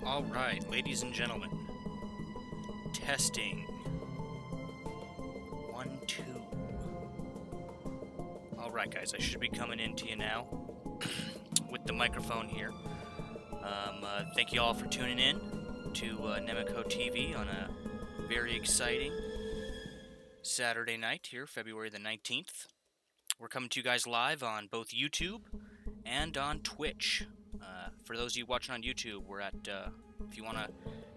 Alright, ladies and gentlemen. Testing. 1, 2. Alright, guys, I should be coming in to you now with the microphone here. Thank you all for tuning in to Nemiko TV on a very exciting Saturday night here, February the 19th. We're coming to you guys live on both YouTube and on Twitch. For those of you watching on YouTube, we're at, if you want to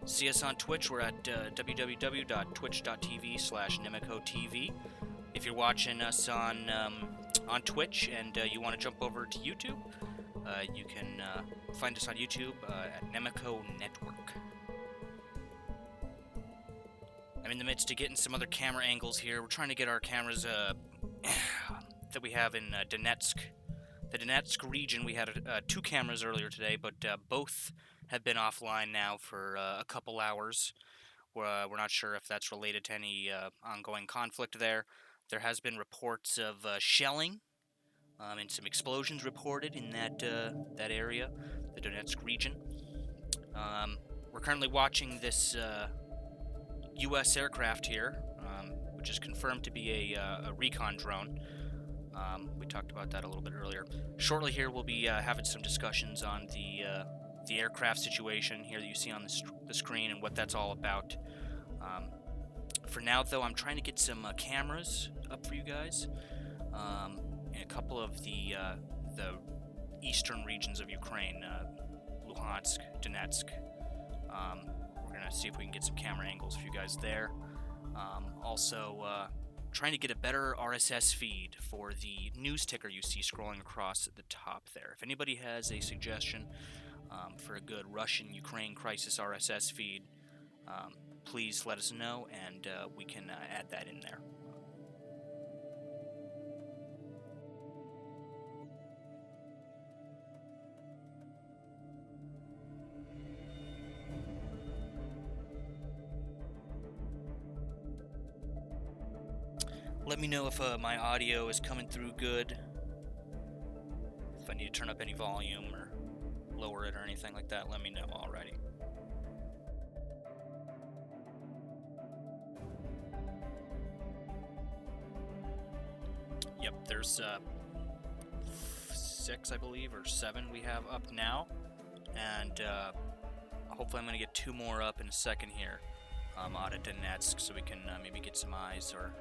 see us on Twitch, we're at www.twitch.tv/NemikoTV. If you're watching us on Twitch and you want to jump over to YouTube, you can find us on YouTube at Nemiko Network. I'm in the midst of getting some other camera angles here. We're trying to get our cameras that we have in Donetsk. The Donetsk region, we had 2 cameras earlier today, but both have been offline now for a couple hours. We're not sure if that's related to any ongoing conflict there. There has been reports of shelling and some explosions reported in that area, the Donetsk region. We're currently watching this U.S. aircraft here, which is confirmed to be a recon drone. We talked about that a little bit earlier. Shortly here, we'll be having some discussions on the aircraft situation here that you see on the screen and what that's all about. For now, though, I'm trying to get some cameras up for you guys in a couple of the eastern regions of Ukraine, Luhansk, Donetsk. We're going to see if we can get some camera angles for you guys there. Also, trying to get a better RSS feed for the news ticker you see scrolling across at the top there. If anybody has a suggestion for a good Russian-Ukraine crisis RSS feed, please let us know, and we can add that in there. Let me know if my audio is coming through good, if I need to turn up any volume or lower it or anything like that, let me know already. Yep, there's 6, I believe, or 7 we have up now, and hopefully I'm going to get 2 more up in a second here out of Donetsk, so we can maybe get some eyes, or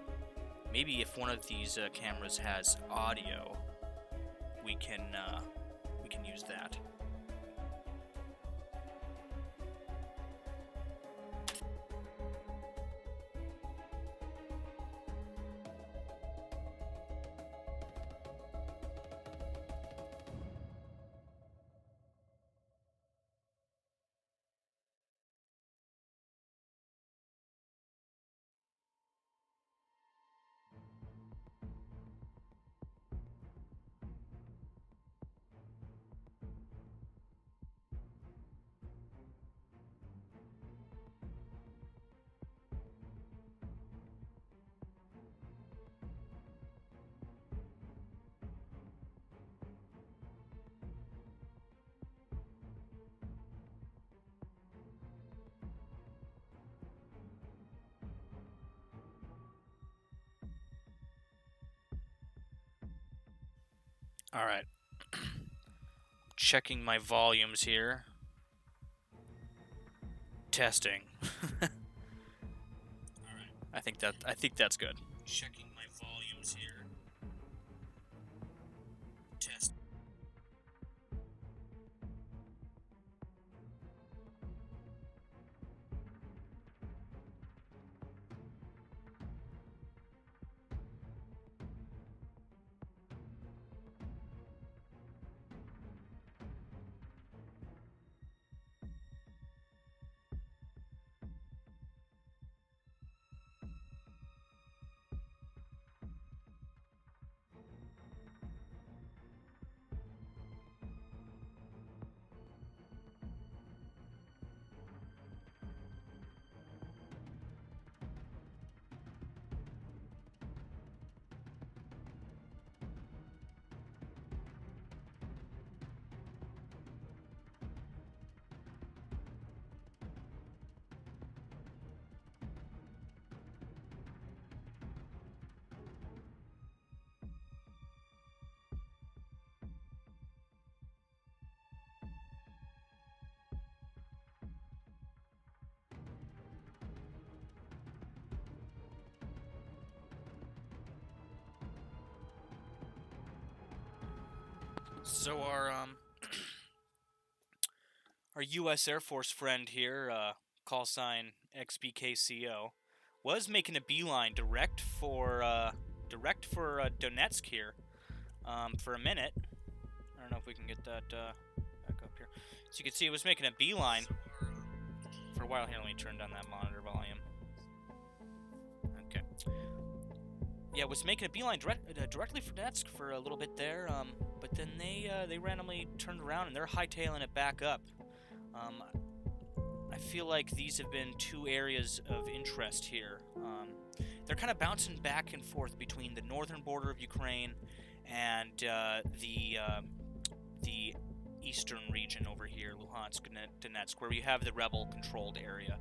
maybe if one of these cameras has audio, we can use that. All right. Checking my volumes here. Testing. All right. I think that's good. Checking my volumes here. Testing. So our U.S. Air Force friend here, call sign XBKCO, was making a beeline direct for Donetsk here, for a minute. I don't know if we can get that back up here. So you can see it was making a beeline for a while here. Let me turn down that monitor volume. Okay. Yeah, was making a beeline directly for Donetsk for a little bit there, but then they randomly turned around and they're hightailing it back up. I feel like these have been two areas of interest here. They're kind of bouncing back and forth between the northern border of Ukraine and the eastern region over here, Luhansk and Donetsk, where we have the rebel-controlled area.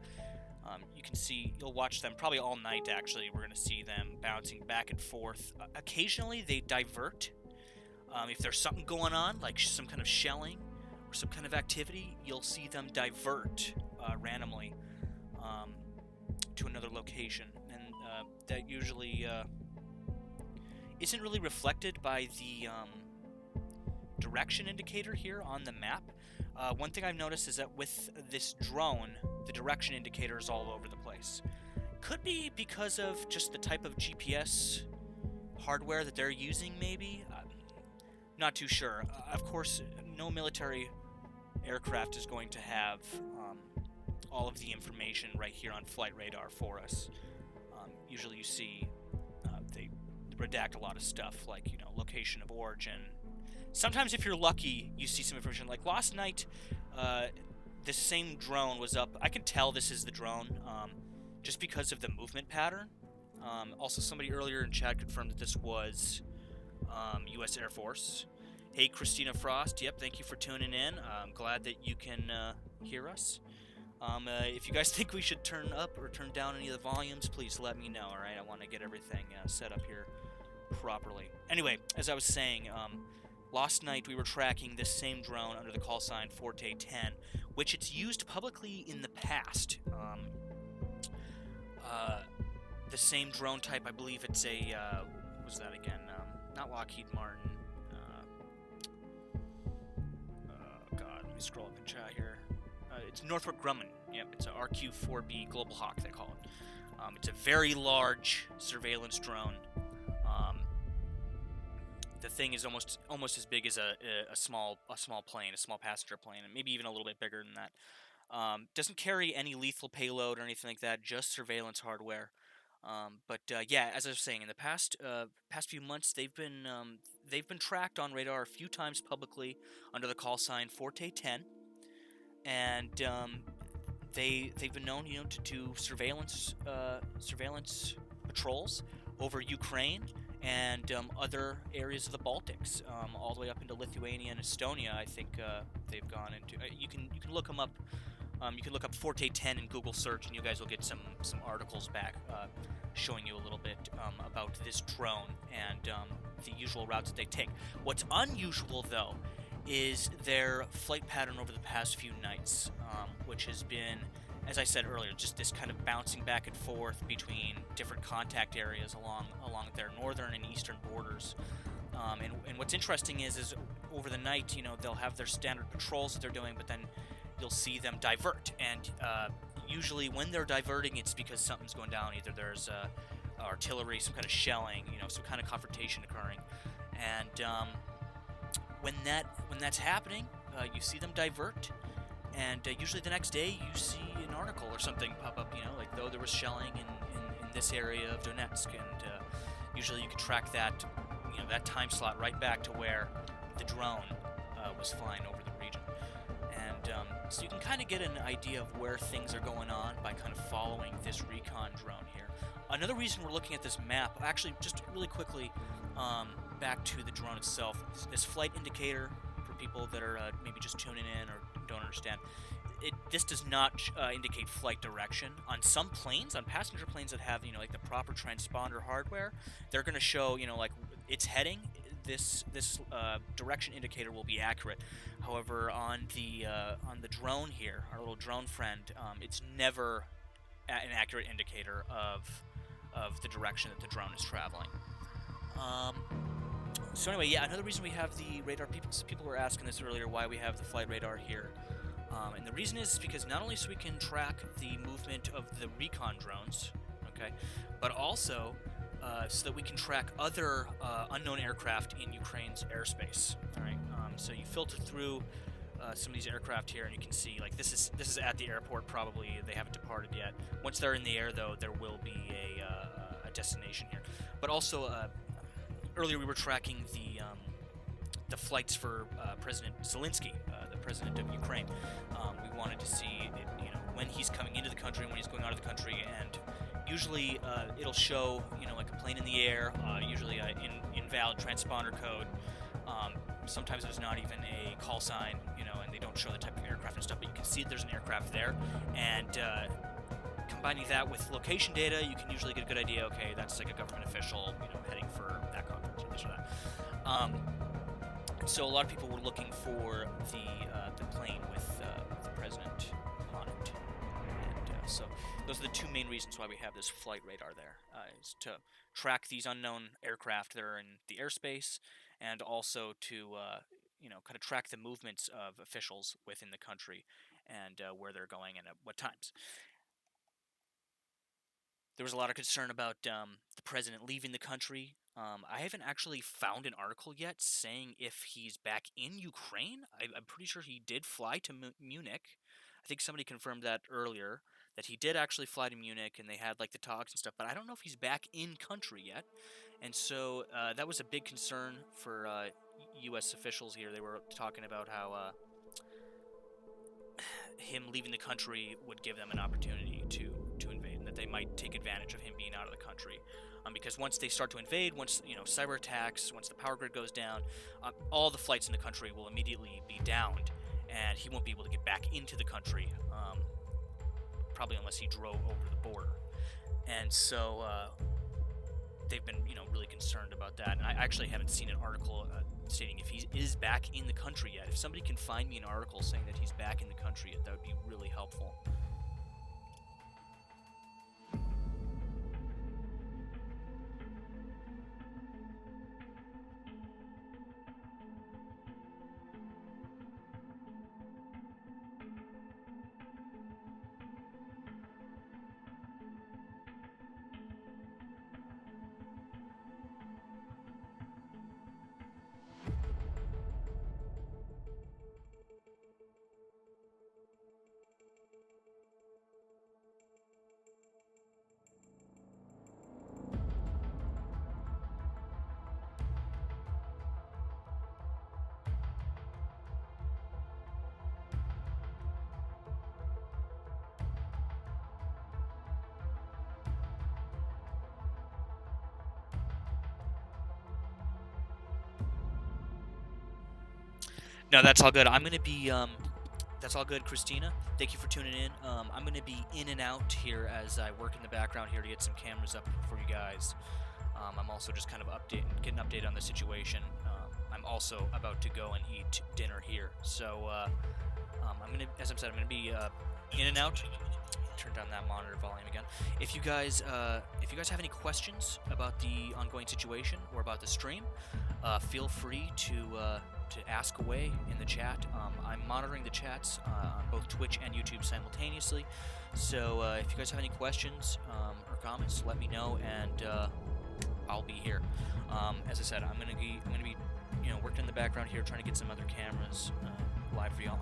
You can see, you'll watch them probably all night, actually. We're going to see them bouncing back and forth. Occasionally, they divert. If there's something going on, like some kind of shelling or some kind of activity, you'll see them divert randomly to another location. And that usually isn't really reflected by the direction indicator here on the map. One thing I've noticed is that with this drone, the direction indicator is all over the place. Could be because of just the type of GPS hardware that they're using, maybe? Not too sure. Of course, no military aircraft is going to have all of the information right here on flight radar for us. Usually you see they redact a lot of stuff, like, you know, location of origin. Sometimes if you're lucky, you see some information. Like last night, this same drone was up. I can tell this is the drone just because of the movement pattern. Also, somebody earlier in chat confirmed that this was U.S. Air Force. Hey, Christina Frost. Yep, thank you for tuning in. I'm glad that you can hear us. If you guys think we should turn up or turn down any of the volumes, please let me know, alright? I want to get everything set up here properly. Anyway, as I was saying, last night we were tracking this same drone under the call sign Forte 10, which it's used publicly in the past. The same drone type, I believe it's a, what was that again? Not Lockheed Martin. God, let me scroll up in chat here. It's Northrop Grumman. Yep, it's a RQ-4B Global Hawk, they call it. It's a very large surveillance drone. The thing is almost as big as a small plane, a small passenger plane, and maybe even a little bit bigger than that. Doesn't carry any lethal payload or anything like that, just surveillance hardware. But yeah, as I was saying, in the past few months, they've been tracked on radar a few times publicly under the call sign Forte 10, and they've been known, you know, to do surveillance patrols over Ukraine and other areas of the Baltics, all the way up into Lithuania and Estonia. I think they've gone into. You can look them up. You can look up Forte 10 in Google search, and you guys will get some articles back showing you a little bit about this drone and the usual routes that they take. What's unusual, though, is their flight pattern over the past few nights, which has been, as I said earlier, just this kind of bouncing back and forth between different contact areas along their northern and eastern borders. And what's interesting is over the night, you know, they'll have their standard patrols that they're doing, but then you'll see them divert, and usually when they're diverting, it's because something's going down. Either there's artillery, some kind of shelling, you know, some kind of confrontation occurring, and when that's happening, you see them divert, and usually the next day you see an article or something pop up, you know, like, though there was shelling in this area of Donetsk, and usually you can track that, you know, that time slot right back to where the drone was flying over the region. And so you can kind of get an idea of where things are going on by kind of following this recon drone here. Another reason we're looking at this map, actually, just really quickly, back to the drone itself, this flight indicator, for people that are maybe just tuning in or don't understand, this does not indicate flight direction. On some planes, on passenger planes that have, you know, like the proper transponder hardware, they're going to show, you know, like its heading. This direction indicator will be accurate. However, on the drone here, our little drone friend, it's never an accurate indicator of the direction that the drone is traveling. So anyway, yeah, another reason we have the radar, people were asking this earlier, why we have the flight radar here. And the reason is because not only so we can track the movement of the recon drones, okay, but also so that we can track other unknown aircraft in Ukraine's airspace. All right, so you filter through some of these aircraft here, and you can see like this is at the airport. Probably they haven't departed yet. Once they're in the air, though, there will be a destination here. But also, earlier we were tracking the flights for President Zelensky, the president of Ukraine. We wanted to see when he's coming into the country and when he's going out of the country, and usually it'll show like a plane in the air, usually an invalid transponder code. Sometimes there's not even a call sign, and they don't show the type of aircraft and stuff, but you can see that there's an aircraft there, and combining that with location data, you can usually get a good idea. Okay, that's like a government official, heading for that conference or this or that. So a lot of people were looking for the plane with the president on it, and so those are the two main reasons why we have this flight radar there, is to track these unknown aircraft that are in the airspace, and also to kind of track the movements of officials within the country and where they're going and at what times. There was a lot of concern about the president leaving the country. I haven't actually found an article yet saying if he's back in Ukraine. I'm pretty sure he did fly to Munich. I think somebody confirmed that earlier, that he did actually fly to Munich and they had like the talks and stuff, but I don't know if he's back in country yet. And so that was a big concern for U.S. officials here. They were talking about how him leaving the country would give them an opportunity to invade, and that they might take advantage of him being out of the country. Because once they start to invade, once cyber attacks, once the power grid goes down, all the flights in the country will immediately be downed, and he won't be able to get back into the country, probably unless he drove over the border. And so they've been really concerned about that. And I actually haven't seen an article stating if he is back in the country yet. If somebody can find me an article saying that he's back in the country yet, that would be really helpful. No, that's all good. I'm going to be, that's all good, Christina. Thank you for tuning in. I'm going to be in and out here as I work in the background here to get some cameras up for you guys. I'm also just kind of getting an update on the situation. I'm also about to go and eat dinner here. So, I'm going to, as I said, I'm going to be in and out. Turn down that monitor volume again. If you guys have any questions about the ongoing situation or about the stream, feel free to ask away in the chat. I'm monitoring the chats on both Twitch and YouTube simultaneously. So if you guys have any questions or comments, let me know, and I'll be here. As I said, I'm gonna be working in the background here, trying to get some other cameras live for y'all.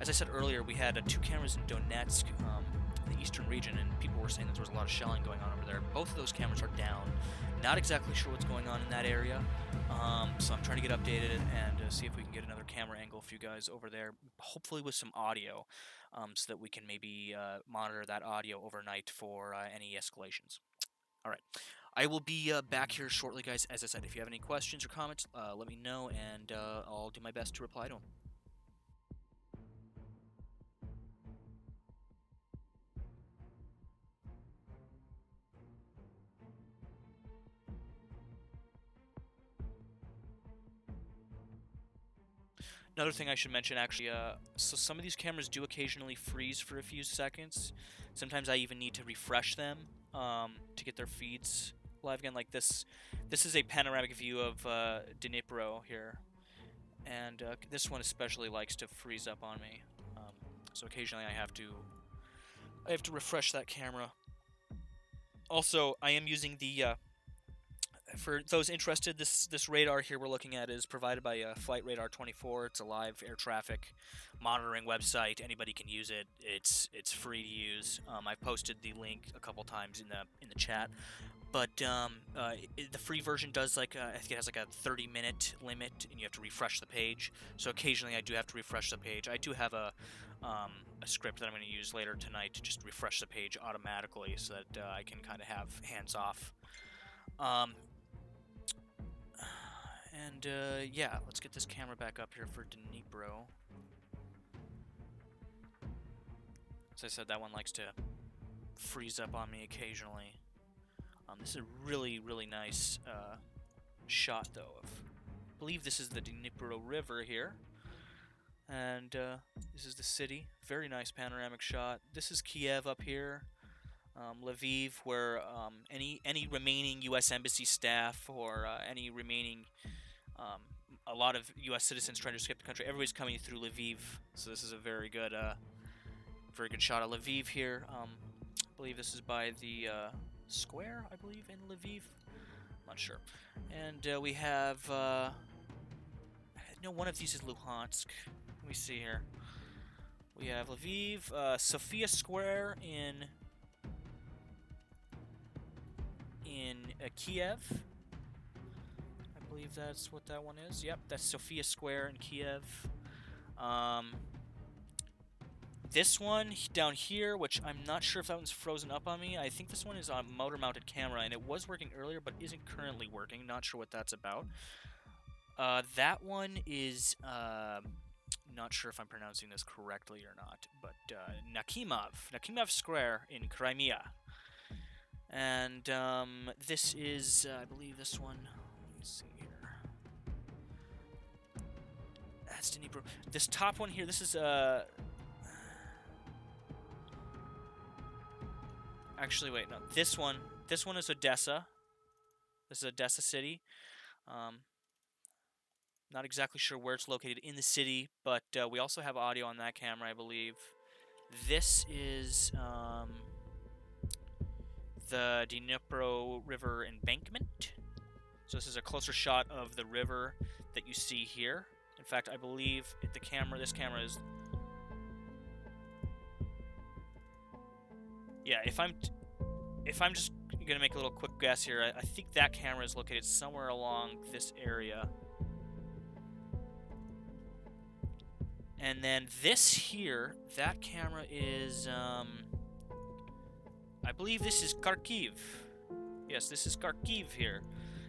As I said earlier, we had 2 cameras in Donetsk, the eastern region, and people were saying that there was a lot of shelling going on over there. Both of those cameras are down. Not exactly sure what's going on in that area, so I'm trying to get updated and see if we can get another camera angle for you guys over there, hopefully with some audio, so that we can maybe monitor that audio overnight for any escalations. All right. I will be back here shortly, guys. As I said, if you have any questions or comments, let me know, and I'll do my best to reply to them. Another thing I should mention, actually, so some of these cameras do occasionally freeze for a few seconds. Sometimes I even need to refresh them to get their feeds live again like this. This is a panoramic view of Dnipro here, and this one especially likes to freeze up on me. So occasionally I have to refresh that camera. Also, I am using the for those interested, this radar here we're looking at is provided by Flight Radar 24. It's a live air traffic monitoring website. Anybody can use it. It's free to use. I've posted the link a couple times in the chat. But the free version does I think it has like a 30-minute limit, and you have to refresh the page. So occasionally I do have to refresh the page. I do have a script that I'm going to use later tonight to just refresh the page automatically, so that I can kind of have hands off. Yeah, let's get this camera back up here for Dnipro. As I said, that one likes to freeze up on me occasionally. This is a really, really nice shot, though. I believe this is the Dnipro River here. And this is the city. Very nice panoramic shot. This is Kiev up here. Lviv, where any remaining U.S. Embassy staff or any remaining a lot of U.S. citizens trying to escape the country, everybody's coming through Lviv. So this is a very good shot of Lviv here. I believe this is by the square, I believe, in Lviv. I'm not sure. And we have no, one of these is Luhansk. Let me see here. We have Lviv, Sofia Square in Kiev. I believe that's what that one is. Yep, that's Sofia Square in Kiev. This one down here, which I'm not sure if that one's frozen up on me. I think this one is a motor-mounted camera, and it was working earlier, but isn't currently working. Not sure what that's about. That one is, not sure if I'm pronouncing this correctly or not, but Nakimov Square in Crimea. And this is, I believe this one, let me see here. That's Dnipro. This top one here, this is, actually, wait, no. This one is Odessa. This is Odessa city. Not exactly sure where it's located in the city, but we also have audio on that camera, I believe. This is the Dnipro River embankment. So this is a closer shot of the river that you see here. In fact, I believe this camera is... Yeah, if I'm just gonna make a little quick guess here, I think that camera is located somewhere along this area. And then this here, that camera is, I believe this is Kharkiv. Yes, this is Kharkiv here.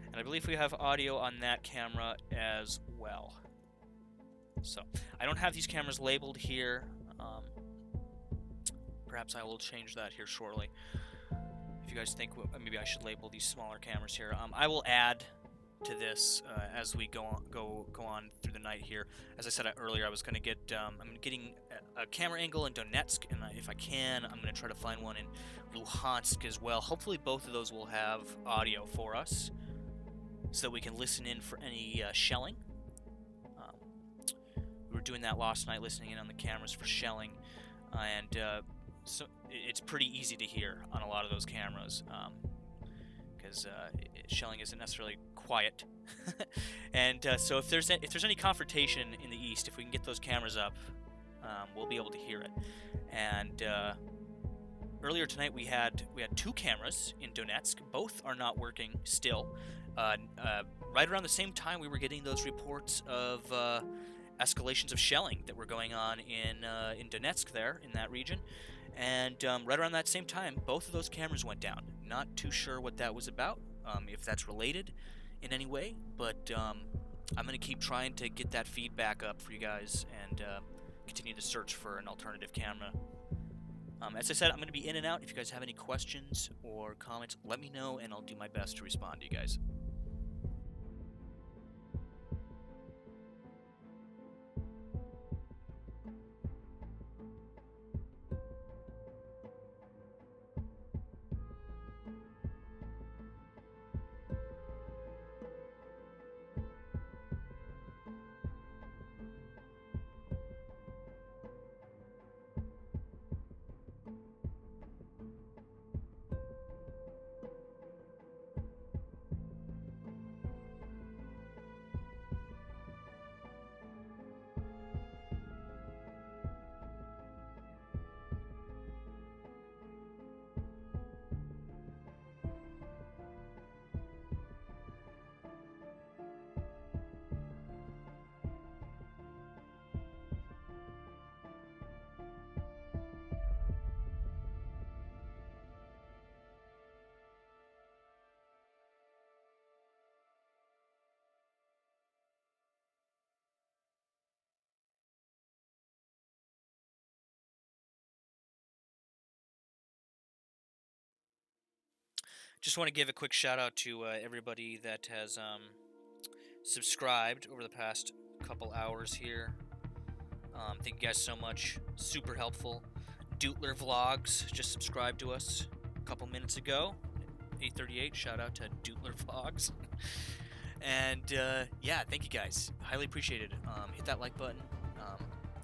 And I believe we have audio on that camera as well. So, I don't have these cameras labeled here. Perhaps I will change that here shortly. If you guys think maybe I should label these smaller cameras here. I will add to this as we go on through the night here. As I said earlier, I was going to get I'm getting a camera angle in Donetsk, and if I can, I'm going to try to find one in Luhansk as well. Hopefully both of those will have audio for us, so that we can listen in for any shelling. We were doing that last night, listening in on the cameras for shelling, and so it's pretty easy to hear on a lot of those cameras. Because shelling isn't necessarily quiet, and so if there's any confrontation in the east, if we can get those cameras up, we'll be able to hear it. And earlier tonight we had two cameras in Donetsk. Both are not working still. Right around the same time, we were getting those reports of escalations of shelling that were going on in Donetsk there in that region. And right around that same time, both of those cameras went down. Not too sure what that was about, if that's related in any way, but I'm going to keep trying to get that feedback up for you guys and continue to search for an alternative camera. As I said, I'm going to be in and out. If you guys have any questions or comments, let me know, and I'll do my best to respond to you guys. Just want to give a quick shout out to everybody that has subscribed over the past couple hours here. Thank you guys so much. Super helpful. Dootler Vlogs just subscribed to us a couple minutes ago. 8:38. Shout out to Dootler Vlogs. And yeah, thank you guys. Highly appreciated. Hit that like button.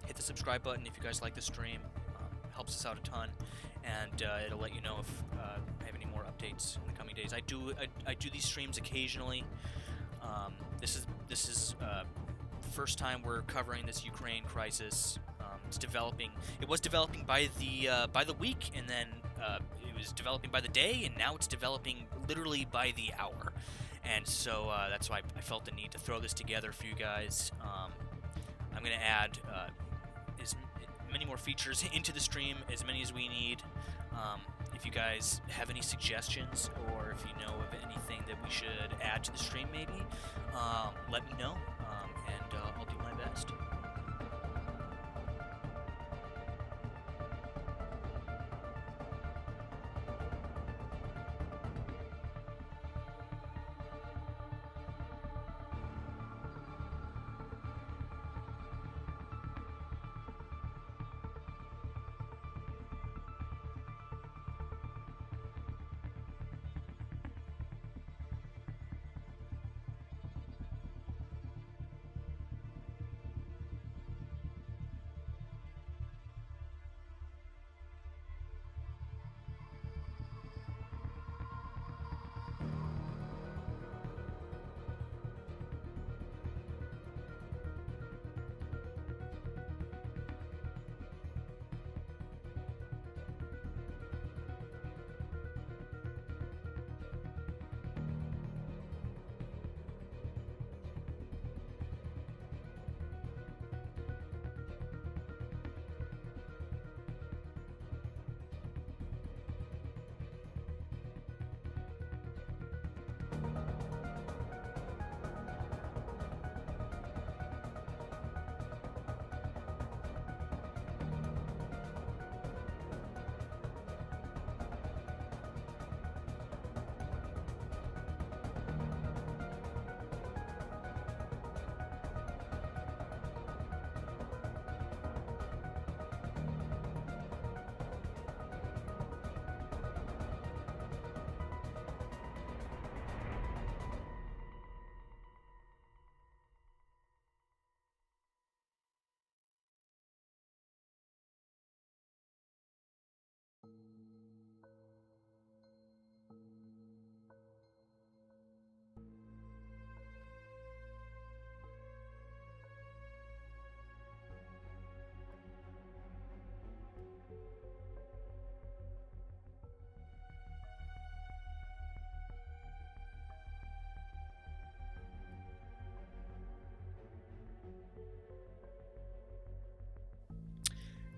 Hit the subscribe button if you guys like the stream. Helps us out a ton, and it'll let you know if I have any more updates in the coming days. I do these streams occasionally. This is first time we're covering this Ukraine crisis. It's developing. It was developing by the week, and then it was developing by the day, and now it's developing literally by the hour. And so that's why I felt the need to throw this together for you guys. I'm going to add as many more features into the stream, as many as we need. If you guys have any suggestions, or if you know of anything that we should add to the stream maybe, let me know, and I'll do my best.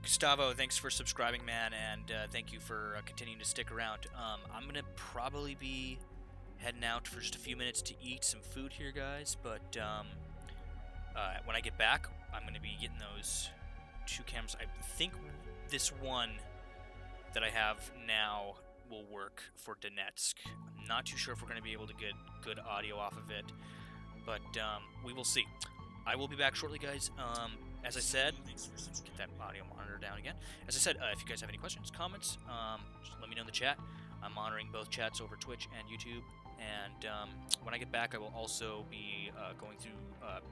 Gustavo, thanks for subscribing, man, and thank you for continuing to stick around. I'm going to probably be heading out for just a few minutes to eat some food here, guys, but when I get back, I'm going to be getting those two cameras. I think this one that I have now will work for Donetsk. I'm not too sure if we're going to be able to get good audio off of it, but we will see. I will be back shortly, guys. As I said, get that audio monitor down again. As I said, if you guys have any questions, comments, just let me know in the chat. I'm monitoring both chats over Twitch and YouTube. And when I get back, I will also be going through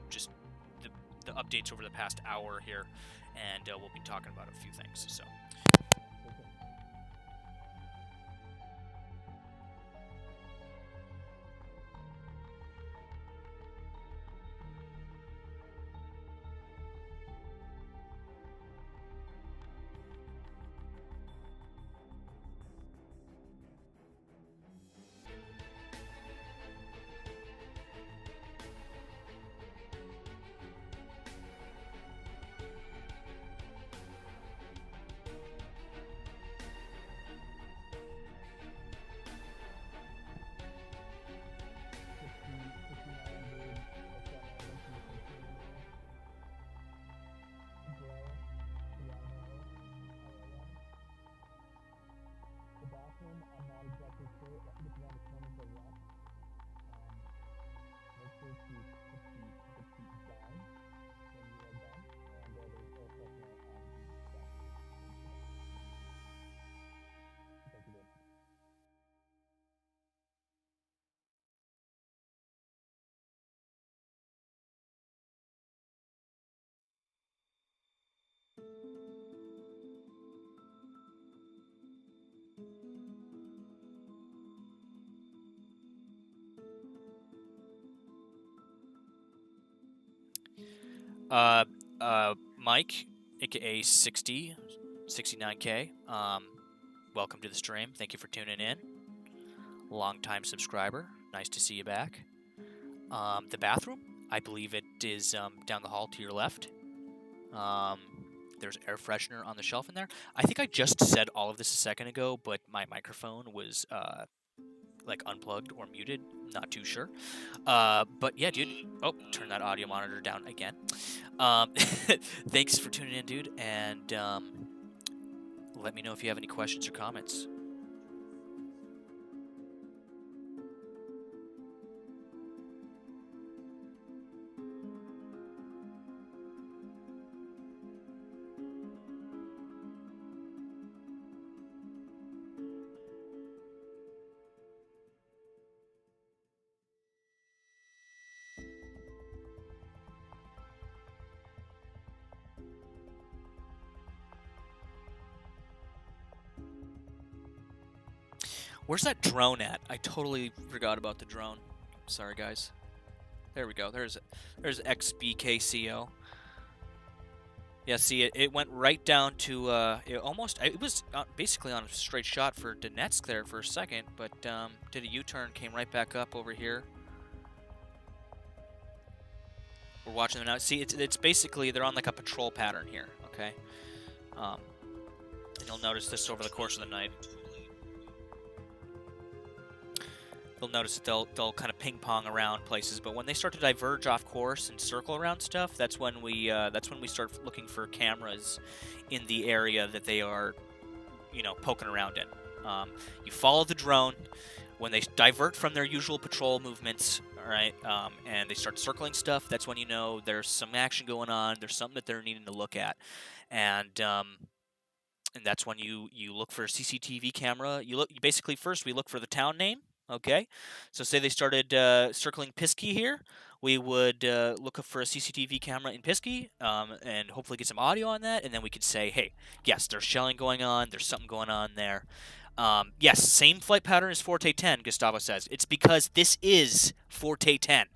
just the updates over the past hour here, and we'll be talking about a few things. So. Mike, aka 69K. Welcome to the stream. Thank you for tuning in. Long-time subscriber. Nice to see you back. The bathroom, I believe it is down the hall to your left. There's air freshener on the shelf in there. I think I just said all of this a second ago, but my microphone was like unplugged or muted. Not too sure. But yeah, dude. Oh, turn that audio monitor down again. Thanks for tuning in, dude, and let me know if you have any questions or comments. Where's that drone at? I totally forgot about the drone. Sorry, guys. There we go. There's XBKCO. Yeah, see, it went right down to it was basically on a straight shot for Donetsk there for a second, but did a U-turn, came right back up over here. We're watching them now. See, it's basically they're on like a patrol pattern here. Okay, and you'll notice this over the course of the night. You'll notice that they'll kind of ping pong around places, but when they start to diverge off course and circle around stuff, that's when we start looking for cameras in the area that they are, poking around in. You follow the drone. When they divert from their usual patrol movements, all right, and they start circling stuff, that's when you know there's some action going on. There's something that they're needing to look at, and that's when you look for a CCTV camera. Basically first we look for the town name. Okay, so say they started circling Pisky here, we would look for a CCTV camera in Pisky and hopefully get some audio on that, and then we could say, hey, yes, there's shelling going on, there's something going on there. Yes, same flight pattern as Forte 10, Gustavo says. It's because this is Forte 10.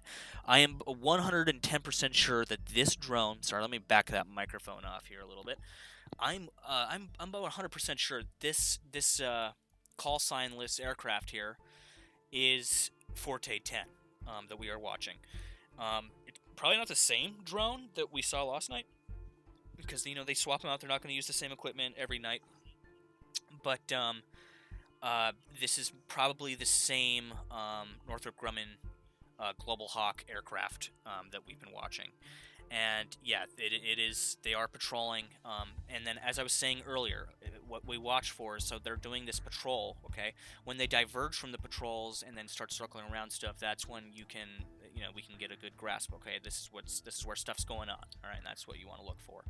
I am 110% sure that this drone, sorry, let me back that microphone off here a little bit. I'm about 100% sure this call signless aircraft here is Forte 10 that we are watching. It's probably not the same drone that we saw last night because they swap them out. They're not going to use the same equipment every night. But this is probably the same Northrop Grumman Global Hawk aircraft that we've been watching. And yeah, it is. They are patrolling. And then, as I was saying earlier, what we watch for is, so they're doing this patrol. Okay, when they diverge from the patrols and then start circling around stuff, that's when we can get a good grasp. Okay, this is where stuff's going on. All right, and that's what you want to look for.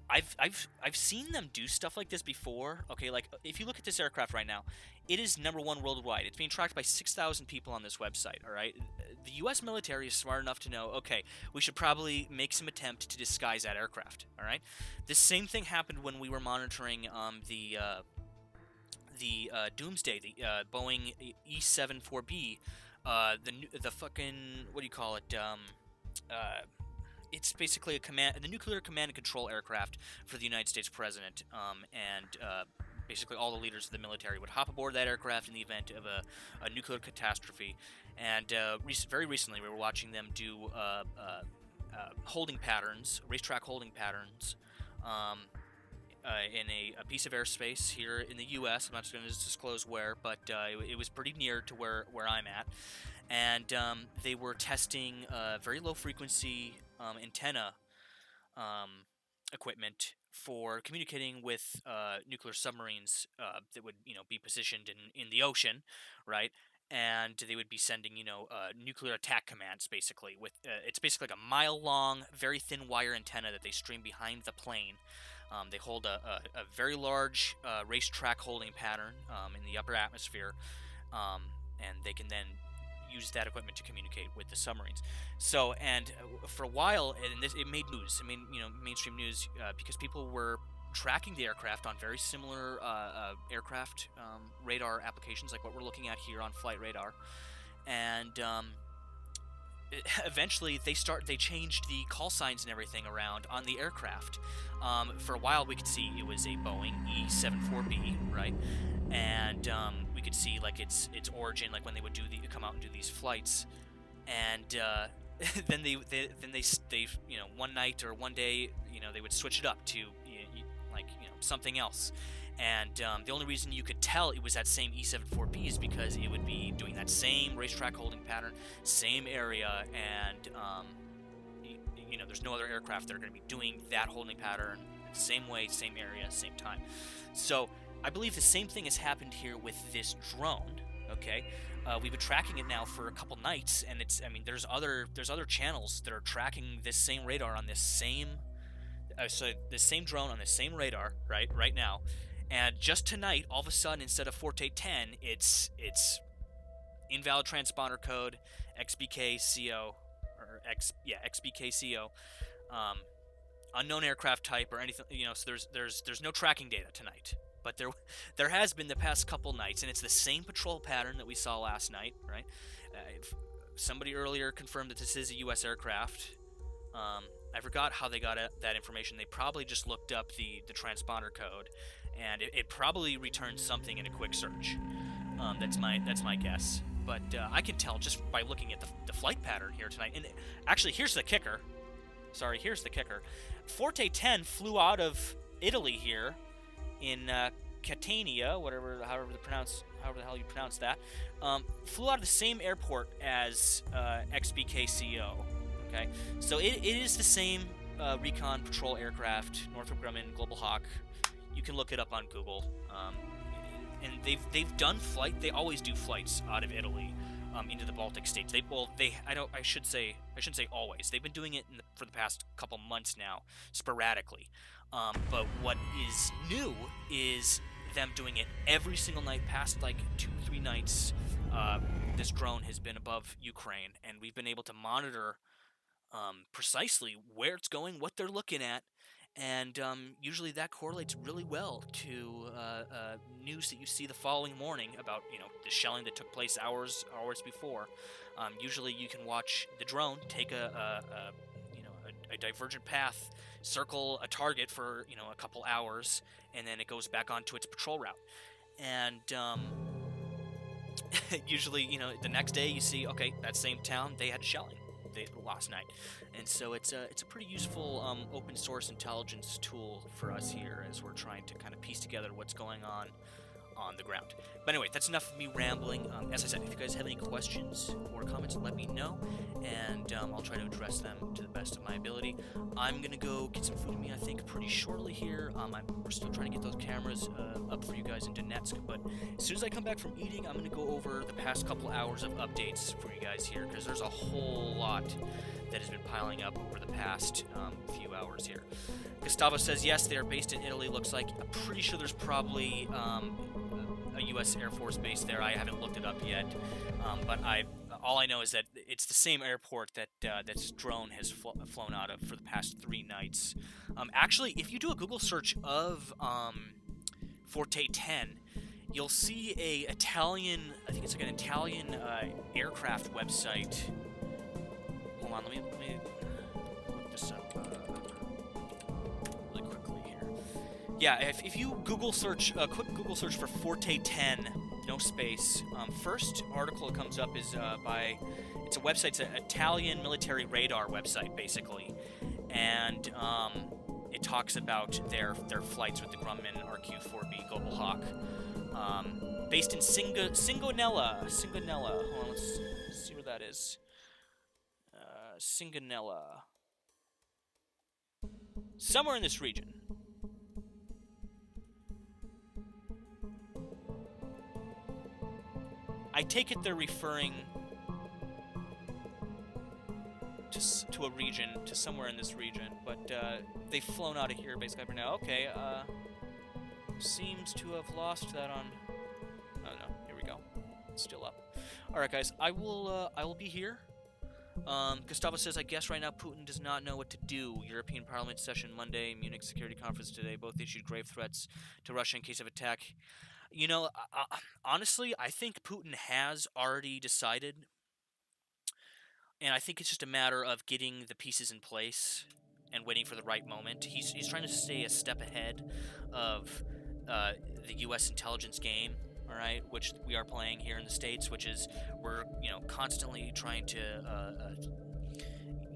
I've seen them do stuff like this before. Okay, like if you look at this aircraft right now, it is #1 worldwide. It's being tracked by 6,000 people on this website. All right, the U.S. military is smart enough to know. Okay, we should probably make some attempt to disguise that aircraft. All right, the same thing happened when we were monitoring the Doomsday, the Boeing E-74B, the fucking, what do you call it? It's basically the nuclear command and control aircraft for the United States president, and basically all the leaders of the military would hop aboard that aircraft in the event of a nuclear catastrophe. And very recently, we were watching them do holding patterns, racetrack holding patterns, in a piece of airspace here in the U.S. I'm not going to disclose where, but it was pretty near to where I'm at. And they were testing very low frequency antenna equipment for communicating with nuclear submarines that would, be positioned in the ocean, right? And they would be sending, nuclear attack commands, basically. With it's basically like a mile-long, very thin wire antenna that they stream behind the plane. They hold a very large racetrack holding pattern in the upper atmosphere, and they can then use that equipment to communicate with the submarines. So, and for a while, and it made news. I mean, mainstream news because people were tracking the aircraft on very similar aircraft radar applications, like what we're looking at here on flight radar, and eventually they changed the call signs and everything around on the aircraft. For a while, we could see it was a Boeing E-74B, right? And we could see like its origin, like when they would come out and do these flights, and then they one night or one day, they would switch it up to something else. And the only reason you could tell it was that same E-74B is because it would be doing that same racetrack holding pattern, same area, and there's no other aircraft that are going to be doing that holding pattern same way, same area, same time. So I believe the same thing has happened here with this drone. Okay, we've been tracking it now for a couple nights, and there's other channels that are tracking this same radar on this same drone on this same radar right now. And just tonight, all of a sudden, instead of Forte 10, it's invalid transponder code, XBKCO, XBKCO, unknown aircraft type or anything. So there's no tracking data tonight, but there has been the past couple nights, and it's the same patrol pattern that we saw last night, right? Somebody earlier confirmed that this is a U.S. aircraft. I forgot how they got that information. They probably just looked up the transponder code, and it probably returned something in a quick search. That's my guess. But I can tell just by looking at the flight pattern here tonight. And actually, here's the kicker. Forte 10 flew out of Italy here in Catania, however the hell you pronounce that. Flew out of the same airport as XBKCO. Okay, so it is the same recon patrol aircraft, Northrop Grumman Global Hawk. You can look it up on Google, and they've done flight. They always do flights out of Italy into the Baltic states. I shouldn't say always. They've been doing it for the past couple months now, sporadically. But what is new is them doing it every single night, past like 2-3 nights. This drone has been above Ukraine, and we've been able to monitor precisely where it's going, what they're looking at, and usually that correlates really well to news that you see the following morning about the shelling that took place hours before. Usually you can watch the drone take a divergent path, circle a target for a couple hours, and then it goes back onto its patrol route. And usually the next day you see, okay, that same town, they had shelling last night. And so it's a pretty useful open source intelligence tool for us here as we're trying to kind of piece together what's going on the ground. But anyway, that's enough of me rambling. As I said, if you guys have any questions or comments, let me know, and I'll try to address them to the best of my ability. I'm gonna go get some food in me, I think, pretty shortly here. We're still trying to get those cameras up for you guys in Donetsk, but as soon as I come back from eating, I'm gonna go over the past couple hours of updates for you guys here, because there's a whole lot that has been piling up over the past few hours here. Gustavo says, yes, they are based in Italy, looks like. I'm pretty sure there's probably a U.S. Air Force base there. I haven't looked it up yet, but all I know is that it's the same airport that this drone has flown out of for the past 3 nights. Actually, if you do a Google search of Forte 10, you'll see I think it's like an Italian aircraft website. Hold on, let me look this up really quickly here. Yeah, if you Google search, a quick Google search for Forte 10, no space, first article that comes up is it's a website, it's an Italian military radar website, basically, and it talks about their flights with the Grumman RQ-4B Global Hawk, based in Singonella. Hold on, let's see where that is. Singonella. Somewhere in this region. I take it they're referring to a region, to somewhere in this region, but they've flown out of here basically for now. Okay, seems to have lost that on... Oh no, here we go. It's still up. Alright guys, I will be here. Gustavo says, I guess right now Putin does not know what to do. European Parliament session Monday, Munich Security Conference today, both issued grave threats to Russia in case of attack. You know, honestly, I think Putin has already decided, and I think it's just a matter of getting the pieces in place and waiting for the right moment. He's trying to stay a step ahead of the U.S. intelligence game, all right, which we are playing here in the States, which is we're constantly trying to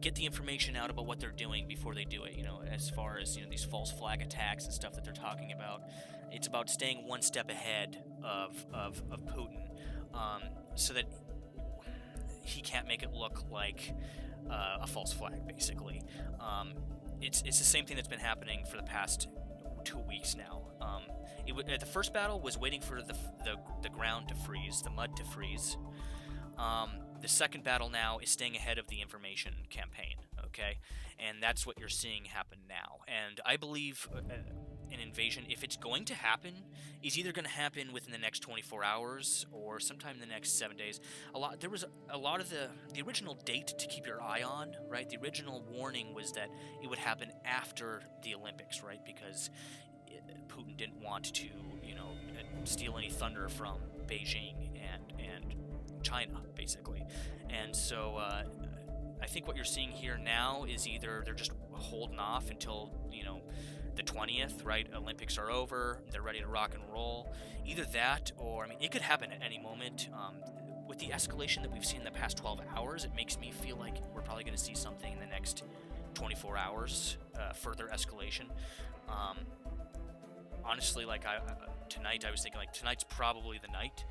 get the information out about what they're doing before they do it. As far as these false flag attacks and stuff that they're talking about, it's about staying one step ahead of Putin, so that he can't make it look like a false flag, basically. It's the same thing that's been happening for the past 2 weeks now. The first battle was waiting for the ground to freeze, the mud to freeze. The second battle now is staying ahead of the information campaign, okay? And that's what you're seeing happen now. And I believe an invasion, if it's going to happen, is either going to happen within the next 24 hours or sometime in the next 7 days. There was a lot of the original date to keep your eye on, right? The original warning was that it would happen after the Olympics, right? Because Putin didn't want to, steal any thunder from Beijing and China, basically. And so I think what you're seeing here now is either they're just holding off until, the 20th, right? Olympics are over, they're ready to rock and roll. Either that, or, it could happen at any moment. With the escalation that we've seen in the past 12 hours, it makes me feel like we're probably going to see something in the next 24 hours, further escalation. Honestly, tonight I was thinking, tonight's probably the night.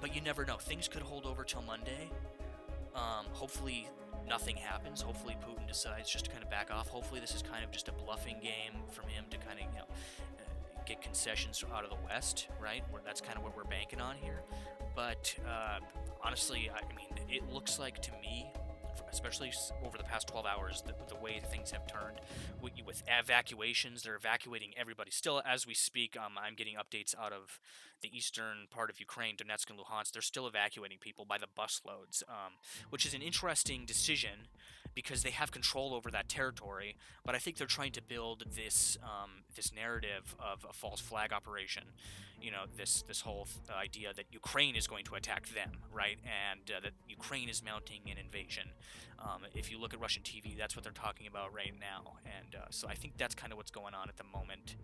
But you never know. Things could hold over till Monday. Hopefully nothing happens. Hopefully Putin decides just to kind of back off. Hopefully this is kind of just a bluffing game from him to kind of, get concessions out of the West, right? That's kind of what we're banking on here. But honestly, it looks like to me, especially over the past 12 hours, the way things have turned with evacuations. They're evacuating everybody. Still, as we speak, I'm getting updates out of the eastern part of Ukraine, Donetsk and Luhansk. They're still evacuating people by the busloads, which is an interesting decision because they have control over that territory. But I think they're trying to build this narrative of a false flag operation. This whole idea that Ukraine is going to attack them, right? And that Ukraine is mounting an invasion. If you look at Russian TV, that's what they're talking about right now. And so I think that's kind of what's going on at the moment,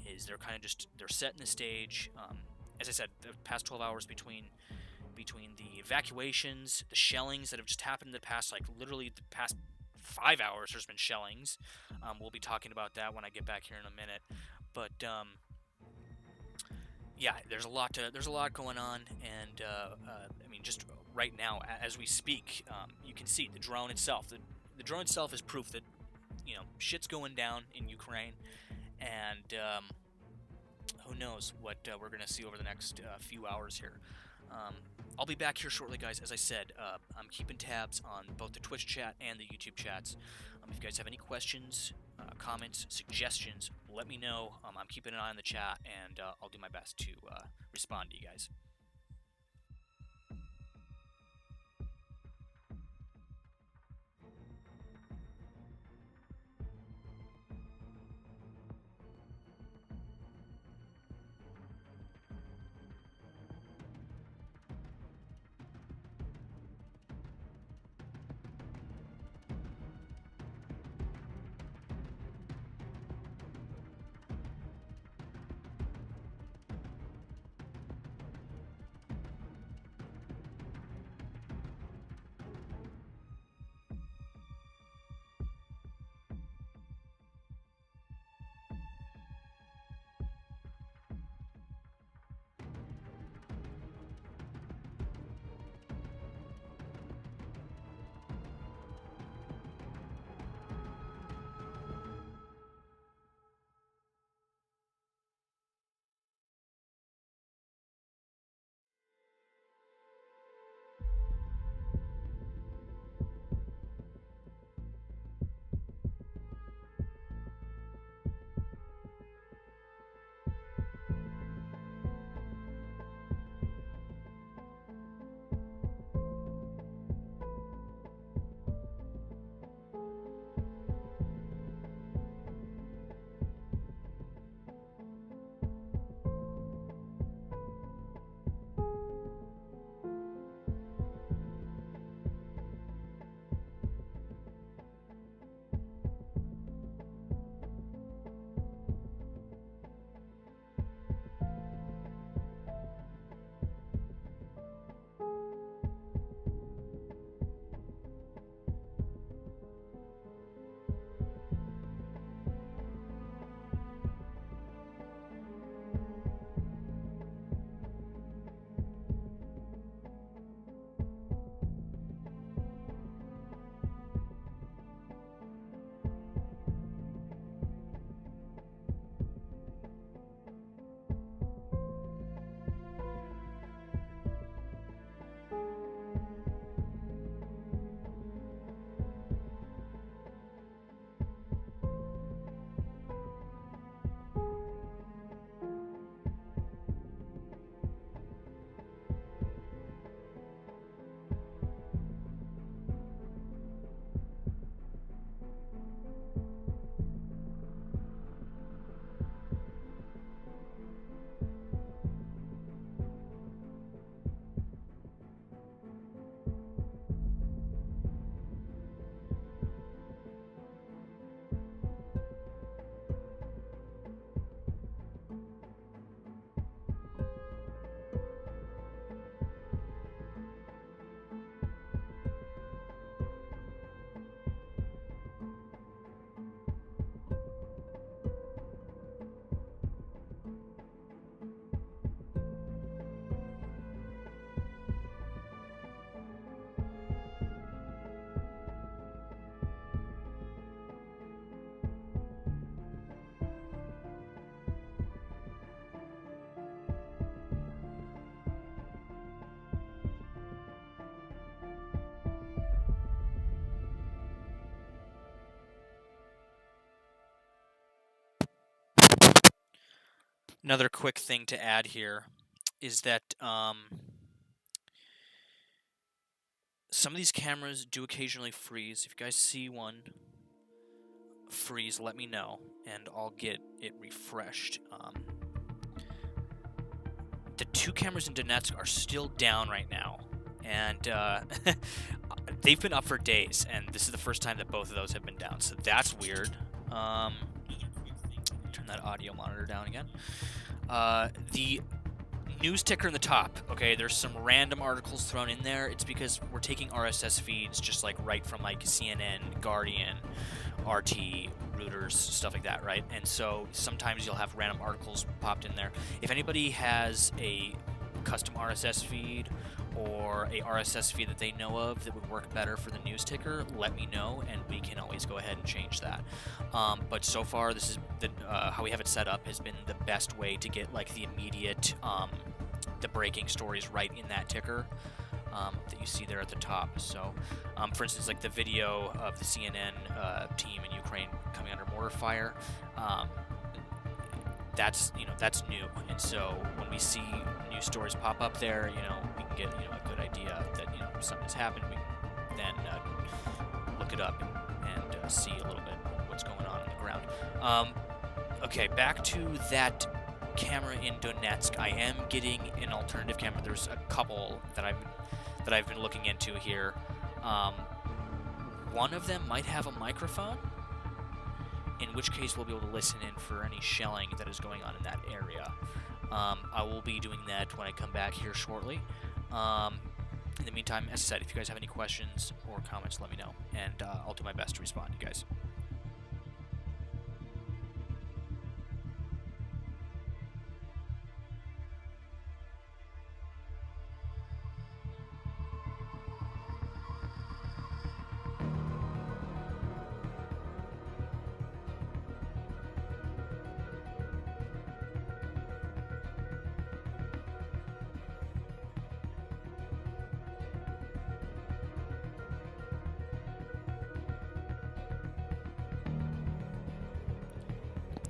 is they're kind of they're setting the stage. As I said, the past 12 hours between the evacuations, the shellings that have just happened in the past, literally the past 5 hours, there's been shellings. We'll be talking about that when I get back here in a minute. But yeah, there's a lot going on, and just right now as we speak, you can see the drone itself. The drone itself is proof that shit's going down in Ukraine, and who knows what we're gonna see over the next few hours here. I'll be back here shortly, guys. As I said, I'm keeping tabs on both the Twitch chat and the YouTube chats. If you guys have any questions, comments, suggestions, let me know. I'm keeping an eye on the chat, and I'll do my best to respond to you guys. Another quick thing to add here is that some of these cameras do occasionally freeze. If you guys see one freeze, let me know, and I'll get it refreshed. The two cameras in Donetsk are still down right now, and they've been up for days, and this is the first time that both of those have been down, so that's weird. Turn that audio monitor down again. The news ticker in the top, okay, there's some random articles thrown in there. It's because we're taking RSS feeds just like right from like CNN, Guardian, RT, Reuters, stuff like that, right? And so sometimes you'll have random articles popped in there. If anybody has a custom RSS feed or a RSS feed that they know of that would work better for the news ticker, let me know, and we can always go ahead and change that. But so far, this is how we have it set up has been the best way to get like the immediate, the breaking stories right in that ticker that you see there at the top. So, for instance, like the video of the CNN team in Ukraine coming under mortar fire. That's new, and so when we see news stories pop up there, we can get a good idea that something's happened. We can then look it up and see a little bit what's going on the ground. Okay, back to that camera in Donetsk. I am getting an alternative camera. There's a couple that I've been looking into here. One of them might have a microphone, in which case we'll be able to listen in for any shelling that is going on in that area. I will be doing that when I come back here shortly. In the meantime, as I said, if you guys have any questions or comments, let me know, and I'll do my best to respond, you guys.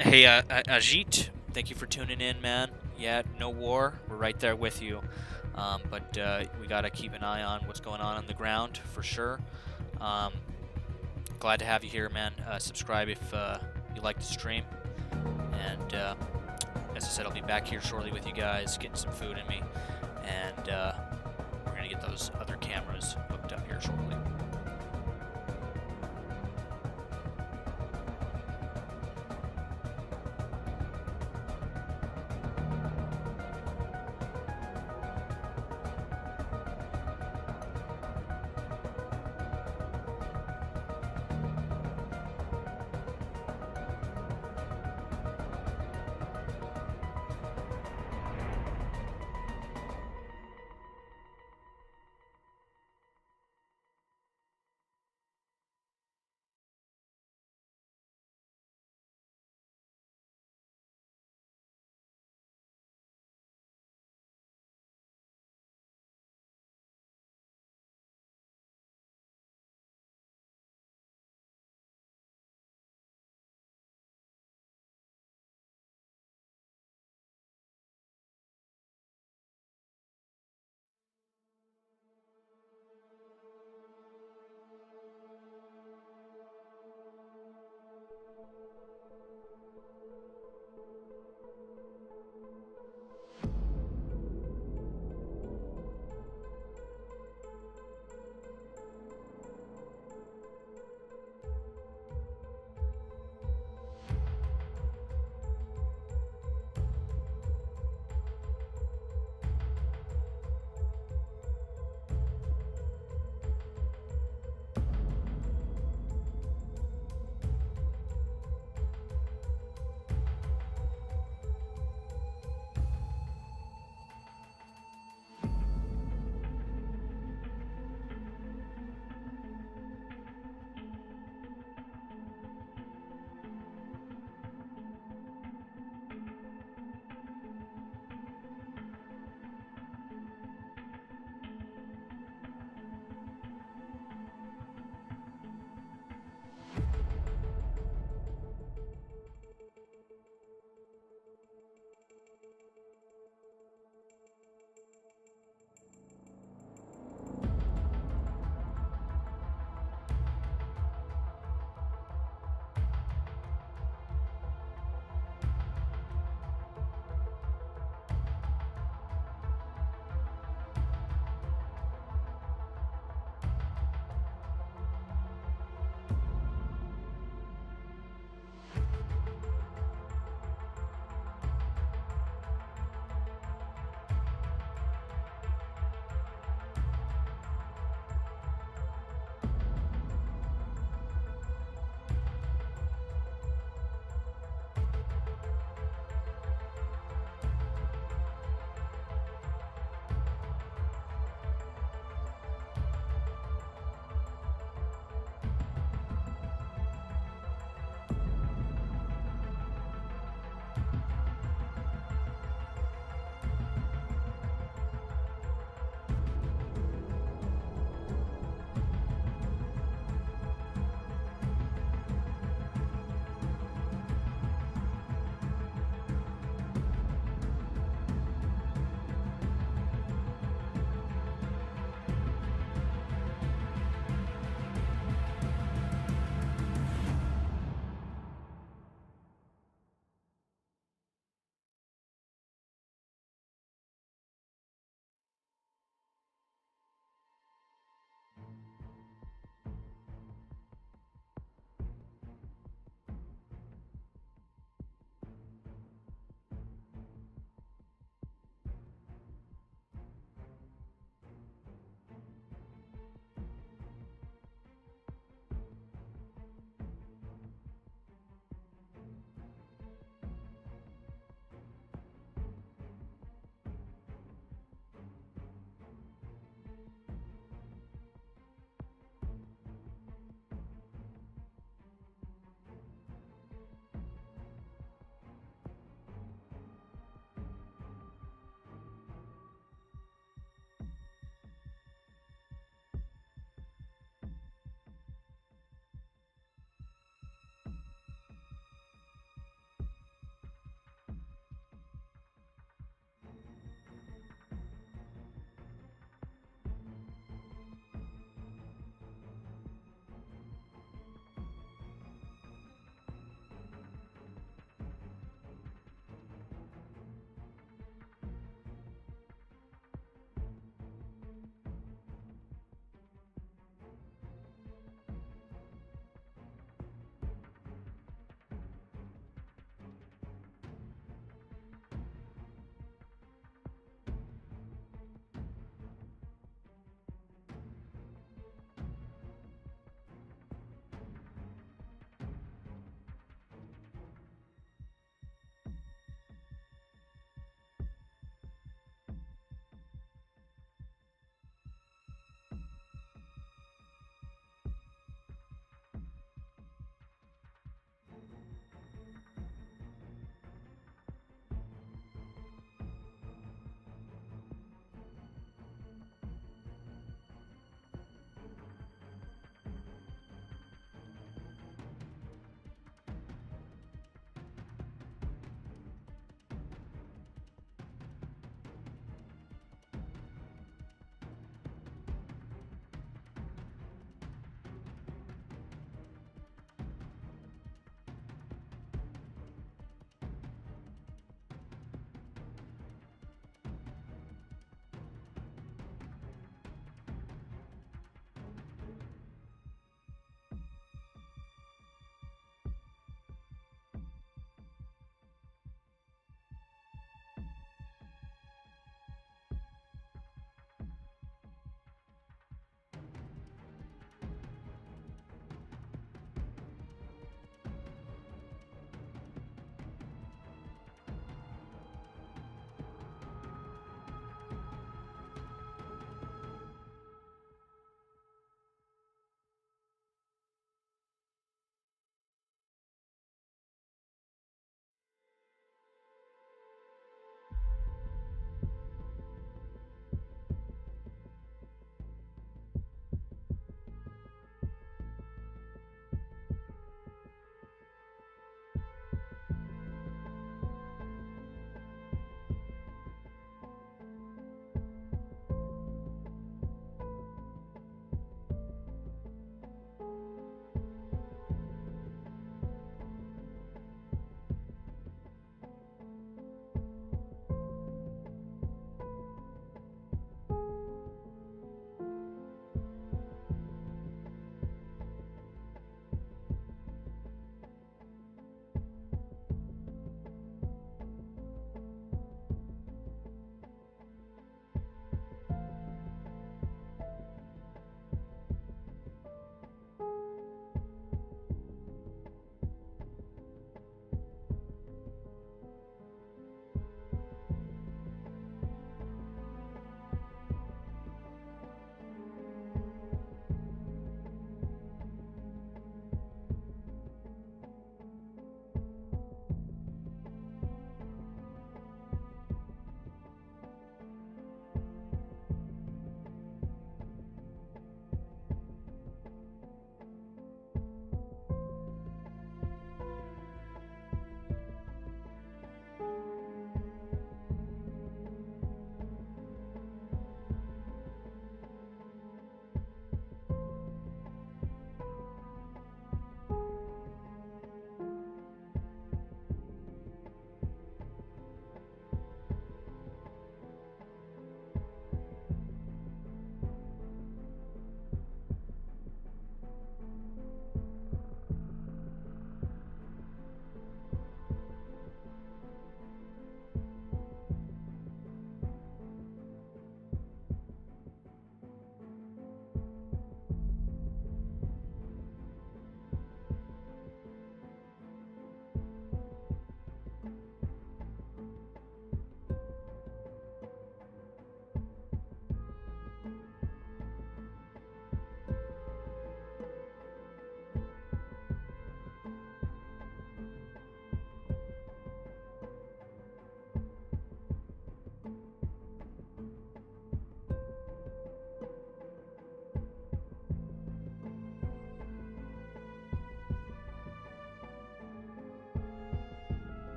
Hey, Ajit, thank you for tuning in, man. Yeah, no war. We're right there with you. But we gotta keep an eye on what's going on the ground, for sure. Glad to have you here, man. Subscribe if you like the stream. And as I said, I'll be back here shortly with you guys, getting some food in me. And we're gonna get those other cameras hooked up here shortly.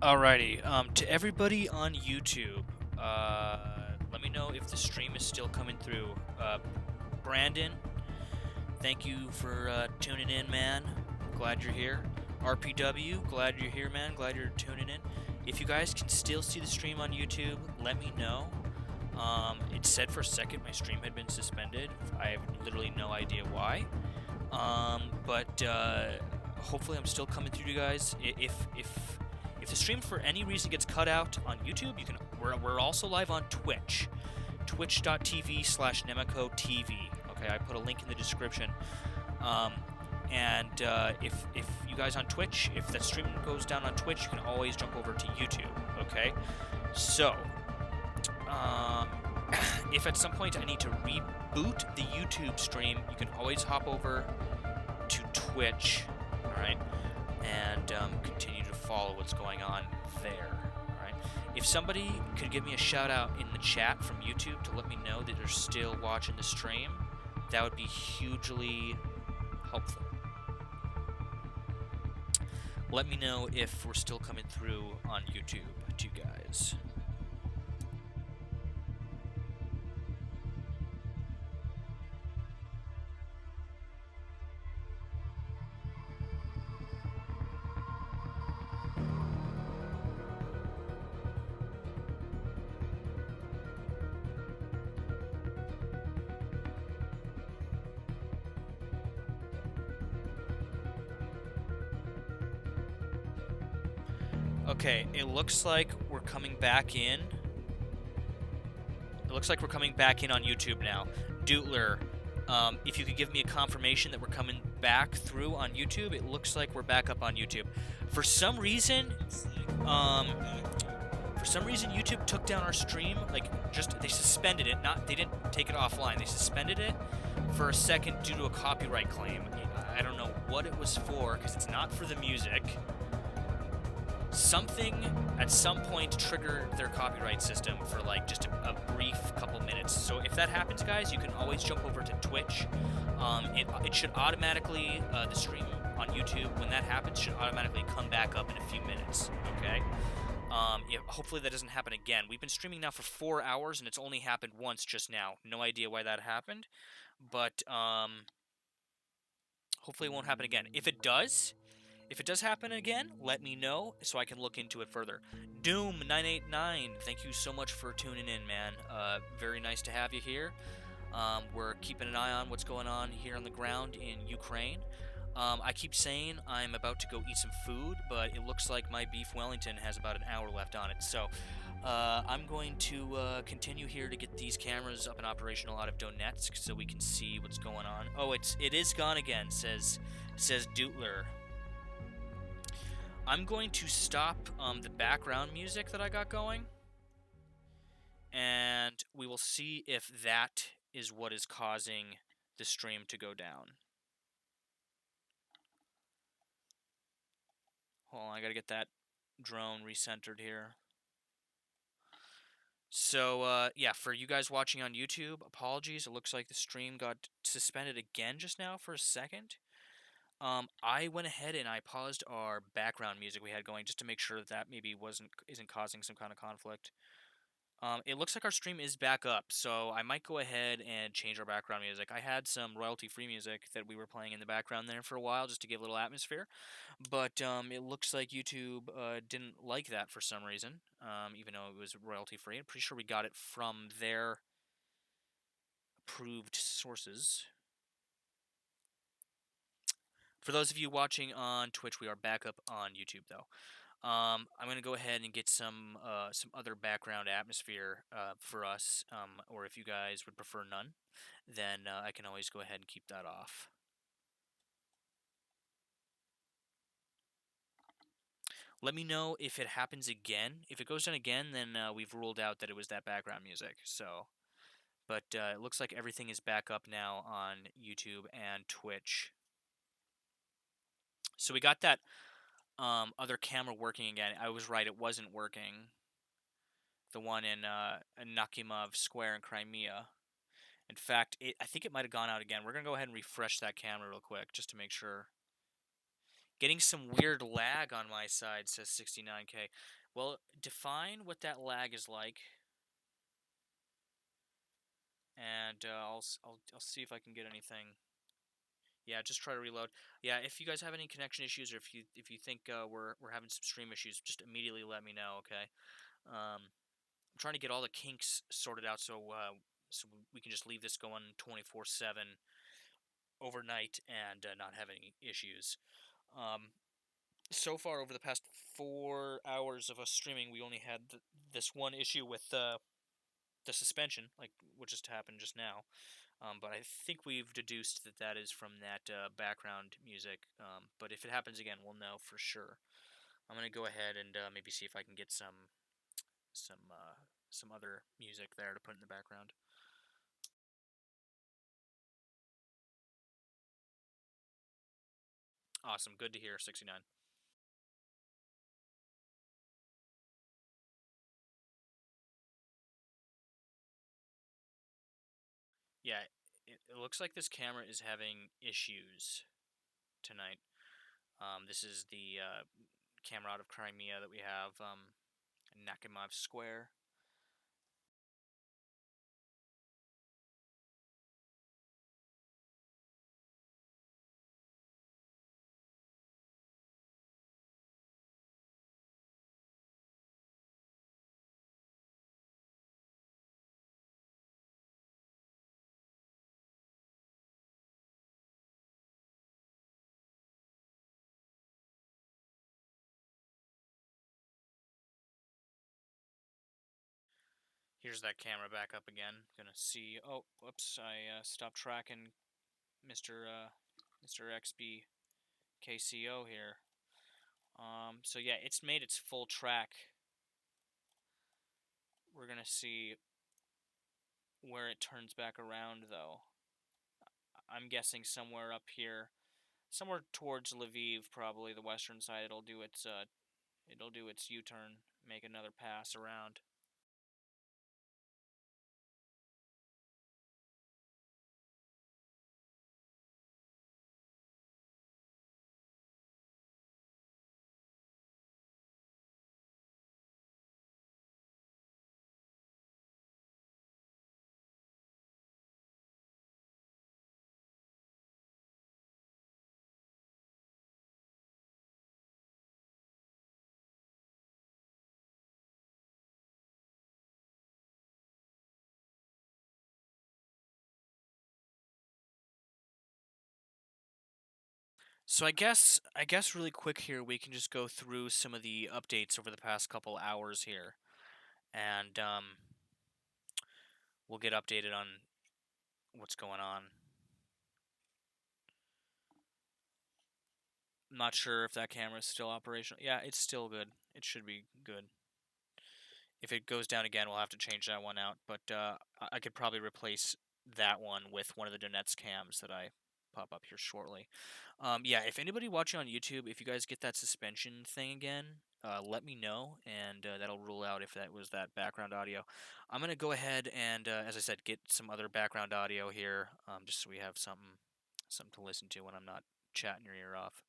Alrighty, to everybody on YouTube, let me know if the stream is still coming through. Brandon, thank you for tuning in, man. Glad you're here. RPW, glad you're here, man. Glad you're tuning in. If you guys can still see the stream on YouTube, let me know. It said for a second my stream had been suspended. I have literally no idea why. But hopefully I'm still coming through to you guys. If the stream for any reason gets cut out on YouTube, you can. We're also live on Twitch, twitch.tv/NemacoTV. Okay, I put a link in the description. If you guys on Twitch, if the stream goes down on Twitch, you can always jump over to YouTube. Okay, so if at some point I need to reboot the YouTube stream, you can always hop over to Twitch. All right, and continue to follow what's going on there. All right. If somebody could give me a shout out in the chat from YouTube to let me know that they're still watching the stream, that would be hugely helpful. Let me know if we're still coming through on YouTube to you guys. Okay, it looks like we're coming back in. It looks like we're coming back in on YouTube now. Dootler, if you could give me a confirmation that we're coming back through on YouTube, it looks like we're back up on YouTube. For some reason, YouTube took down our stream. They suspended it. They didn't take it offline. They suspended it for a second due to a copyright claim. I don't know what it was for, because it's not for the music. Something at some point triggered their copyright system for just a brief couple minutes. So if that happens, guys, you can always jump over to Twitch. It should automatically, the stream on YouTube, when that happens, should automatically come back up in a few minutes, okay? Hopefully that doesn't happen again. We've been streaming now for 4 hours, and it's only happened once just now. No idea why that happened, but hopefully it won't happen again. If it does happen again, let me know so I can look into it further. Doom989, thank you so much for tuning in, man. Very nice to have you here. We're keeping an eye on what's going on here on the ground in Ukraine. I keep saying I'm about to go eat some food, but it looks like my beef Wellington has about an hour left on it. So I'm going to continue here to get these cameras up and operational out of Donetsk so we can see what's going on. Oh, it is gone again, says Dootler. I'm going to stop the background music that I got going, and we will see if that is what is causing the stream to go down. Hold on, I gotta get that drone recentered here. So, yeah, for you guys watching on YouTube, apologies. It looks like the stream got suspended again just now for a second. I went ahead and I paused our background music we had going just to make sure that maybe isn't causing some kind of conflict. It looks like our stream is back up, so I might go ahead and change our background music. I had some royalty-free music that we were playing in the background there for a while just to give a little atmosphere, but it looks like YouTube didn't like that for some reason, even though it was royalty-free. I'm pretty sure we got it from their approved sources. For those of you watching on Twitch, we are back up on YouTube, though. I'm going to go ahead and get some other background atmosphere for us, or if you guys would prefer none, then I can always go ahead and keep that off. Let me know if it happens again. If it goes down again, then we've ruled out that it was that background music. So, but it looks like everything is back up now on YouTube and Twitch. So we got that other camera working again. I was right, it wasn't working. The one in Nakhimov Square in Crimea. In fact, I think it might have gone out again. We're going to go ahead and refresh that camera real quick just to make sure. Getting some weird lag on my side, says 69K. Well, define what that lag is like, and I'll see if I can get anything. Yeah, just try to reload. Yeah, if you guys have any connection issues, or if you think we're having some stream issues, just immediately let me know. Okay. I'm trying to get all the kinks sorted out so we can just leave this going 24/7 overnight and not have any issues. Um, so far, over the past 4 hours of us streaming, we only had this one issue with the suspension, which just happened just now. But I think we've deduced that that is from that background music. But if it happens again, we'll know for sure. I'm gonna go ahead and maybe see if I can get some some other music there to put in the background. Awesome, good to hear. 69. Yeah, it looks like this camera is having issues tonight. This is the camera out of Crimea that we have, Nakhimov Square. Here's that camera back up again. Gonna see. Oh, whoops! I stopped tracking Mr. XBKCO here. So yeah, it's made its full track. We're gonna see where it turns back around, though. I'm guessing somewhere up here, somewhere towards Lviv, probably the western side. It'll do its U-turn, make another pass around. So I guess really quick here we can just go through some of the updates over the past couple hours here, and we'll get updated on what's going on. I'm not sure if that camera is still operational. Yeah, it's still good. It should be good. If it goes down again, we'll have to change that one out. But I could probably replace that one with one of the Donetsk cams that I pop up here shortly. Yeah, if anybody watching on YouTube, if you guys get that suspension thing again, let me know, and that'll rule out if that was that background audio. I'm gonna go ahead and, as I said, get some other background audio here, just so we have something to listen to when I'm not chatting your ear off.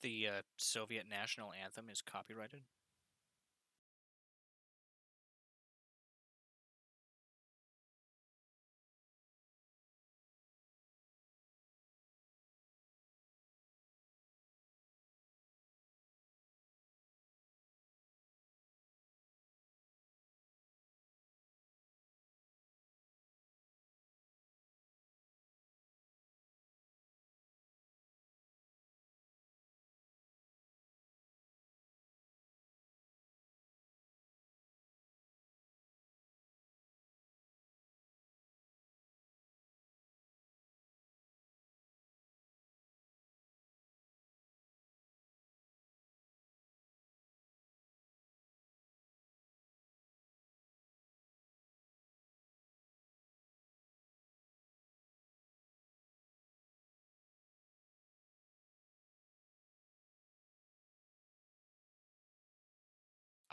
The Soviet national anthem is copyrighted.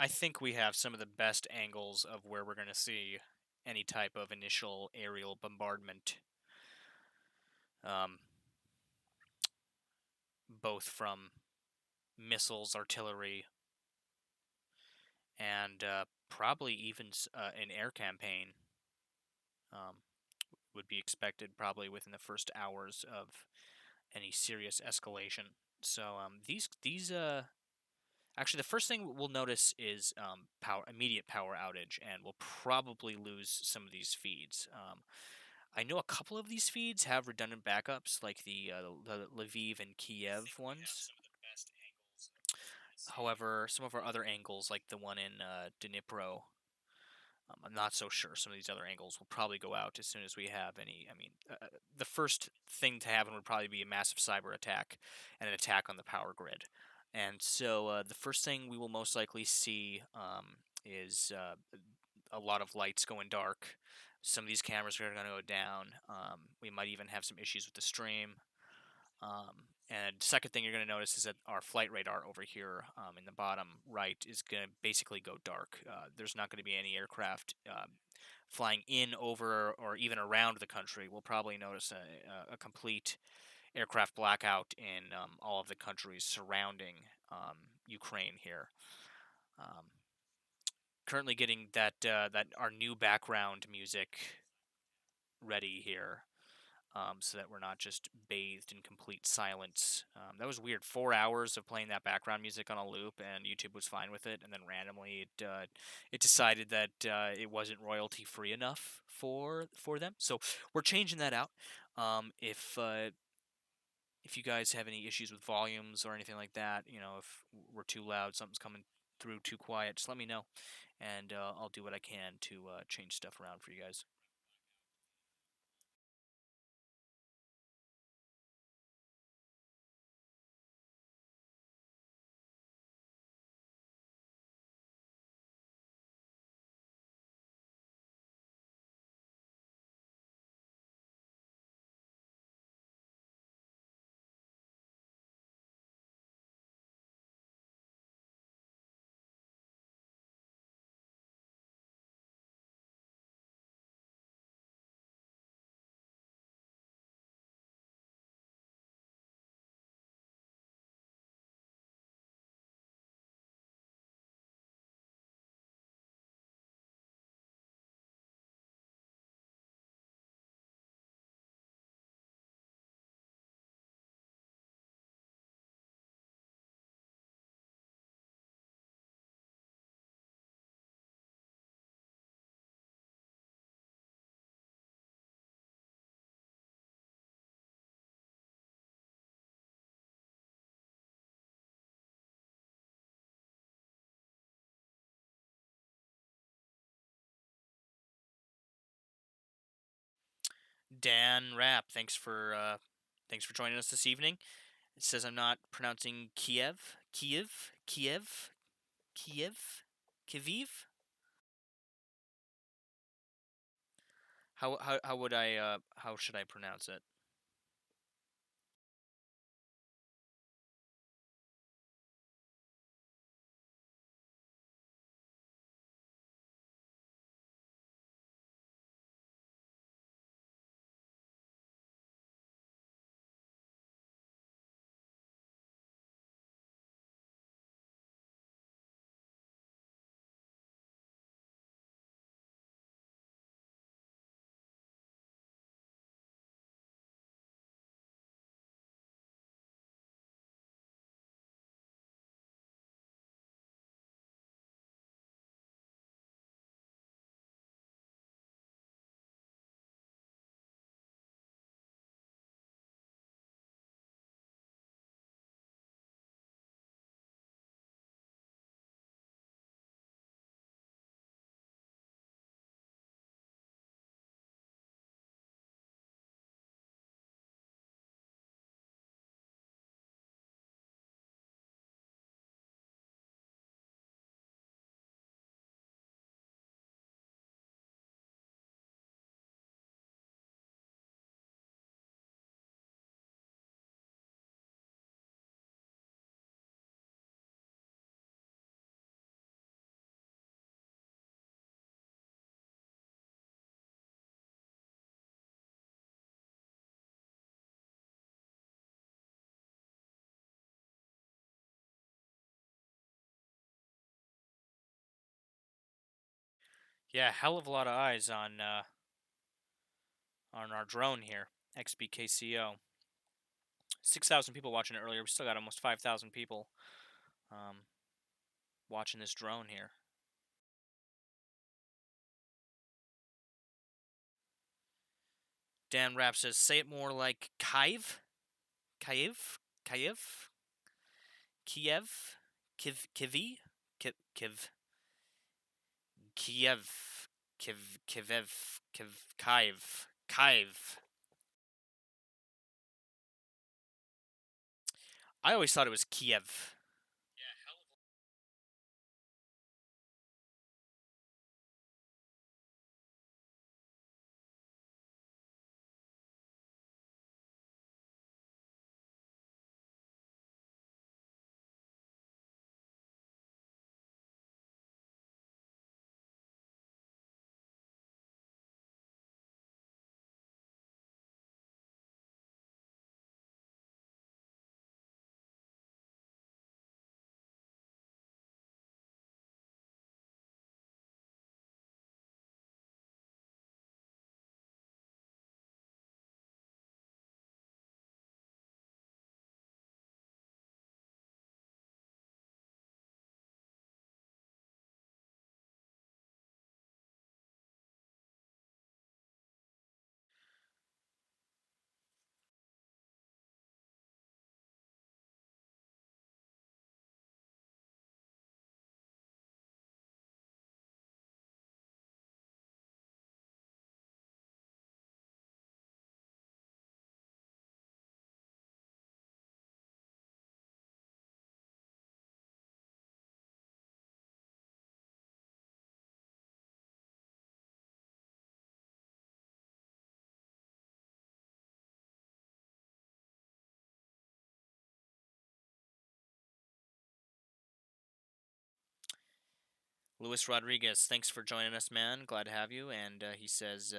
I think we have some of the best angles of where we're going to see any type of initial aerial bombardment, um, both from missiles, artillery, and probably even an air campaign um, would be expected probably within the first hours of any serious escalation. So these actually the first thing we'll notice is immediate power outage, and we'll probably lose some of these feeds. I know a couple of these feeds have redundant backups, like the Lviv and Kiev ones. However, some of our other angles, like the one in Dnipro, I'm not so sure. Some of these other angles will probably go out as soon as we have any. I mean, the first thing to happen would probably be a massive cyber attack and an attack on the power grid. And so the first thing we will most likely see is a lot of lights going dark. Some of these cameras are going to go down. We might even have some issues with the stream. And second thing you're going to notice is that our flight radar over here in the bottom right is going to basically go dark. There's not going to be any aircraft flying in, over, or even around the country. We'll probably notice a complete aircraft blackout in all of the countries surrounding Ukraine here. Um, Currently getting that our new background music ready here. So that we're not just bathed in complete silence. That was weird. 4 hours of playing that background music on a loop, and YouTube was fine with it. And then randomly, it decided that it wasn't royalty free enough for them. So we're changing that out. If you guys have any issues with volumes or anything like that, if we're too loud, something's coming through too quiet, just let me know, and I'll do what I can to change stuff around for you guys. Dan Rapp, thanks for joining us this evening. It says I'm not pronouncing Kiev, Kiev. How would how should I pronounce it? Yeah, hell of a lot of eyes on our drone here, XBKCO. 6,000 people watching it earlier. We still got almost 5,000 people um, watching this drone here. Dan Rapp says, say it more like Kiev? Kiev? Kiev? Kiev? Kivi? Kiv? Kiev? Kiev? Kiev? Kiev? I always thought it was Kiev. Luis Rodriguez, thanks for joining us, man. Glad to have you. And he says,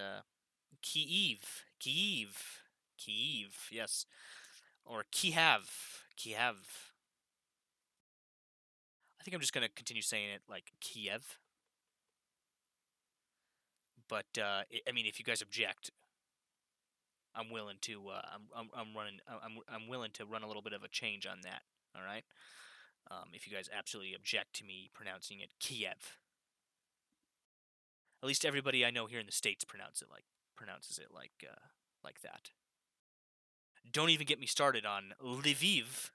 Kiev, Kiev, Kiev, yes, or Kiev, Kiev. I think I'm just gonna continue saying it like Kiev. But I mean, if you guys object, I'm willing to. I'm running. I'm willing to run a little bit of a change on that. All right. If you guys absolutely object to me pronouncing it Kiev, at least everybody I know here in the states pronounces it like that. Don't even get me started on Lviv.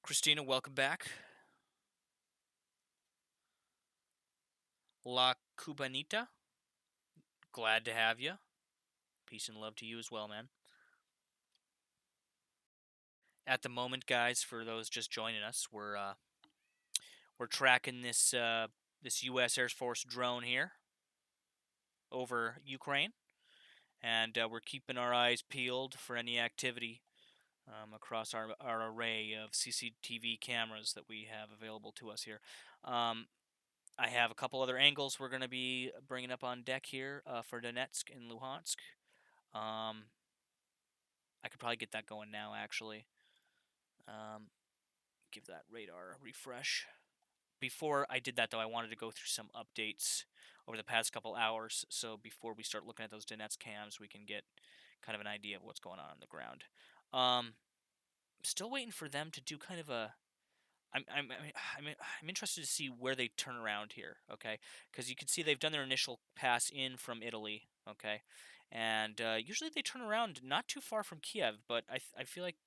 Christina, welcome back. La Cubanita, glad to have you. Peace and love to you as well, man. At the moment, guys, for those just joining us, we're tracking this U.S. Air Force drone here over Ukraine, and we're keeping our eyes peeled for any activity across our array of CCTV cameras that we have available to us here. I have a couple other angles we're going to be bringing up on deck here for Donetsk and Luhansk. I could probably get that going now, actually. Give that radar a refresh. Before I did that, though, I wanted to go through some updates over the past couple hours. So before we start looking at those Donetsk cams, we can get kind of an idea of what's going on the ground. Still waiting for them to do kind of a. I'm interested to see where they turn around here. Okay, because you can see they've done their initial pass in from Italy. Okay, and usually they turn around not too far from Kiev, but I feel like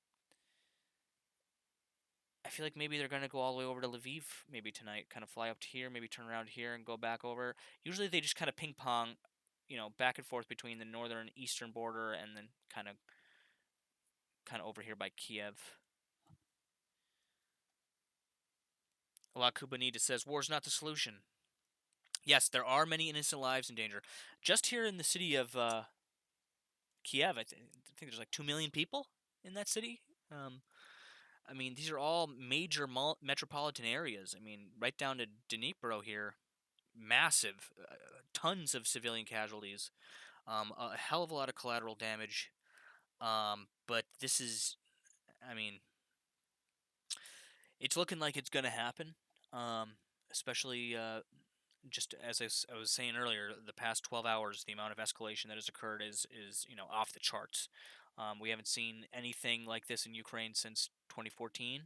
maybe they're gonna go all the way over to Lviv maybe tonight, kind of fly up to here, maybe turn around here and go back over. Usually they just kind of ping pong. back and forth between the northern and eastern border, and then kind of over here by Kiev. La Cubanita says, "War's not the solution." Yes, there are many innocent lives in danger. Just here in the city of Kiev, I think there's like 2 million people in that city. Um, I mean, these are all major metropolitan areas. I mean, right down to Dnipro here, massive, tons of civilian casualties, a hell of a lot of collateral damage. But this is, I mean, it's looking like it's going to happen. Especially just as I was saying earlier, the past 12 hours, the amount of escalation that has occurred is off the charts. We haven't seen anything like this in Ukraine since 2014,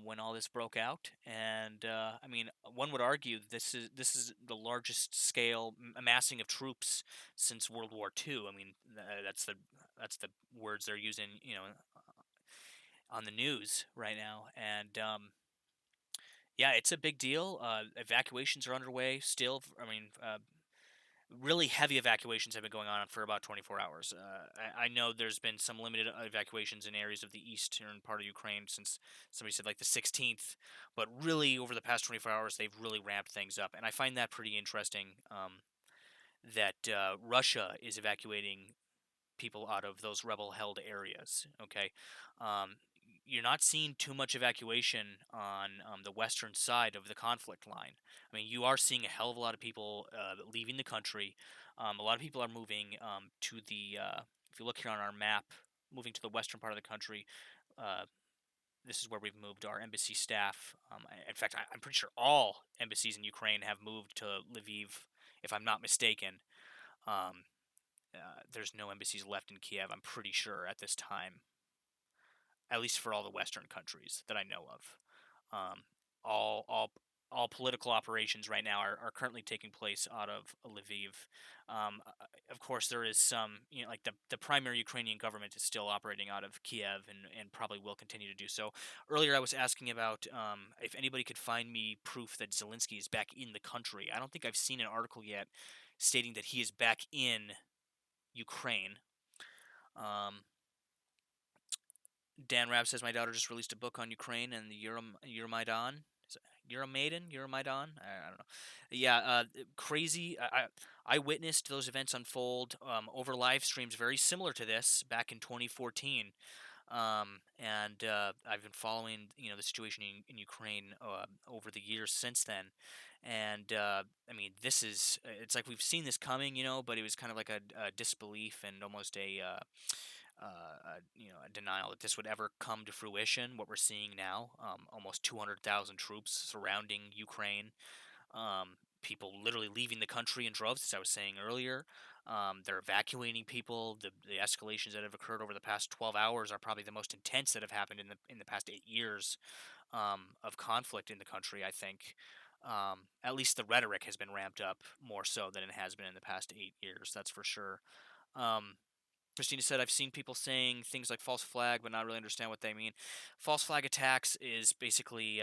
when all this broke out. And I mean, one would argue this is the largest scale amassing of troops since World War II. I mean, that's the words they're using, on the news right now. And yeah, it's a big deal. Evacuations are underway still. I mean, really heavy evacuations have been going on for about 24 hours. I know there's been some limited evacuations in areas of the eastern part of Ukraine since somebody said like the 16th, but really over the past 24 hours they've really ramped things up, and I find that pretty interesting. That Russia is evacuating people out of those rebel-held areas. Okay, um, you're not seeing too much evacuation on the western side of the conflict line. I mean, you are seeing a hell of a lot of people leaving the country. A lot of people are moving to the. If you look here on our map, moving to the western part of the country. Uh, this is where we've moved our embassy staff. In fact, I'm pretty sure all embassies in Ukraine have moved to Lviv, if I'm not mistaken. Um, there's no embassies left in Kiev, I'm pretty sure, at this time, at least for all the Western countries that I know of. Um, all, all, all political operations right now are currently taking place out of Lviv. Of course, there is some, like the primary Ukrainian government is still operating out of Kiev, and probably will continue to do so. Earlier, I was asking about if anybody could find me proof that Zelensky is back in the country. I don't think I've seen an article yet stating that he is back in Ukraine. Um, Dan Rabb says my daughter just released a book on Ukraine and the Euromaidan. Is it Euromaidan? Euromaidan? I don't know. Yeah, crazy. I witnessed those events unfold over live streams very similar to this back in 2014. And I've been following the situation in Ukraine over the years since then. And I mean, it's like we've seen this coming, but it was kind of like a disbelief and almost a denial that this would ever come to fruition. What we're seeing now, almost 200,000 troops surrounding Ukraine, people literally leaving the country in droves, as I was saying earlier. They're evacuating people. The escalations that have occurred over the past 12 hours are probably the most intense that have happened in the past 8 years of conflict in the country. I think. At least the rhetoric has been ramped up more so than it has been in the past 8 years. That's for sure. Um, Christina said, I've seen people saying things like false flag, but not really understand what they mean. False flag attacks is basically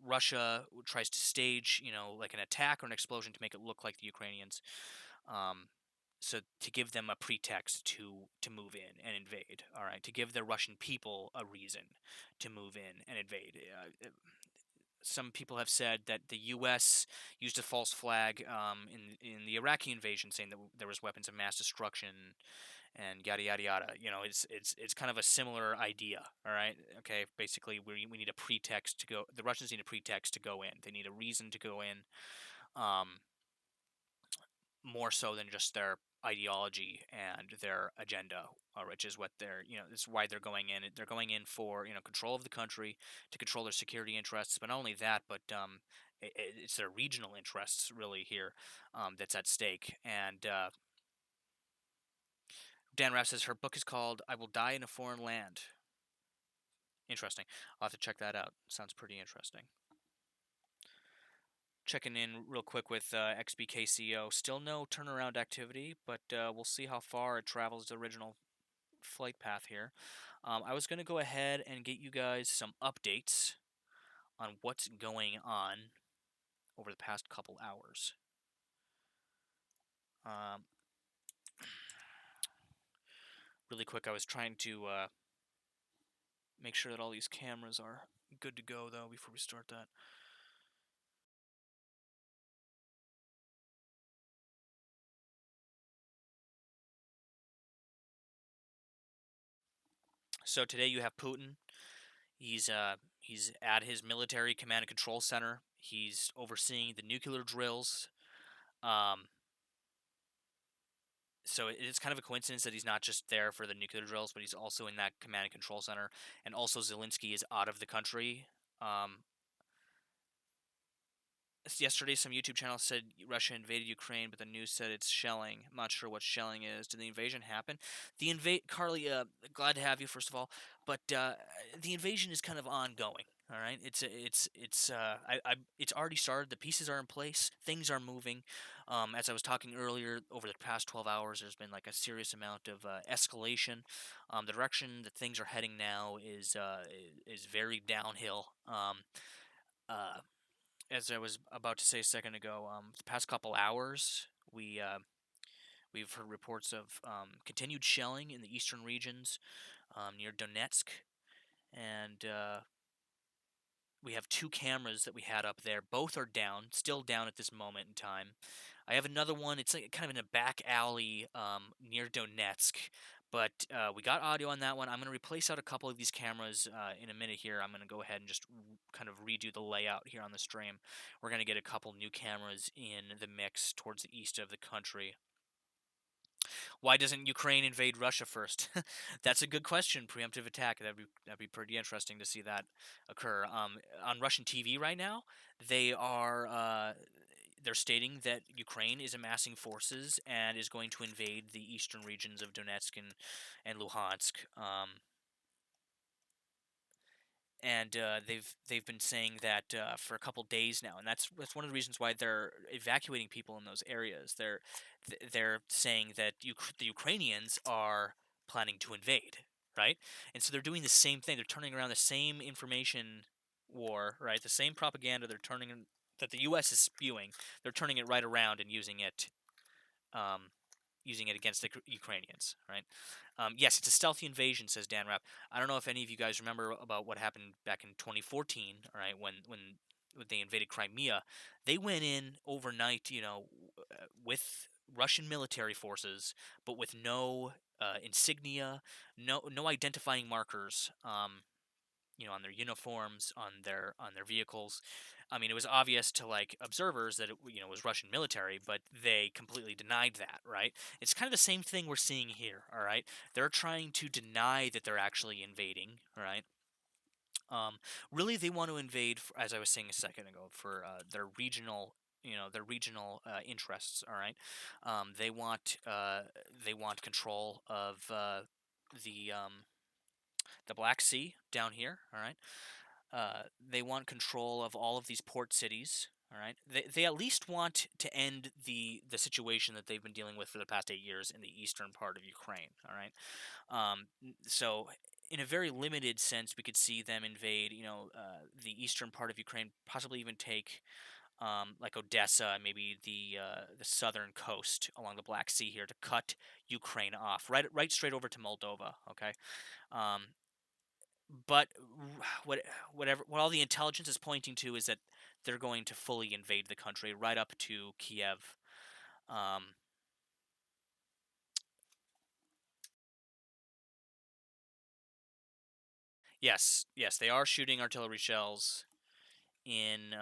Russia tries to stage, like an attack or an explosion to make it look like the Ukrainians. Um, so to give them a pretext to move in and invade, all right, to give the Russian people a reason to move in and invade. Some people have said that the U.S. used a false flag in the Iraqi invasion, saying that there was weapons of mass destruction and yada yada yada. It's kind of a similar idea. All right, okay. Basically, we need a pretext to go. The Russians need a pretext to go in. They need a reason to go in, um, more so than just their ideology and their agenda, which is what this is why they're going in. They're going in for control of the country, to control their security interests, but not only that, but it's their regional interests really here that's at stake. And Dan Raff says her book is called "I Will Die in a Foreign Land." Interesting. I'll have to check that out. Sounds pretty interesting. Checking in real quick with XBKCO. Still no turnaround activity, but we'll see how far it travels the original flight path here. I was going to go ahead and get you guys some updates on what's going on over the past couple hours. Um, really quick, I was trying to make sure that all these cameras are good to go, though, before we start that. So today you have Putin. He's at his military command and control center. He's overseeing the nuclear drills. Um, so it's kind of a coincidence that he's not just there for the nuclear drills, but he's also in that command and control center. And also Zelensky is out of the country. Um, Yesterday, some YouTube channels said Russia invaded Ukraine, but the news said it's shelling. I'm not sure what shelling is. Did the invasion happen? Carly, glad to have you first of all. But the invasion is kind of ongoing. All right, it's already started. The pieces are in place. Things are moving. As I was talking earlier, over the past 12 hours, there's been like a serious amount of escalation. The direction that things are heading now is very downhill. Uh, as I was about to say a second ago, the past couple hours, we've heard reports of continued shelling in the eastern regions near Donetsk, and we have two cameras that we had up there. Both are down, still down at this moment in time. I have another one. It's like kind of in a back alley near Donetsk, but we got audio on that one. I'm going to replace out a couple of these cameras in a minute here. I'm going to go ahead and just kind of redo the layout here on the stream. We're going to get a couple new cameras in the mix towards the east of the country. Why doesn't Ukraine invade Russia first? That's a good question. Preemptive attack. That'd be pretty interesting to see that occur. On Russian TV right now, they're stating that Ukraine is amassing forces and is going to invade the eastern regions of Donetsk and Luhansk. And they've been saying that for a couple days now, and that's one of the reasons why they're evacuating people in those areas. They're saying that the Ukrainians are planning to invade, right? And so they're doing the same thing. They're turning around the same information war, right? The same propaganda that the U.S. is spewing. They're turning it right around and um, using it against the Ukrainians, right? Yes, it's a stealthy invasion, says Dan Rapp. I don't know if any of you guys remember about what happened back in 2014, all right, when they invaded Crimea. They went in overnight, with Russian military forces, but with no insignia, no identifying markers. On their uniforms, on their vehicles. I mean, it was obvious to like observers that it was Russian military, but they completely denied that, right? It's kind of the same thing we're seeing here, all right? They're trying to deny that they're actually invading, all right? Really, they want to invade, as I was saying a second ago, for their regional interests. All right, they want control of the Black Sea down here. All right, they want control of all of these port cities. All right, they at least want to end the situation that they've been dealing with for the past 8 years in the eastern part of Ukraine. All right, so in a very limited sense, we could see them invade, the eastern part of Ukraine, possibly even take like Odessa and maybe the southern coast along the Black Sea here to cut Ukraine off, right straight over to Moldova. Okay, um, but what all the intelligence is pointing to is that they're going to fully invade the country right up to Kiev. Um, yes, they are shooting artillery shells in.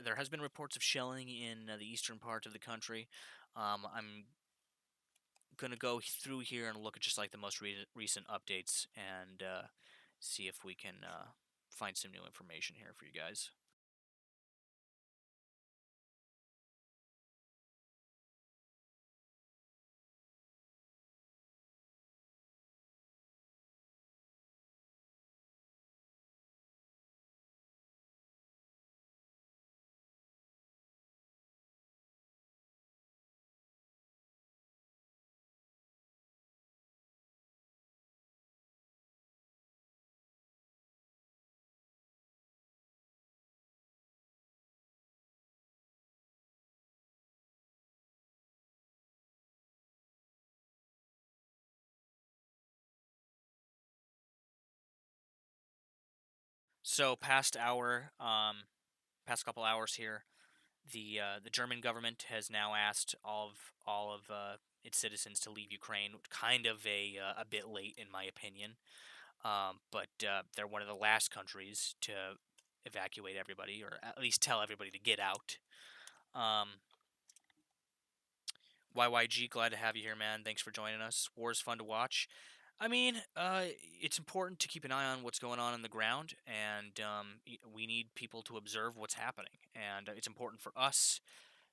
There has been reports of shelling in the eastern part of the country. I'm gonna go through here and look at just like the most recent updates and see if we can find some new information here for you guys. So past couple hours here, the German government has now asked all of its citizens to leave Ukraine. Kind of a bit late, in my opinion. But they're one of the last countries to evacuate everybody, or at least tell everybody to get out. Um, YYG, glad to have you here, man. Thanks for joining us. War's fun to watch. I mean, it's important to keep an eye on what's going on the ground, and we need people to observe what's happening. And it's important for us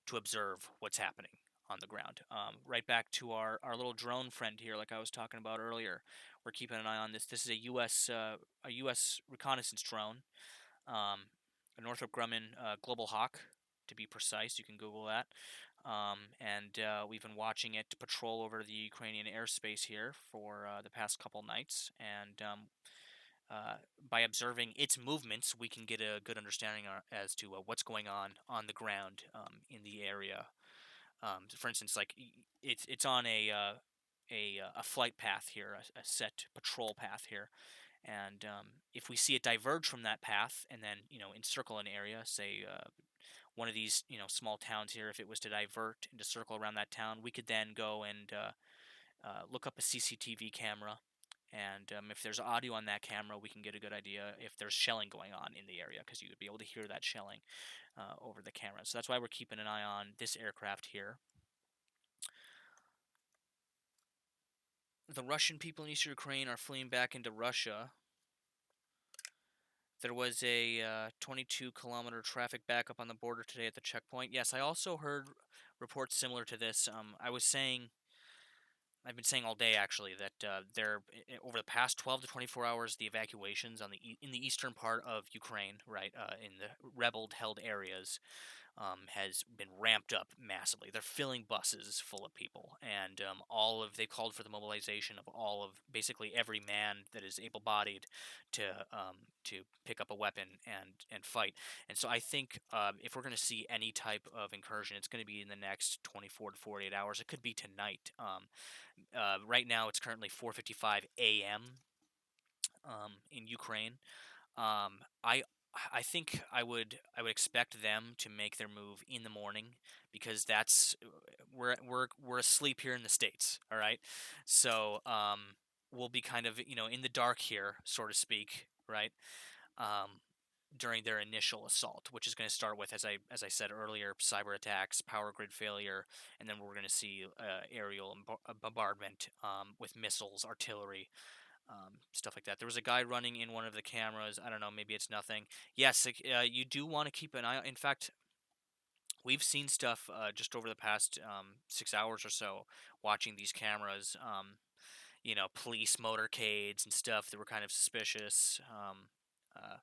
to observe what's happening on the ground. Right back to our little drone friend here, like I was talking about earlier. We're keeping an eye on this. This is a U.S. reconnaissance drone, um, a Northrop Grumman Global Hawk, to be precise. You can Google that. And we've been watching it patrol over the Ukrainian airspace here for the past couple nights. And uh, by observing its movements, we can get a good understanding as to what's going on the ground in the area. For instance, like it's on a flight path here, a set patrol path here, and if we see it diverge from that path and then encircle an area, say one of these small towns here, if it was to divert and to circle around that town, we could then go and look up a CCTV camera. And if there's audio on that camera, we can get a good idea if there's shelling going on in the area, because you would be able to hear that shelling over the camera. So that's why we're keeping an eye on this aircraft here. The Russian people in eastern Ukraine are fleeing back into Russia. There was a 22-kilometer traffic backup on the border today at the checkpoint. Yes, I also heard reports similar to this. I've been saying all day actually that over the past 12 to 24 hours, the evacuations in the eastern part of Ukraine, right, in the rebel-held areas, has been ramped up massively. They're filling buses full of people, and they called for the mobilization of all of basically every man that is able-bodied to pick up a weapon and fight. And so I think if we're going to see any type of incursion, it's going to be in the next 24 to 48 hours. It could be tonight. Right now, it's currently 4:55 a.m. In Ukraine. I think I would expect them to make their move in the morning, because that's we're asleep here in the States, all right. So we'll be kind of in the dark here, so to speak, right. Um, During their initial assault, which is going to start with, as I said earlier, cyber attacks, power grid failure, and then we're going to see aerial bombardment with missiles, artillery, stuff like that. There was a guy running in one of the cameras. I don't know, maybe it's nothing. Yes, you do want to keep an eye. In fact, we've seen stuff just over the past 6 hours or so, watching these cameras. Police motorcades and stuff that were kind of suspicious. Uh,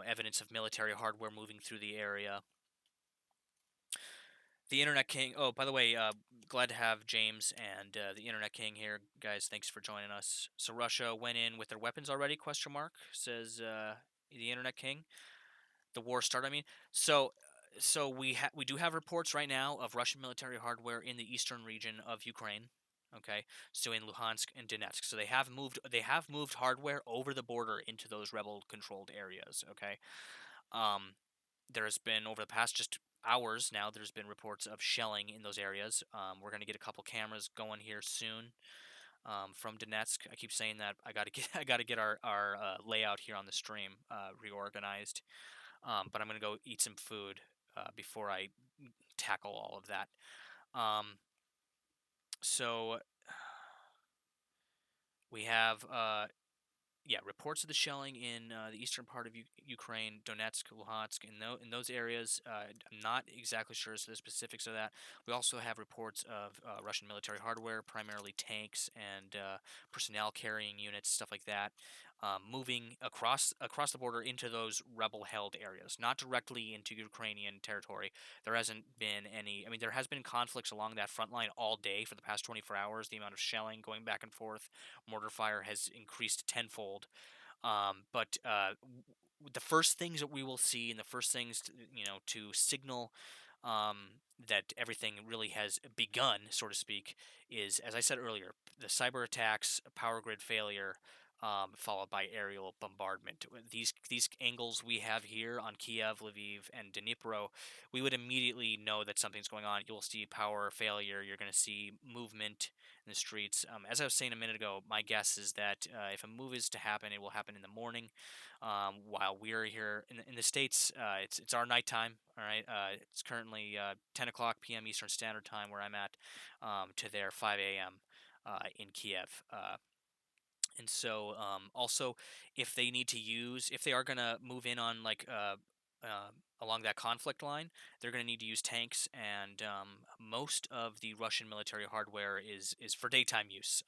Evidence of military hardware moving through the area. The Internet King. Oh, by the way, glad to have James and the Internet King here, guys. Thanks for joining us. So Russia went in with their weapons already? Question mark, says the Internet King. The war started. I mean, so we do have reports right now of Russian military hardware in the eastern region of Ukraine. Okay, so in Luhansk and Donetsk. So they have moved hardware over the border into those rebel-controlled areas. Okay. Um, there's been, over the past just hours now, there's been reports of shelling in those areas. We're going to get a couple cameras going here soon from Donetsk. I keep saying that. I got to get I got to get our layout here on the stream reorganized. But I'm going to go eat some food before I tackle all of that. So we have reports of the shelling in the eastern part of Ukraine, Donetsk, Luhansk, in those areas. I'm not exactly sure as to the specifics of that. We also have reports of Russian military hardware, primarily tanks and personnel carrying units, stuff like that, moving across the border into those rebel-held areas, not directly into Ukrainian territory. There hasn't been any. I mean, there has been conflicts along that front line all day for the past 24 hours. The amount of shelling going back and forth, mortar fire has increased tenfold. But the first things that we will see, and the first things to signal that everything really has begun, so to speak, is, as I said earlier, the cyber attacks, power grid failure, followed by aerial bombardment. These angles we have here on Kiev, Lviv, and Dnipro, we would immediately know that something's going on. You'll see power failure. You're going to see movement in the streets. As I was saying a minute ago, my guess is that if a move is to happen, it will happen in the morning. While we're here in the States, it's our nighttime. All right, it's currently 10 o'clock p.m. Eastern Standard Time where I'm at, to their 5 a.m. In Kiev. And so, also, if they are gonna move in on uh, along that conflict line, they're gonna need to use tanks, and most of the Russian military hardware is for daytime use.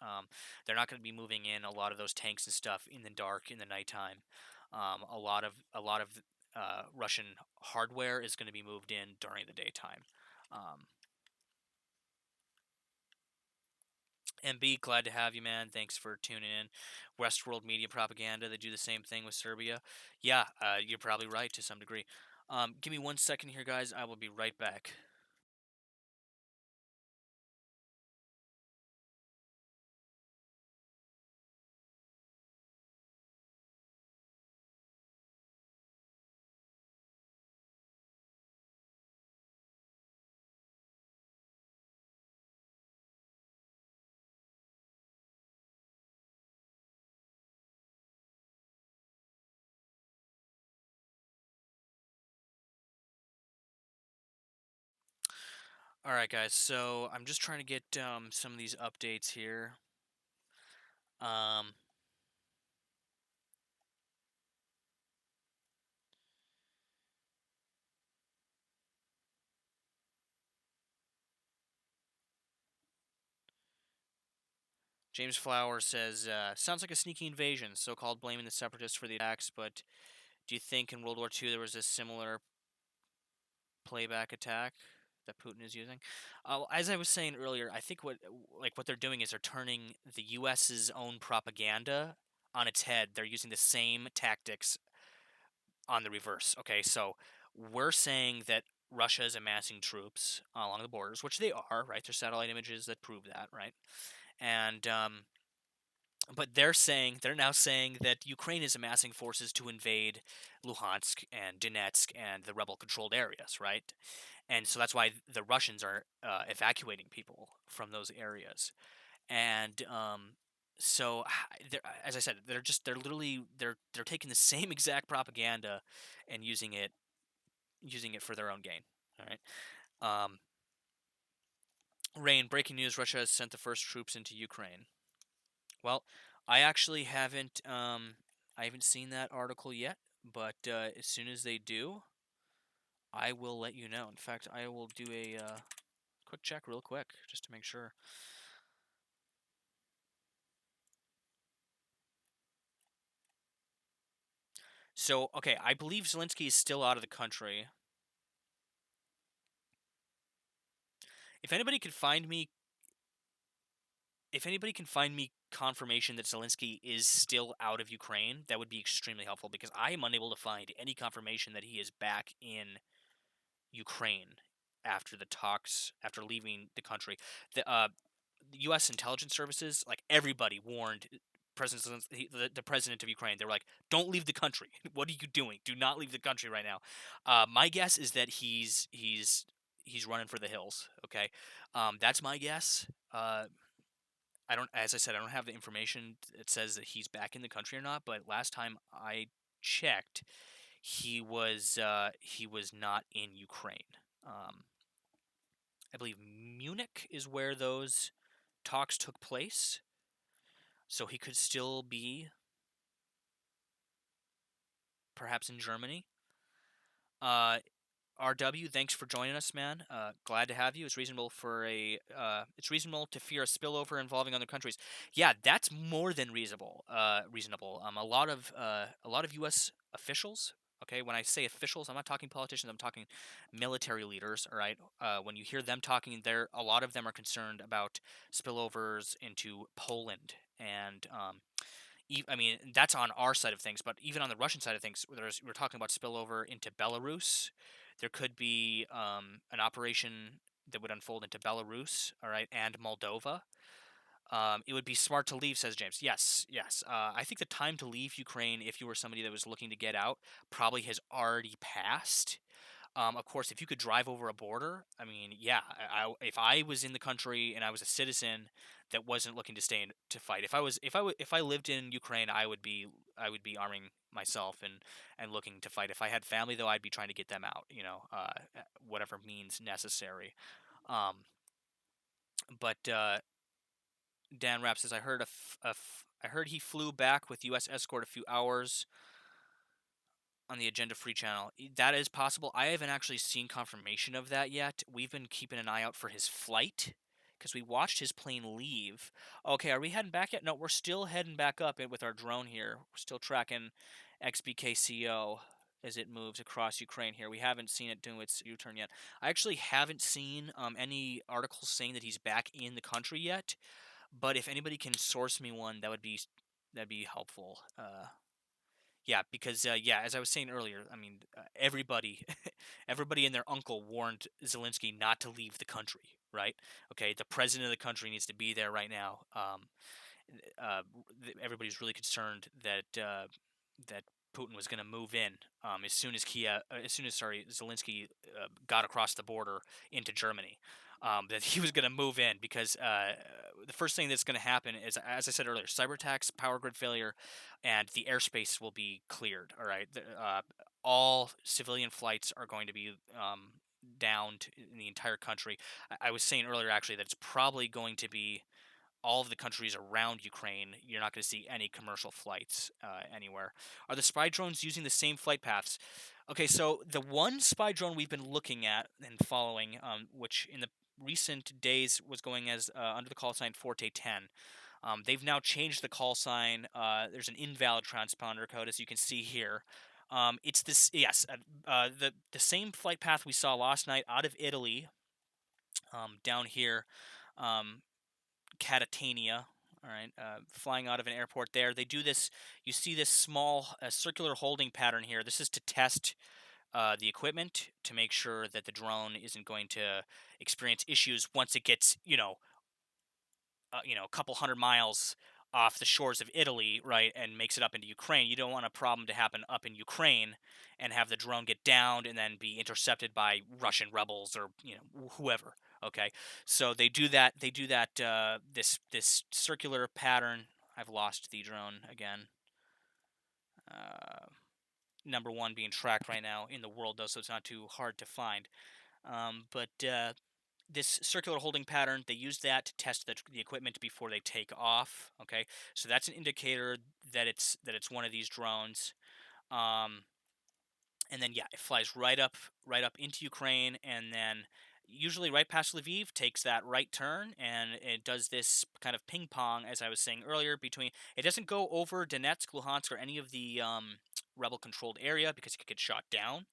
They're not gonna be moving in a lot of those tanks and stuff in the dark in the nighttime. A lot of Russian hardware is going to be moved in during the daytime. Um, MB, glad to have you, man. Thanks for tuning in. Westworld Media Propaganda, they do the same thing with Serbia. Yeah, you're probably right to some degree. Give me 1 second here, guys. I will be right back. All right, guys. So I'm just trying to get some of these updates here. Um, James Flower says, sounds like a sneaky invasion, so-called blaming the separatists for the attacks, but do you think in World War II there was a similar playback attack that Putin is using? As I was saying earlier, I think what they're doing is they're turning the U.S.'s own propaganda on its head. They're using the same tactics on the reverse. Okay, so we're saying that Russia is amassing troops along the borders, which they are, right? There's satellite images that prove that, right? And but they're now saying that Ukraine is amassing forces to invade Luhansk and Donetsk and the rebel-controlled areas, right? And so that's why the Russians are evacuating people from those areas. And so, as I said, they're taking the same exact propaganda and using it for their own gain. All right. Rain, breaking news: Russia has sent the first troops into Ukraine. Well, I actually I haven't seen that article yet, but as soon as they do, I will let you know. In fact, I will do a quick check real quick just to make sure. So, okay, I believe Zelensky is still out of the country. If anybody could find me, if anybody can find me confirmation that Zelensky is still out of Ukraine, that would be extremely helpful because I am unable to find any confirmation that he is back in Ukraine after the talks, after leaving the country. The U.S. intelligence services, like everybody, warned President the president of Ukraine. They were like, "Don't leave the country. What are you doing? Do not leave the country right now." My guess is that he's running for the hills. Okay, that's my guess. I don't, as I said, I don't have the information that says that he's back in the country or not. But last time I checked, he was not in Ukraine. Um, I believe Munich is where those talks took place, so he could still be perhaps in Germany. Uh, RW, thanks for joining us, man. Glad to have you. It's reasonable to fear a spillover involving other countries. Yeah, that's more than reasonable. Reasonable. A lot of U.S. officials. Okay, when I say officials, I'm not talking politicians. I'm talking military leaders. All right. When you hear them talking, a lot of them are concerned about spillovers into Poland and I mean, that's on our side of things, but even on the Russian side of things, we're talking about spillover into Belarus. There could be an operation that would unfold into Belarus, all right, and Moldova. It would be smart to leave, says James. Yes, yes. I think the time to leave Ukraine, if you were somebody that was looking to get out, probably has already passed. Of course, if you could drive over a border, I mean, yeah, if I was in the country and I was a citizen that wasn't looking to stay in, to fight, if I lived in Ukraine, I would be arming myself and looking to fight. If I had family, though, I'd be trying to get them out, whatever means necessary. Um, but Dan Rapp says, I heard he flew back with U.S. escort a few hours on the Agenda Free channel. That is possible. I haven't actually seen confirmation of that yet. We've been keeping an eye out for his flight because we watched his plane leave. Okay, are we heading back yet? No, we're still heading back up with our drone here. We're still tracking XBKCO as it moves across Ukraine here. We haven't seen it do its U-turn yet. I actually haven't seen any articles saying that he's back in the country yet. But if anybody can source me one, that'd be helpful. Yeah, because yeah, as I was saying earlier, I mean, everybody, everybody and their uncle warned Zelensky not to leave the country, right? Okay, the president of the country needs to be there right now. Uh, Everybody's really concerned that Putin was going to move in as soon as Zelensky got across the border into Germany. That he was going to move in because the first thing that's going to happen is, as I said earlier, cyber attacks, power grid failure, and the airspace will be cleared. All right, all civilian flights are going to be downed in the entire country. I was saying earlier actually that it's probably going to be all of the countries around Ukraine. You're not going to see any commercial flights anywhere. Are the spy drones using the same flight paths? Okay, so the one spy drone we've been looking at and following, which in the recent days was going as under the call sign Forte 10. They've now changed the call sign. There's an invalid transponder code, as you can see here. It's this, yes, the same flight path we saw last night out of Italy, down here. Um, Catania. All right, flying out of an airport there. They do this. You see this small circular holding pattern here. This is to test the equipment to make sure that the drone isn't going to experience issues once it gets, a couple hundred miles off the shores of Italy, right, and makes it up into Ukraine. You don't want a problem to happen up in Ukraine and have the drone get downed and then be intercepted by Russian rebels or whoever. Okay, so they do that. They do that. This circular pattern. I've lost the drone again. Uh, Number one being tracked right now in the world, though, so it's not too hard to find. But this circular holding pattern, they use that to test the equipment before they take off. Okay, so that's an indicator that it's one of these drones. Um, and then yeah, it flies right up into Ukraine, and then usually right past Lviv takes that right turn, and it does this kind of ping pong, as I was saying earlier. Between it doesn't go over Donetsk, Luhansk, or any of the rebel controlled area because it could get shot down.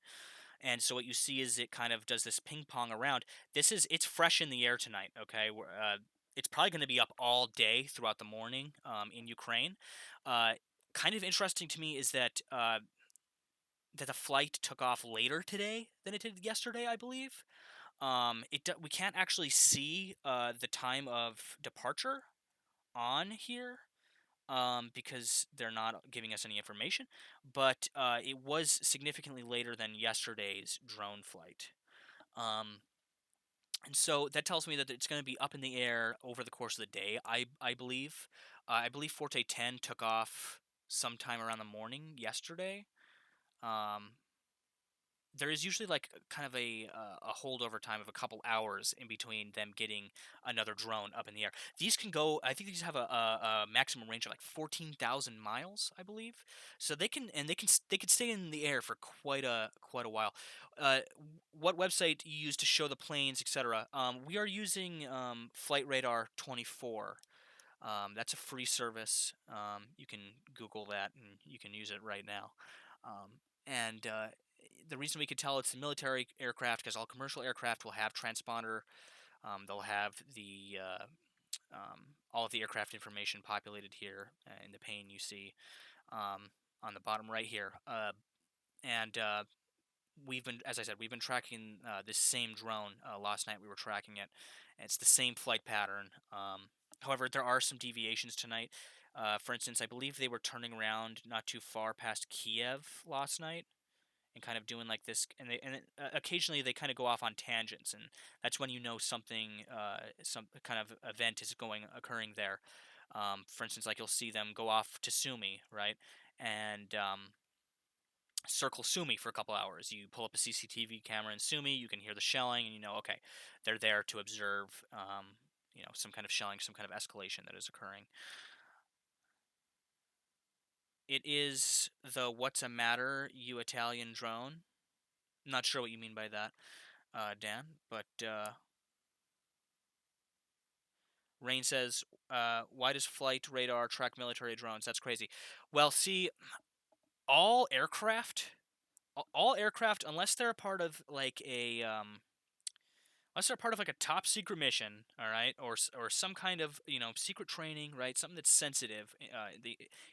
And so what you see is it kind of does this ping pong around. It's fresh in the air tonight. Okay, it's probably going to be up all day throughout the morning in Ukraine. Uh, Kind of interesting to me is that the flight took off later today than it did yesterday, I believe. We can't actually see the time of departure on here because they're not giving us any information. But it was significantly later than yesterday's drone flight. Um, and so that tells me that it's going to be up in the air over the course of the day. I believe. I believe Forte 10 took off sometime around the morning yesterday. Um, there is usually like kind of a holdover time of a couple hours in between them getting another drone up in the air. These can go. I think these have a maximum range of like 14,000 miles, I believe. So they can stay in the air for quite a while. What website you use to show the planes, etc. We are using Flight Radar 24. That's a free service. You can Google that and you can use it right now. And The reason we could tell it's a military aircraft because all commercial aircraft will have transponder. They'll have all of the aircraft information populated here in the pane you see on the bottom right here. And As I said, we've been tracking this same drone. Last night we were tracking it. And it's the same flight pattern. However, there are some deviations tonight. For instance, I believe they were turning around not too far past Kiev last night and kind of doing like this, and occasionally they kind of go off on tangents, and that's when you know something, some kind of event is occurring there. For instance, like you'll see them go off to Sumi, right, and circle Sumi for a couple hours. You pull up a CCTV camera in Sumi, you can hear the shelling, and you know, okay, they're there to observe, some kind of shelling, some kind of escalation that is occurring. It is the "What's a matter, you Italian drone?" Not sure what you mean by that, Dan, but Rain says, "Why does flight radar track military drones? That's crazy." Well, see, all aircraft, all aircraft, unless they're part of like a top secret mission, all right, or some kind of secret training, right, something that's sensitive.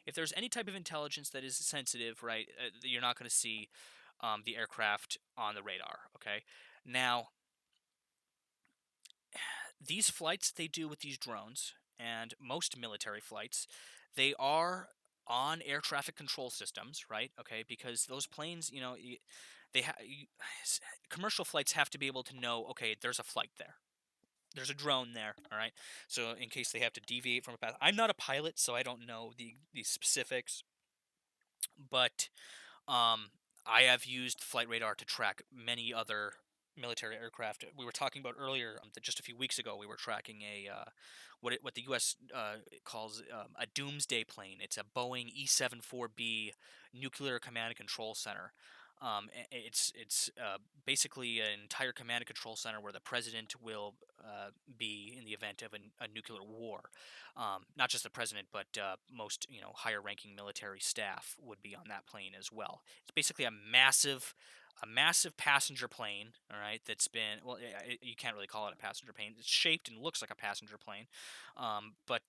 If there's any type of intelligence that is sensitive, right, you're not going to see the aircraft on the radar. Okay, now these flights they do with these drones, and most military flights, they are on air traffic control systems, right? Okay, because those planes, they have commercial flights have to be able to know, okay, there's a flight there. There's a drone there, all right. So in case they have to deviate from a path, I'm not a pilot, so I don't know the specifics, but I have used flight radar to track many other military aircraft. We were talking about earlier that just a few weeks ago we were tracking what the U.S. Calls a doomsday plane. It's a Boeing E-74B nuclear command and control center. It's basically an entire command and control center where the president will be in the event of a nuclear war. Not just the president, but most higher-ranking military staff would be on that plane as well. It's basically a massive passenger plane. All right, that's been you can't really call it a passenger plane. It's shaped and looks like a passenger plane, but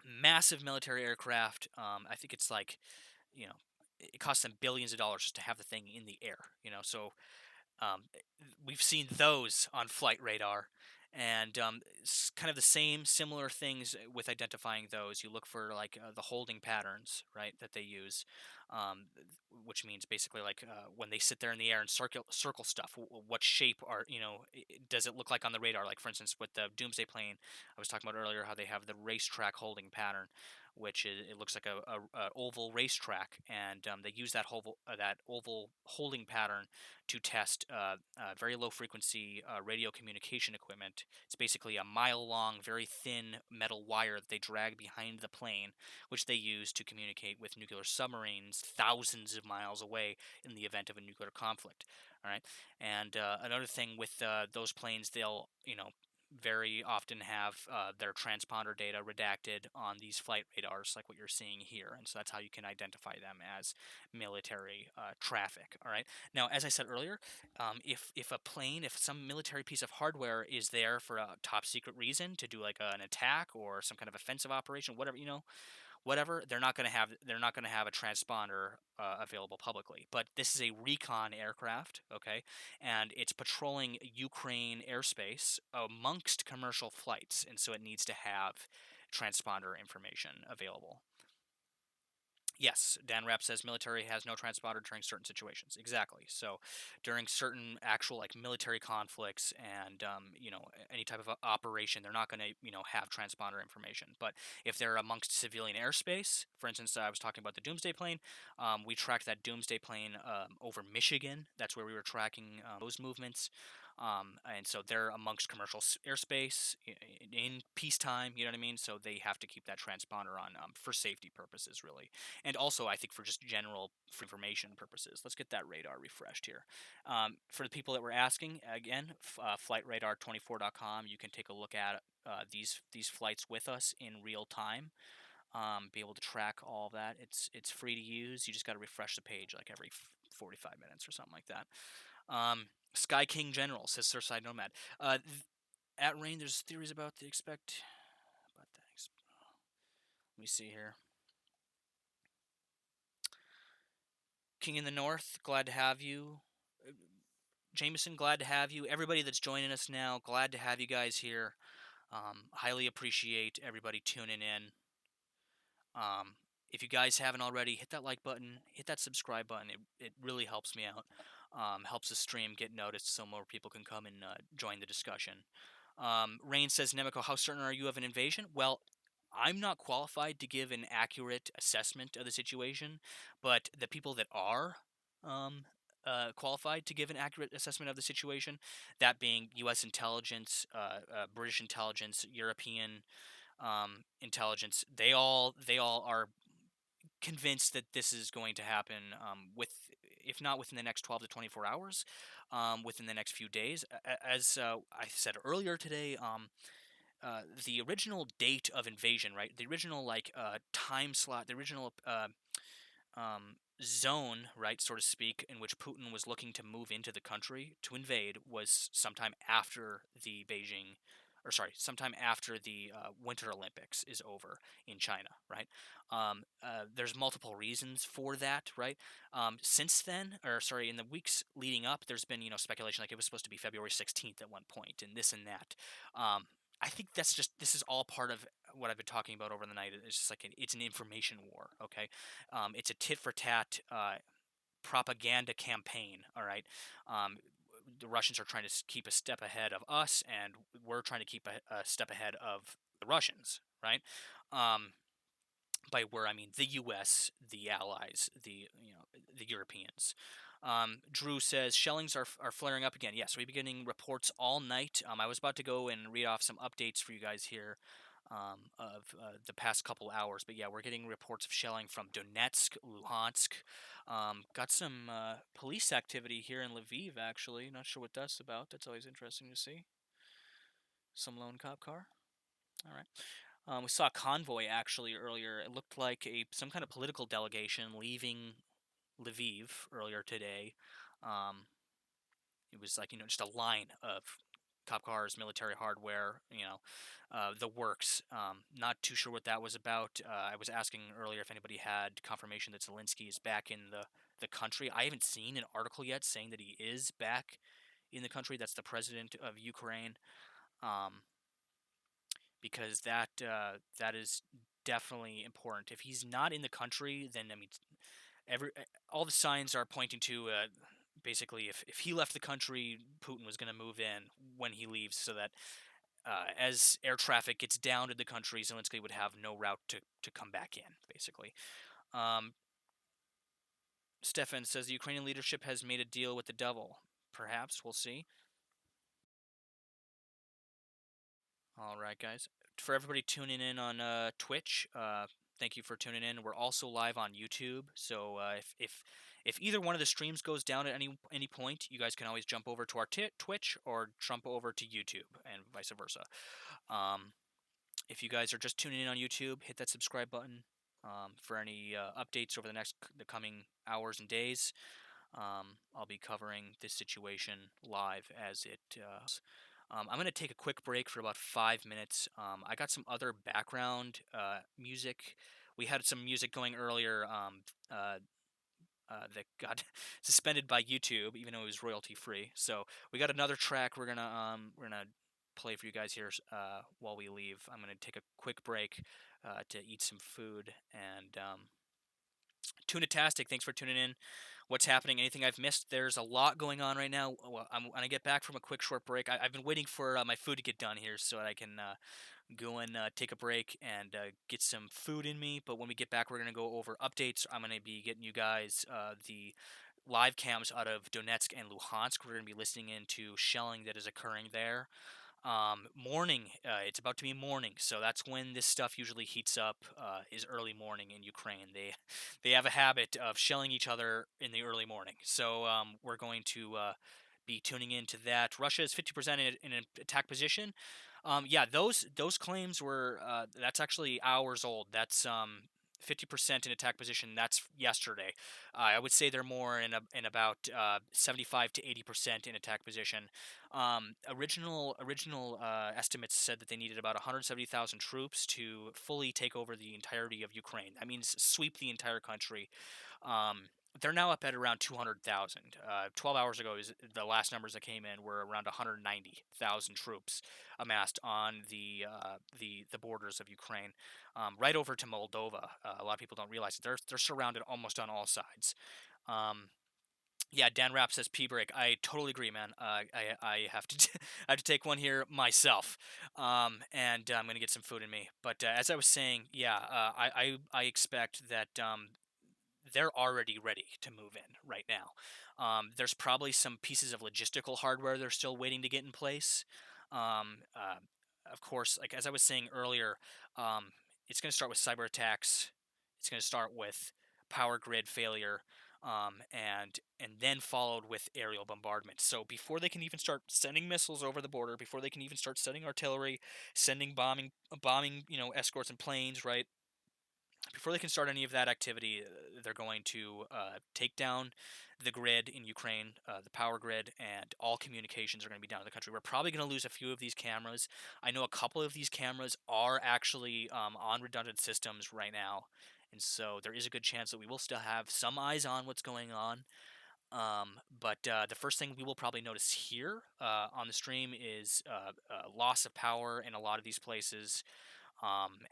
massive military aircraft. I think it's like you know it costs them billions of dollars just to have the thing in the air. So um, we've seen those on flight radar, and it's kind of the same, similar things with identifying those. You look for like the holding patterns, right, that they use, um, which means basically like when they sit there in the air and circle stuff. What shape does it look like on the radar? Like for instance, with the Doomsday plane, I was talking about earlier, how they have the racetrack holding pattern, which it looks like a oval racetrack, and they use that oval holding pattern to test very low frequency radio communication equipment. It's basically a mile long, very thin metal wire that they drag behind the plane, which they use to communicate with nuclear submarines thousands of miles away in the event of a nuclear conflict. All right, and another thing with those planes, they'll very often have their transponder data redacted on these flight radars, like what you're seeing here, and so that's how you can identify them as military traffic. All right. Now, as I said earlier, if some military piece of hardware is there for a top secret reason to do like an attack or some kind of offensive operation, whatever, they're not going to have a transponder available publicly. But this is a recon aircraft, okay, and it's patrolling Ukraine airspace amongst commercial flights, and so it needs to have transponder information available. Yes, Dan Rapp says military has no transponder during certain situations. Exactly. So, during certain actual like military conflicts and any type of operation, they're not going to have transponder information. But if they're amongst civilian airspace, for instance, I was talking about the Doomsday plane. We tracked that Doomsday plane over Michigan. That's where we were tracking those movements. And so they're amongst commercial airspace in peacetime. You know what I mean? So they have to keep that transponder on for safety purposes, really, and also I think for just general for information purposes. Let's get that radar refreshed here. For the people that were asking, again, flightradar24.com. You can take a look at these flights with us in real time. Be able to track all of that. It's free to use. You just got to refresh the page like every 45 minutes or something like that. Sky King General says Surfside Nomad. At Rain, there's theories about the expect about that. Let me see here. King in the North, glad to have you. Jameson, glad to have you. Everybody that's joining us now, glad to have you guys here. Highly appreciate everybody tuning in. Um, if you guys haven't already, hit that like button, hit that subscribe button. It really helps me out. Helps the stream get noticed so more people can come and join the discussion. Rain says, Nemeko, how certain are you of an invasion? Well, I'm not qualified to give an accurate assessment of the situation, but the people that are um, qualified to give an accurate assessment of the situation, that being U.S. intelligence, British intelligence, European intelligence, they all are convinced that this is going to happen with, if not within the next 12 to 24 hours, within the next few days. As I said earlier today, the original date of invasion, right? The original time slot, the original zone, right, so to speak, in which Putin was looking to move into the country to invade was sometime after the Beijing, or sorry, sometime after the Winter Olympics is over in China, right? There's multiple reasons for that, right? Since then, or sorry, in the weeks leading up, there's been speculation like it was supposed to be February 16th at one point, and this and that. I think this is all part of what I've been talking about over the night. It's just like it's an information war, okay? It's a tit for tat propaganda campaign. All right, um, the Russians are trying to keep a step ahead of us, and we're trying to keep a step ahead of the Russians. Right? Um, by we're, I mean the U.S., the Allies, the Europeans. Drew says shellings are flaring up again. Yes, we've been getting reports all night. I was about to go and read off some updates for you guys here of the past couple hours. But yeah, we're getting reports of shelling from Donetsk, Luhansk. Got some police activity here in Lviv, actually. Not sure what that's about. That's always interesting to see. Some lone cop car. All right. We saw a convoy actually earlier. It looked like some kind of political delegation leaving Lviv earlier today. Um, it was like just a line of cop cars, military hardware, the works. Not too sure what that was about. I was asking earlier if anybody had confirmation that Zelensky is back in the country. I haven't seen an article yet saying that he is back in the country. That's the president of Ukraine, um, because that is definitely important. If he's not in the country, then I mean, every all the signs are pointing to basically if he left the country, Putin was going to move in when he leaves, so that as air traffic gets down to the country, Zelensky would have no route to come back in, basically. Um, Stefan says the Ukrainian leadership has made a deal with the devil. Perhaps, we'll see. All right, guys. For everybody tuning in on Twitch, thank you for tuning in. We're also live on YouTube, so if either one of the streams goes down at any point, you guys can always jump over to our Twitch or jump over to YouTube, and vice versa. If you guys are just tuning in on YouTube, hit that subscribe button for any updates over the coming hours and days. I'll be covering this situation live as it. I'm going to take a quick break for about 5 minutes. I got some other background music. We had some music going earlier that got suspended by YouTube, even though it was royalty free. So we got another track we're gonna play for you guys here while we leave. I'm gonna take a quick break to eat some food and Tunatastic, thanks for tuning in. What's happening? Anything I've missed? There's a lot going on right now. Well, I'm when I get back from a quick short break. I've been waiting for my food to get done here so that I can go and take a break and get some food in me. But when we get back, we're gonna go over updates. I'm gonna be getting you guys the live cams out of Donetsk and Luhansk. We're gonna be listening into shelling that is occurring there. Morning, it's about to be morning, so that's when this stuff usually heats up. Is early morning in Ukraine. They have a habit of shelling each other in the early morning. So we're going to be tuning into that. Russia is 50% in an attack position. Yeah, those claims were that's actually hours old. That's 50% in attack position. That's yesterday. I would say they're more in about 75 to 80% in attack position. Original estimates said that they needed about 170,000 troops to fully take over the entirety of Ukraine. That means sweep the entire country. Um, they're now up at around 200,000. 12 hours ago, is the last numbers that came in were around 190,000 troops amassed on the borders of Ukraine, right over to Moldova. A lot of people don't realize it. They're surrounded almost on all sides. Um, yeah, Dan Rapp says P break. I totally agree, man. I have to I have to take one here myself, and I'm gonna get some food in me. But as I was saying, yeah, I expect that they're already ready to move in right now. There's probably some pieces of logistical hardware they're still waiting to get in place. Um, uh, of course, like as I was saying earlier, um, it's going to start with cyber attacks. It's going to start with power grid failure, and then followed with aerial bombardment. So before they can even start sending missiles over the border, before they can even start sending artillery, sending bombing, escorts and planes, right? Before they can start any of that activity, they're going to take down the grid in Ukraine, the power grid, and all communications are going to be down in the country. We're probably going to lose a few of these cameras. I know a couple of these cameras are actually on redundant systems right now, and so there is a good chance that we will still have some eyes on what's going on. But the first thing we will probably notice here on the stream is loss of power in a lot of these places,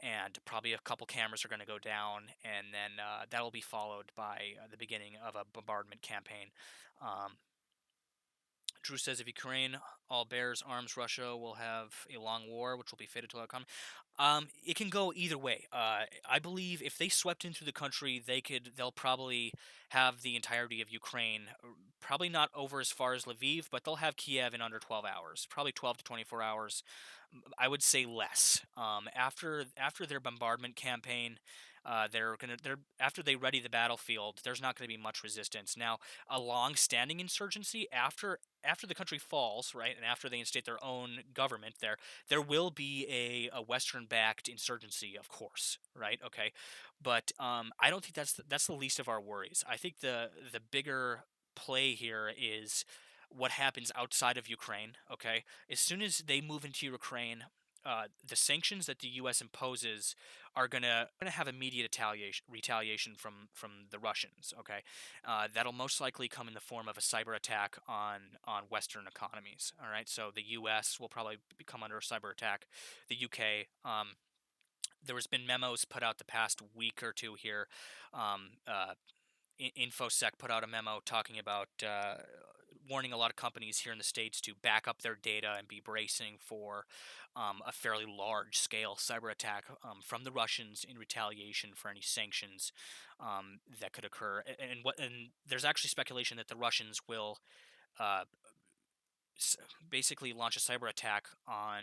and probably a couple cameras are going to go down, and then that'll be followed by the beginning of a bombardment campaign. Um, Drew says if Ukraine all bears arms, Russia will have a long war, which will be fated to outcome. It can go either way. I believe if they swept into the country, they'll probably have the entirety of Ukraine. Probably not over as far as Lviv, but they'll have Kiev in under 12 hours, probably 12 to 24 hours. I would say less. After their bombardment campaign, they're after they ready the battlefield. There's not going to be much resistance. Now, a long-standing insurgency after the country falls, right, and after they instate their own government, there will be a Western-backed insurgency, of course, right? Okay, but I don't think that's the least of our worries. I think the bigger play here is what happens outside of Ukraine. Okay, as soon as they move into Ukraine, the sanctions that the U.S. imposes are gonna have immediate retaliation from the Russians. Okay, that'll most likely come in the form of a cyber attack on Western economies. All right, so the U.S. will probably come under a cyber attack. The U.K. There has been memos put out the past week or two here. InfoSec put out a memo talking about warning a lot of companies here in the States to back up their data and be bracing for a fairly large scale cyber attack from the Russians in retaliation for any sanctions that could occur. And there's actually speculation that the Russians will uh, basically launch a cyber attack on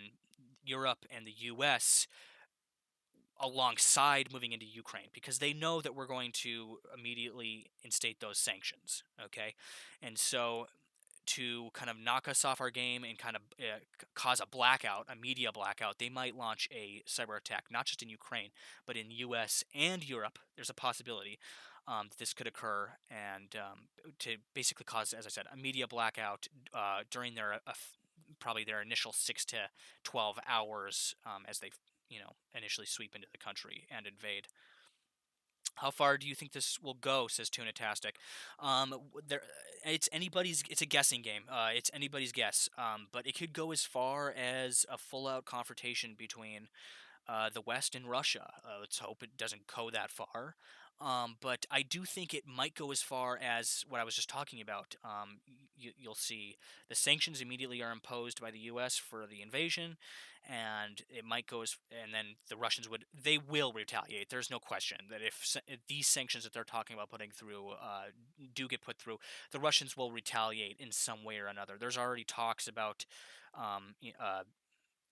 Europe and the U.S. alongside moving into Ukraine because they know that we're going to immediately instate those sanctions. Okay, and so to kind of knock us off our game and kind of cause a blackout, a media blackout, they might launch a cyber attack, not just in Ukraine, but in U.S. and Europe. There's a possibility that this could occur, and to basically cause, as I said, a media blackout during probably their initial 6 to 12 hours as they initially sweep into the country and invade. How far do you think this will go? Says Tunatastic. There, it's anybody's. It's a guessing game. It's anybody's guess. But it could go as far as a full-out confrontation between the West and Russia. Let's hope it doesn't go that far. But I do think it might go as far as what I was just talking about. You'll see the sanctions immediately are imposed by the U.S. for the invasion, and it might go and then the Russians will retaliate. There's no question that if these sanctions that they're talking about putting through do get put through, the Russians will retaliate in some way or another. There's already talks about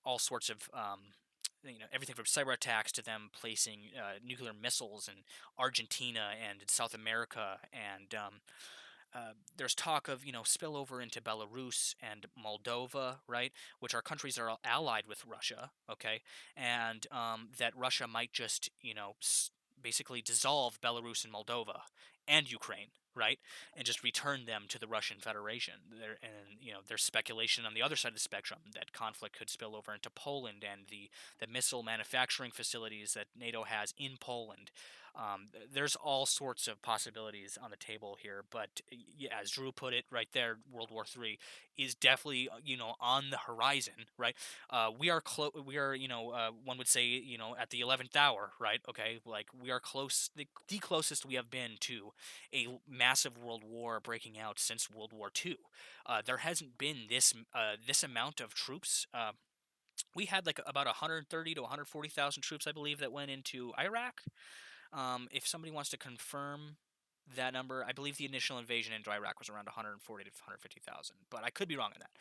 all sorts of everything from cyber attacks to them placing nuclear missiles in Argentina and in South America, and there's talk of spillover into Belarus and Moldova, right, which are countries that are allied with Russia, okay, and that Russia might just basically dissolve Belarus and Moldova and Ukraine, right, and just return them to the Russian Federation. And there's speculation on the other side of the spectrum that conflict could spill over into Poland and the missile manufacturing facilities that NATO has in Poland. There's all sorts of possibilities on the table here, but yeah, as Drew put it right there, World War III is definitely on the horizon, right? We are close. We are one would say at the 11th hour, right? Okay, like we are close, the closest we have been to a massive world war breaking out since World War II. There hasn't been this amount of troops. We had like about 130 to 140,000 troops, I believe, that went into Iraq. If somebody wants to confirm that number, I believe the initial invasion into Iraq was around 140 to 150,000, but I could be wrong on that.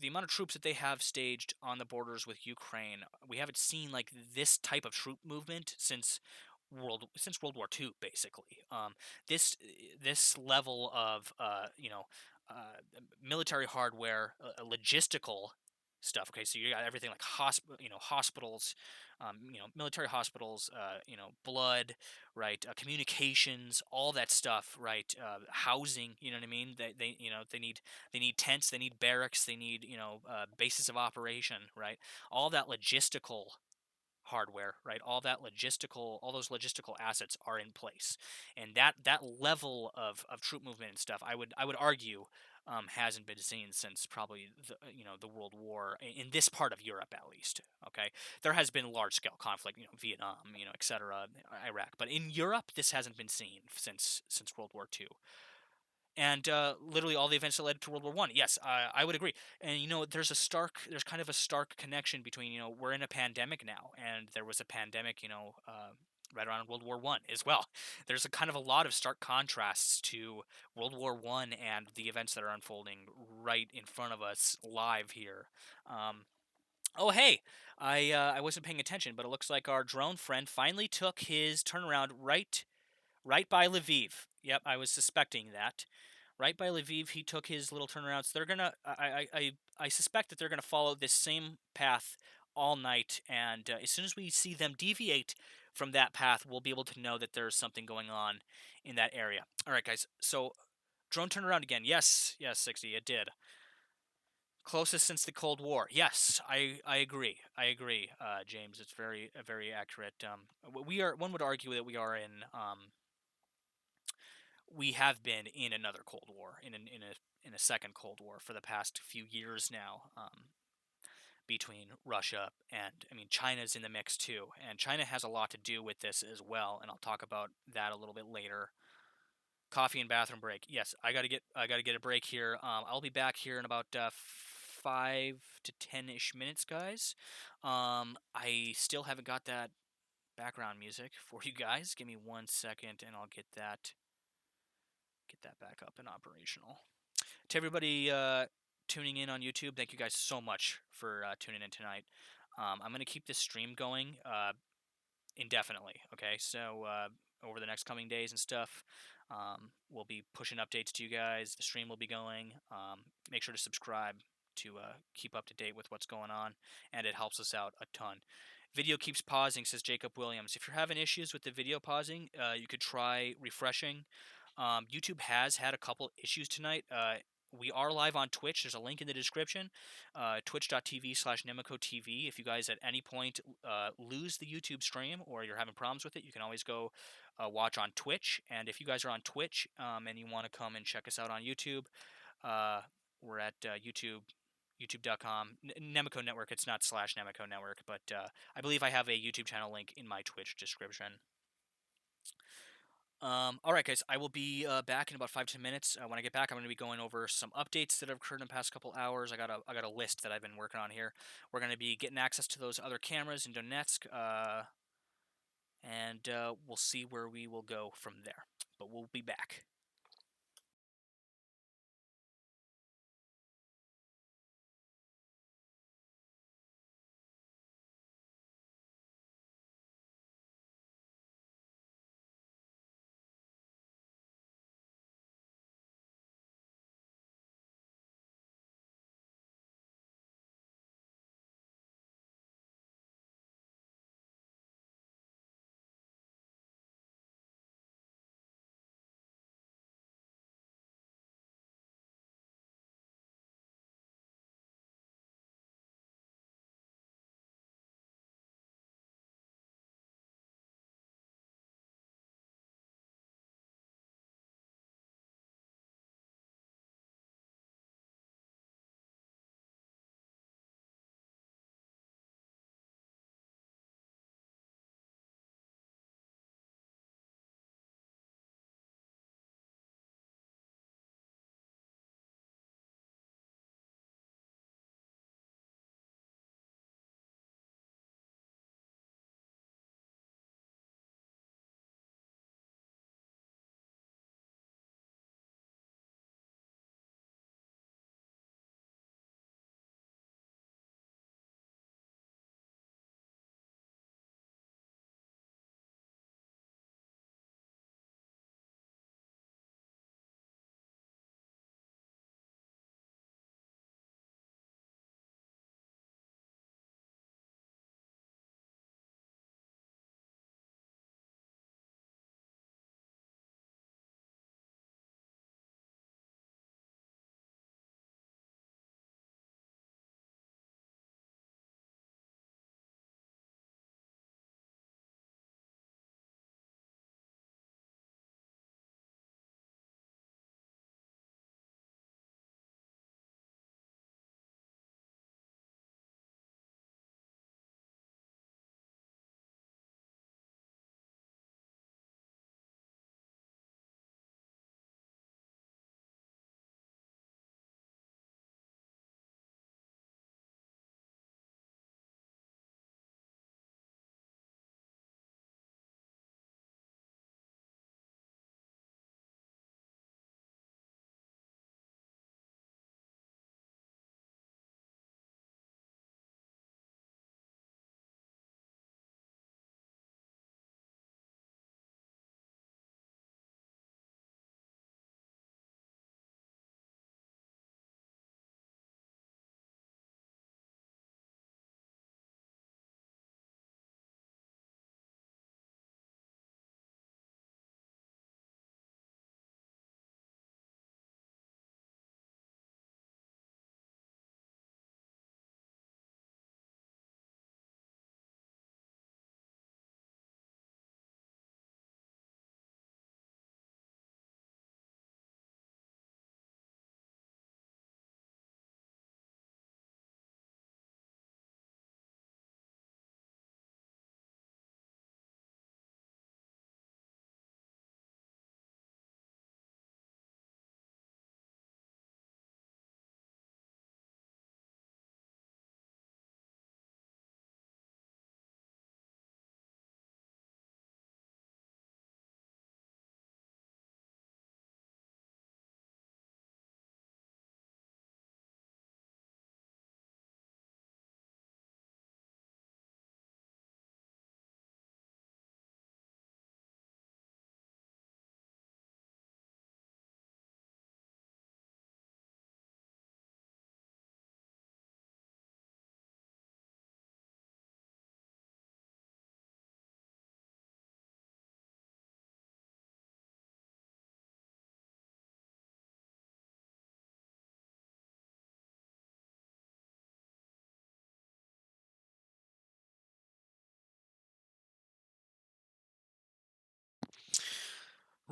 The amount of troops that they have staged on the borders with Ukraine, we haven't seen like this type of troop movement since World War II, basically. This this level of military hardware, logistical stuff. Okay, so you got everything like hospitals, military hospitals, blood, right, communications, all that stuff, right, housing. You know what I mean? They need tents, they need barracks, they need bases of operation, right? All that logistical hardware, right? All those logistical assets are in place, and that level of troop movement and stuff, I would argue, hasn't been seen since probably the World War in this part of Europe at least. Okay, there has been large scale conflict, Vietnam, etc., Iraq, but in Europe this hasn't been seen since World War II. And literally all the events that led to World War One. Yes, I would agree. And there's kind of a stark connection between we're in a pandemic now, and there was a pandemic right around World War One as well. There's a kind of a lot of stark contrasts to World War One and the events that are unfolding right in front of us live here. Um, oh hey, I wasn't paying attention, but it looks like our drone friend finally took his turnaround right by Lviv. Yep, I was suspecting that. Right by Lviv, he took his little turnarounds. They're gonna. I suspect that they're gonna follow this same path all night, and as soon as we see them deviate from that path, we'll be able to know that there's something going on in that area. All right, guys. So drone turnaround again. Yes, yes, 60. It did. Closest since the Cold War. Yes, I agree. I agree, James. It's very accurate. One would argue that we have been in another Cold War, in a second Cold War for the past few years now, between Russia and, I mean, China's in the mix too, and China has a lot to do with this as well, and I'll talk about that a little bit later. Coffee and bathroom break. Yes, I gotta get a break here. I'll be back here in about 5 to 10 ish minutes, guys. I still haven't got that background music for you guys. Give me 1 second, and I'll get that back up and operational. To everybody tuning in on YouTube, thank you guys so much for tuning in tonight. I'm going to keep this stream going indefinitely, okay? So over the next coming days and stuff, we'll be pushing updates to you guys. The stream will be going. Make sure to subscribe to keep up to date with what's going on, and it helps us out a ton. Video keeps pausing, says Jacob Williams. If you're having issues with the video pausing, you could try refreshing. YouTube has had a couple issues tonight. We are live on Twitch. There's a link in the description, twitch.tv/NemicoTV. If you guys at any point lose the YouTube stream or you're having problems with it, you can always go watch on Twitch. And if you guys are on Twitch and you want to come and check us out on YouTube, we're at youtube.com, Nemico Network. It's not /Nemico Network, but I believe I have a YouTube channel link in my Twitch description. All right, guys, I will be back in about 5 to 10 minutes. When I get back, I'm going to be going over some updates that have occurred in the past couple hours. I got a list that I've been working on here. We're going to be getting access to those other cameras in Donetsk, and we'll see where we will go from there. But we'll be back.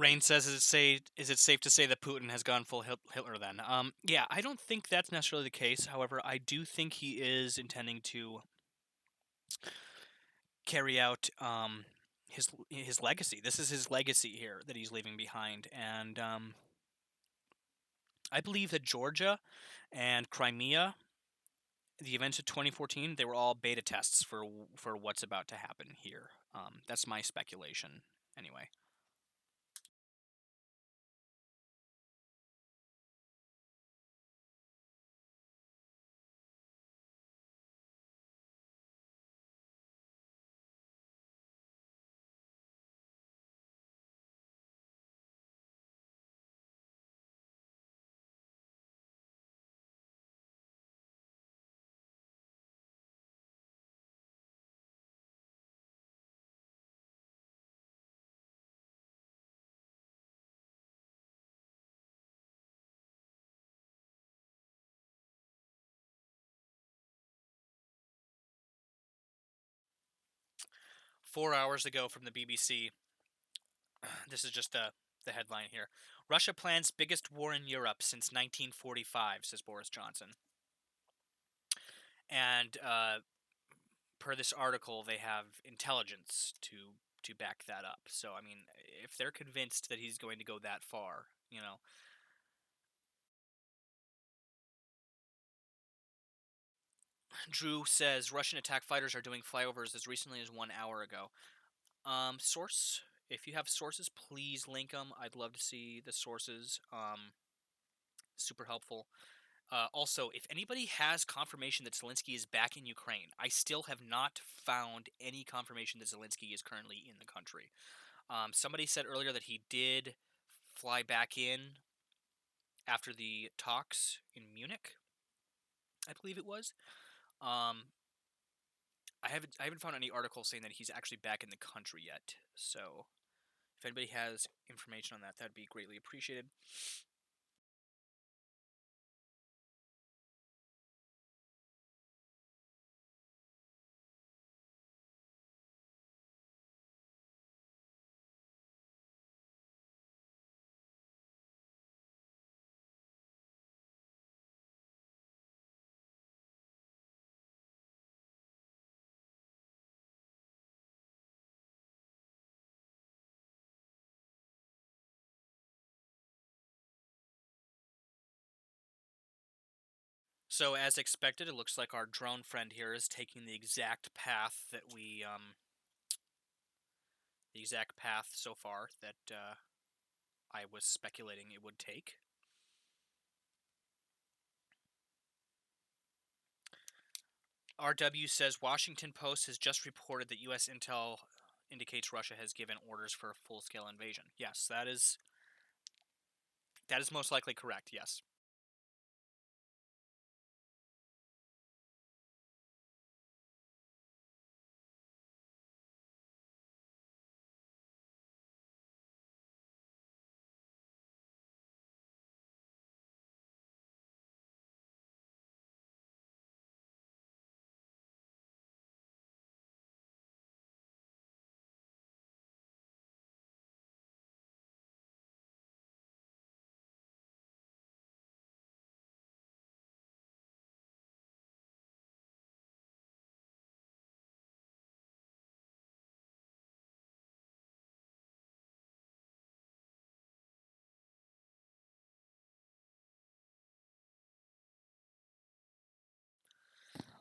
Rain says, is it safe to say that Putin has gone full Hitler then? Yeah, I don't think that's necessarily the case. However, I do think he is intending to carry out his legacy. This is his legacy here that he's leaving behind, and I believe that Georgia and Crimea, the events of 2014, they were all beta tests for what's about to happen here. That's my speculation, anyway. Four hours ago from the BBC, this is just the headline here. Russia plans biggest war in Europe since 1945, says Boris Johnson. And per this article, they have intelligence to back that up. So, I mean, if they're convinced that he's going to go that far, you know. Drew says Russian attack fighters are doing flyovers as recently as 1 hour ago. Source, if you have sources, please link them. I'd love to see the sources. Super helpful. Also, if anybody has confirmation that Zelensky is back in Ukraine, I still have not found any confirmation that Zelensky is currently in the country. Somebody said earlier that he did fly back in after the talks in Munich, I believe it was. Um, I haven't found any article saying that he's actually back in the country yet. So, if anybody has information on that, that'd be greatly appreciated. So, as expected, it looks like our drone friend here is taking the exact path that the exact path so far that I was speculating it would take. RW says Washington Post has just reported that U.S. intel indicates Russia has given orders for a full-scale invasion. Yes, that is most likely correct. Yes.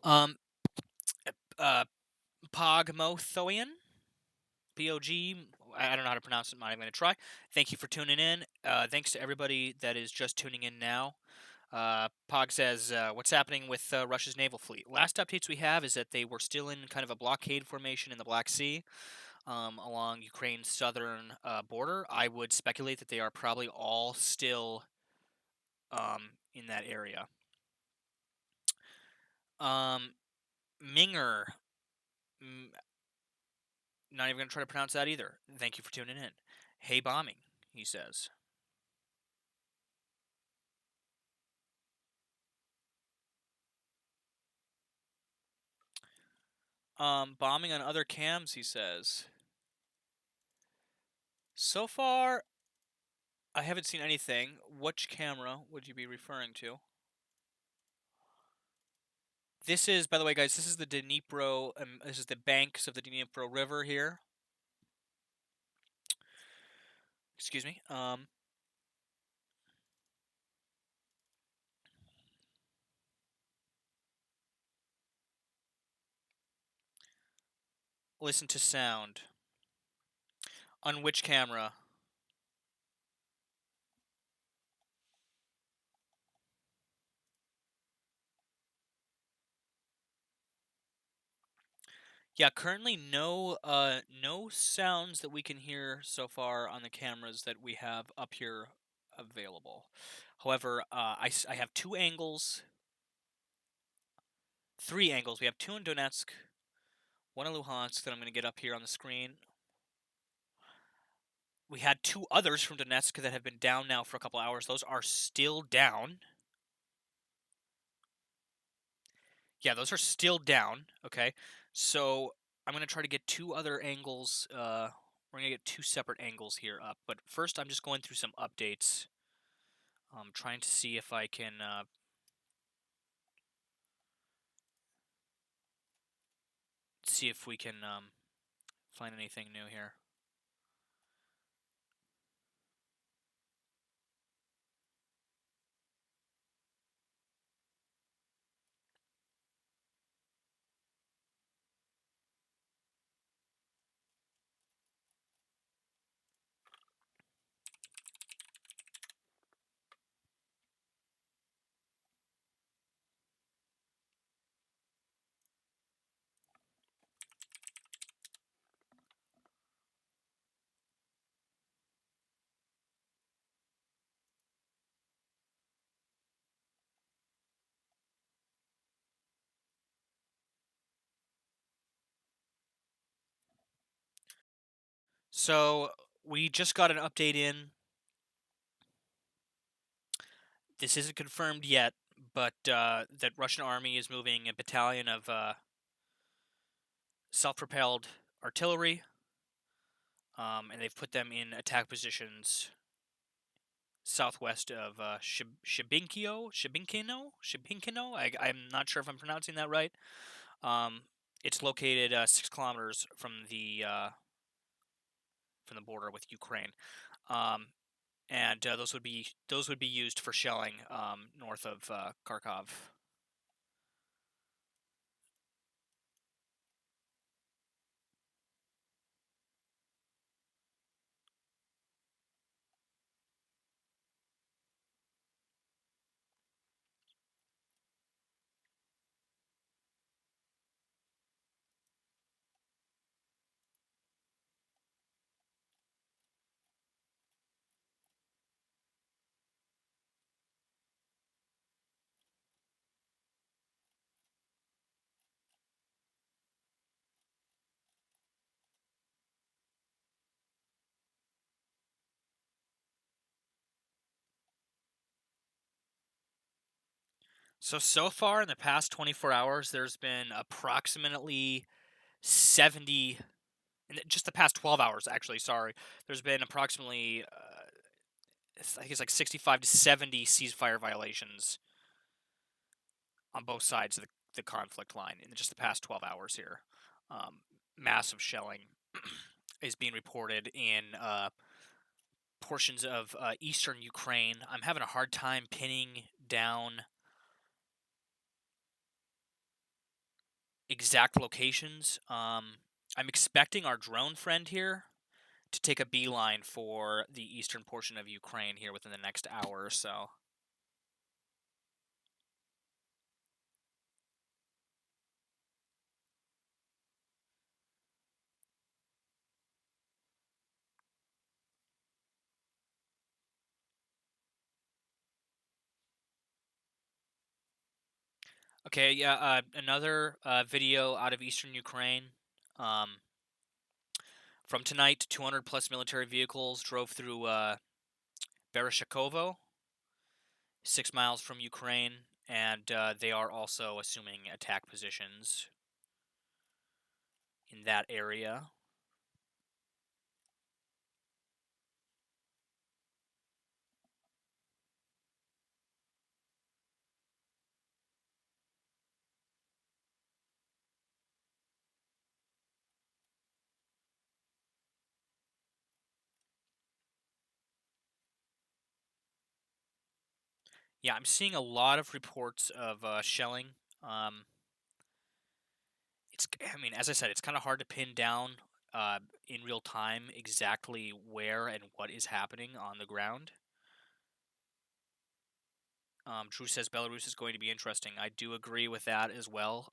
Um. Uh. Pogmothoian. POG. I don't know how to pronounce it. I'm not even going to try. Thank you for tuning in. Thanks to everybody that is just tuning in now. Pog says, what's happening with Russia's naval fleet? Last updates we have is that they were still in kind of a blockade formation in the Black Sea along Ukraine's southern border. I would speculate that they are probably all still in that area. Minger, not even going to try to pronounce that either. Thank you for tuning in. Hey, bombing, he says. Bombing on other cams, he says. So far, I haven't seen anything. Which camera would you be referring to? This is, by the way, guys, this is the Dnipro, this is the banks of the Dnipro River here. Excuse me. Listen to sound. On which camera? Yeah, currently no sounds that we can hear so far on the cameras that we have up here available. However, I have two angles, three angles. We have two in Donetsk, one in Luhansk that I'm going to get up here on the screen. We had two others from Donetsk that have been down now for a couple hours. Those are still down. Yeah, those are still down. Okay, so I'm going to try to get two other angles. We're going to get two separate angles here up. But first, I'm just going through some updates. I'm trying to see if I can see if we can find anything new here. So we just got an update in. This isn't confirmed yet, but that Russian army is moving a battalion of self-propelled artillery, and they've put them in attack positions southwest of Shibinkino. I'm not sure if I'm pronouncing that right. It's located 6 kilometers from the border with Ukraine, and those would be used for shelling north of Kharkov. So far in the past 24 hours, there's been approximately 70, in just the past 12 hours, actually, sorry. There's been approximately, I think it's like 65 to 70 ceasefire violations on both sides of the conflict line in just the past 12 hours here. Massive shelling is being reported in portions of eastern Ukraine. I'm having a hard time pinning down exact locations. I'm expecting our drone friend here to take a beeline for the eastern portion of Ukraine here within the next hour or so. Okay, yeah, another video out of eastern Ukraine. Um, from tonight, 200 plus military vehicles drove through Bereshkovo, 6 miles from Ukraine, and they are also assuming attack positions in that area. Yeah, I'm seeing a lot of reports of shelling. Um, I mean, as I said, it's kind of hard to pin down uh, in real time exactly where and what is happening on the ground. Drew says Belarus is going to be interesting. I do agree with that as well.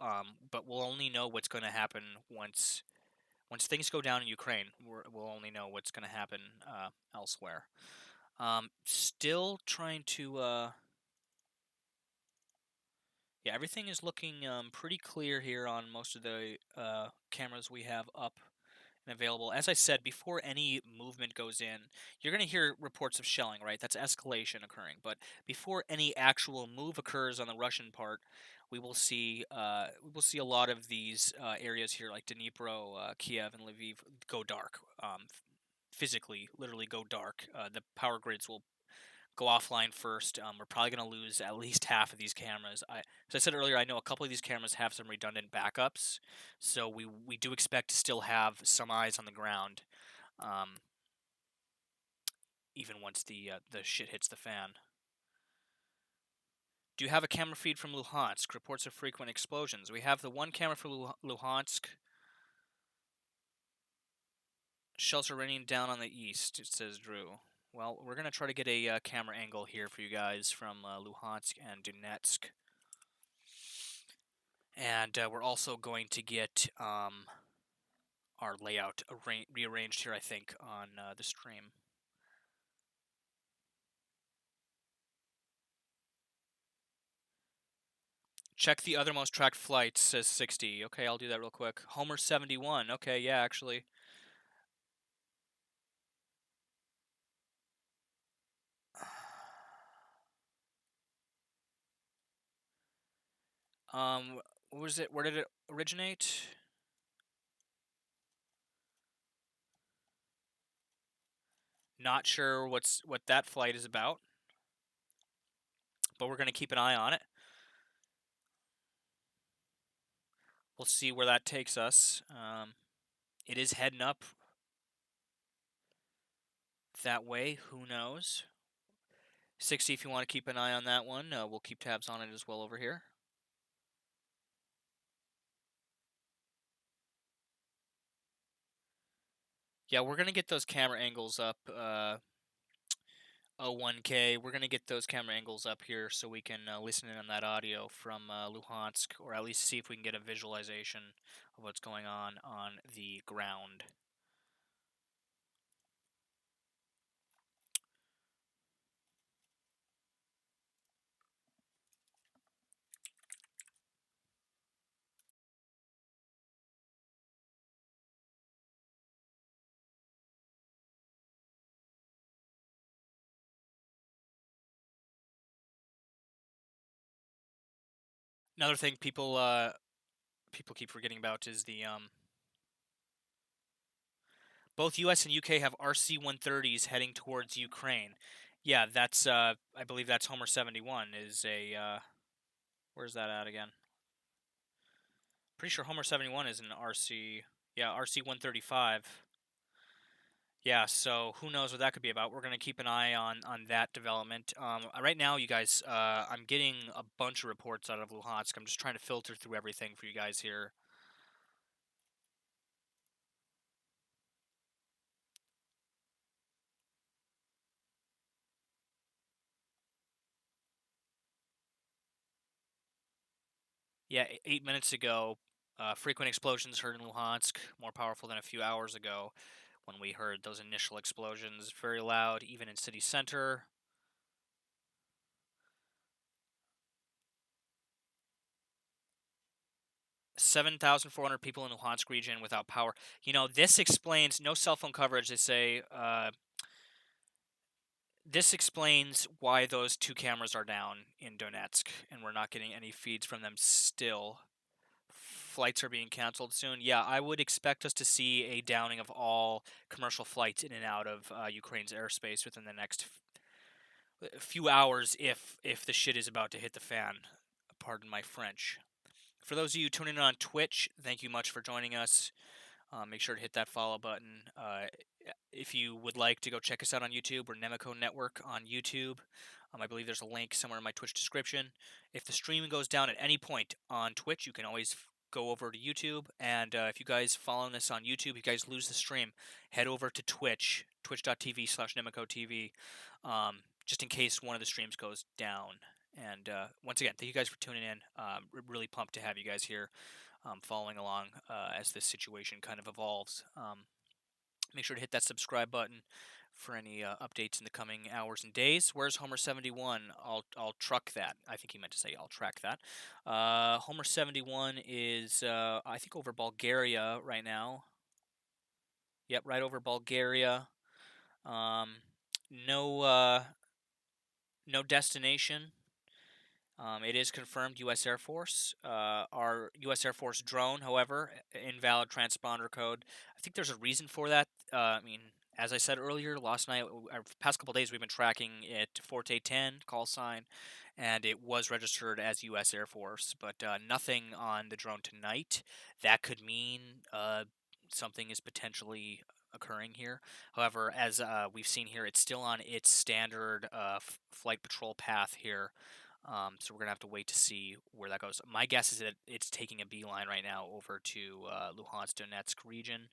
But we'll only know what's going to happen once things go down in Ukraine. We'll only know what's going to happen elsewhere. Still trying to. Yeah, everything is looking pretty clear here on most of the cameras we have up and available. As I said, before any movement goes in, you're going to hear reports of shelling, right? That's escalation occurring. But before any actual move occurs on the Russian part, we will see a lot of these areas here, like Dnipro, Kiev, and Lviv, go dark. Physically, literally go dark. The power grids will go offline first. We're probably going to lose at least half of these cameras. As I said earlier, I know a couple of these cameras have some redundant backups, so we do expect to still have some eyes on the ground, um, even once the shit hits the fan. Do you have a camera feed from Luhansk? Reports of frequent explosions. We have the one camera from Luhansk. Shells are raining down on the east, it says Drew. Well, we're going to try to get a camera angle here for you guys from Luhansk and Donetsk. And we're also going to get our layout rearranged here, I think, on the stream. Check the other most tracked flights, says 60. Okay, I'll do that real quick. Homer 71. Okay, yeah, actually. What was it? Where did it originate? Not sure what that flight is about, but we're gonna keep an eye on it. We'll see where that takes us. It is heading up that way. Who knows? 60, if you want to keep an eye on that one, we'll keep tabs on it as well over here. Yeah, we're gonna get those camera angles up. 01K. We're gonna get those camera angles up here so we can listen in on that audio from Luhansk, or at least see if we can get a visualization of what's going on the ground. Another thing people keep forgetting about is the both U.S. and U.K. have RC-130s heading towards Ukraine. Yeah, that's I believe that's Homer 71 is a where's that at again? Pretty sure Homer 71 is an RC. Yeah, RC-135. Yeah, so who knows what that could be about. We're going to keep an eye on that development. Right now, you guys, I'm getting a bunch of reports out of Luhansk. I'm just trying to filter through everything for you guys here. Yeah, 8 minutes ago, frequent explosions heard in Luhansk, more powerful than a few hours ago when we heard those initial explosions. Very loud, even in city center. 7,400 people in the Luhansk region without power. You know, this explains no cell phone coverage. They say this explains why those two cameras are down in Donetsk, and we're not getting any feeds from them still. Flights are being canceled soon. Yeah, I would expect us to see a downing of all commercial flights in and out of Ukraine's airspace within the next few hours if the shit is about to hit the fan. Pardon my French. For those of you tuning in on Twitch, thank you much for joining us. Make sure to hit that follow button. if you would like to go check us out on YouTube, we're Nemiko Network on YouTube. I believe there's a link somewhere in my Twitch description. If the stream goes down at any point on Twitch, you can always go over to YouTube. And if you guys following this on YouTube, you guys lose the stream, head over to Twitch, twitch.tv/NemikoTV, just in case one of the streams goes down. And once again, thank you guys for tuning in. Really pumped to have you guys here following along as this situation kind of evolves. Make sure to hit that subscribe button for any updates in the coming hours and days. Where's Homer71? I'll truck that. I think he meant to say I'll track that. Homer71 is I think over Bulgaria right now. Yep, right over Bulgaria. No no destination. It is confirmed U.S. Air Force. Our U.S. Air Force drone, however, invalid transponder code. I think there's a reason for that. I mean, as I said earlier, last night, our past couple days, we've been tracking it Forte 10 call sign, and it was registered as U.S. Air Force, but nothing on the drone tonight. That could mean something is potentially occurring here. However, as we've seen here, it's still on its standard flight patrol path here. So we're gonna have to wait to see where that goes. My guess is that it's taking a beeline right now over to Luhansk Donetsk region.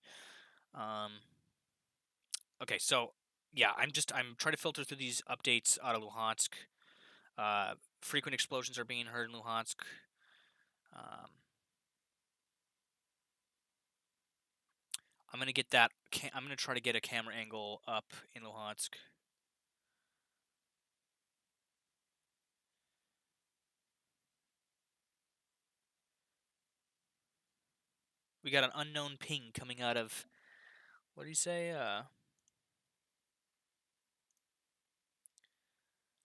Okay, so yeah, I'm trying to filter through these updates out of Luhansk. Frequent explosions are being heard in Luhansk. I'm gonna get that. I'm gonna try to get a camera angle up in Luhansk. We got an unknown ping coming out of, what do you say? Out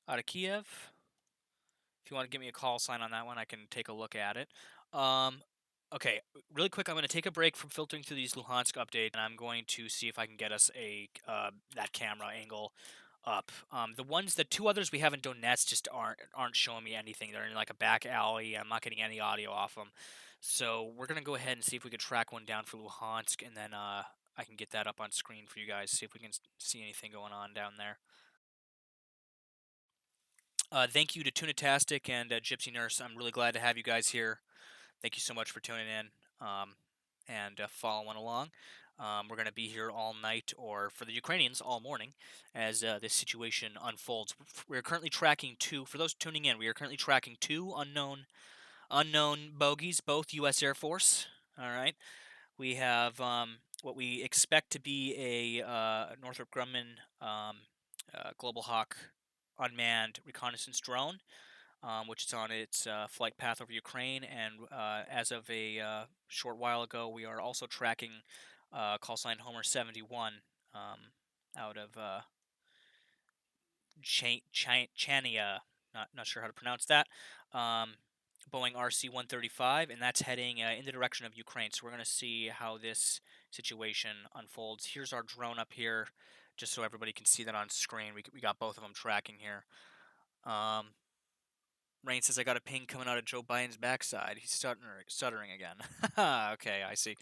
of Kiev. If you want to give me a call sign on that one, I can take a look at it. Okay, really quick, I'm going to take a break from filtering through these Luhansk updates, and I'm going to see if I can get us a that camera angle up. The two others we have in Donetsk just aren't showing me anything. They're in like a back alley. I'm not getting any audio off them. So we're gonna go ahead and see if we could track one down for Luhansk, and then I can get that up on screen for you guys. See if we can see anything going on down there. Thank you to Tunatastic and Gypsy Nurse. I'm really glad to have you guys here. Thank you so much for tuning in and following along. We're going to be here all night, or for the Ukrainians, all morning, as this situation unfolds. We're currently tracking two. For those tuning in, we are currently tracking two unknown bogies, both U.S. Air Force. All right. We have what we expect to be a Northrop Grumman Global Hawk unmanned reconnaissance drone, which is on its flight path over Ukraine. And as of a short while ago, we are also tracking call sign Homer 71 out of Chania. Not sure how to pronounce that. Boeing RC-135, and that's heading in the direction of Ukraine. So we're going to see how this situation unfolds. Here's our drone up here, just so everybody can see that on screen. We got both of them tracking here. Rain says, I got a ping coming out of Joe Biden's backside. He's stuttering again. Okay, I see.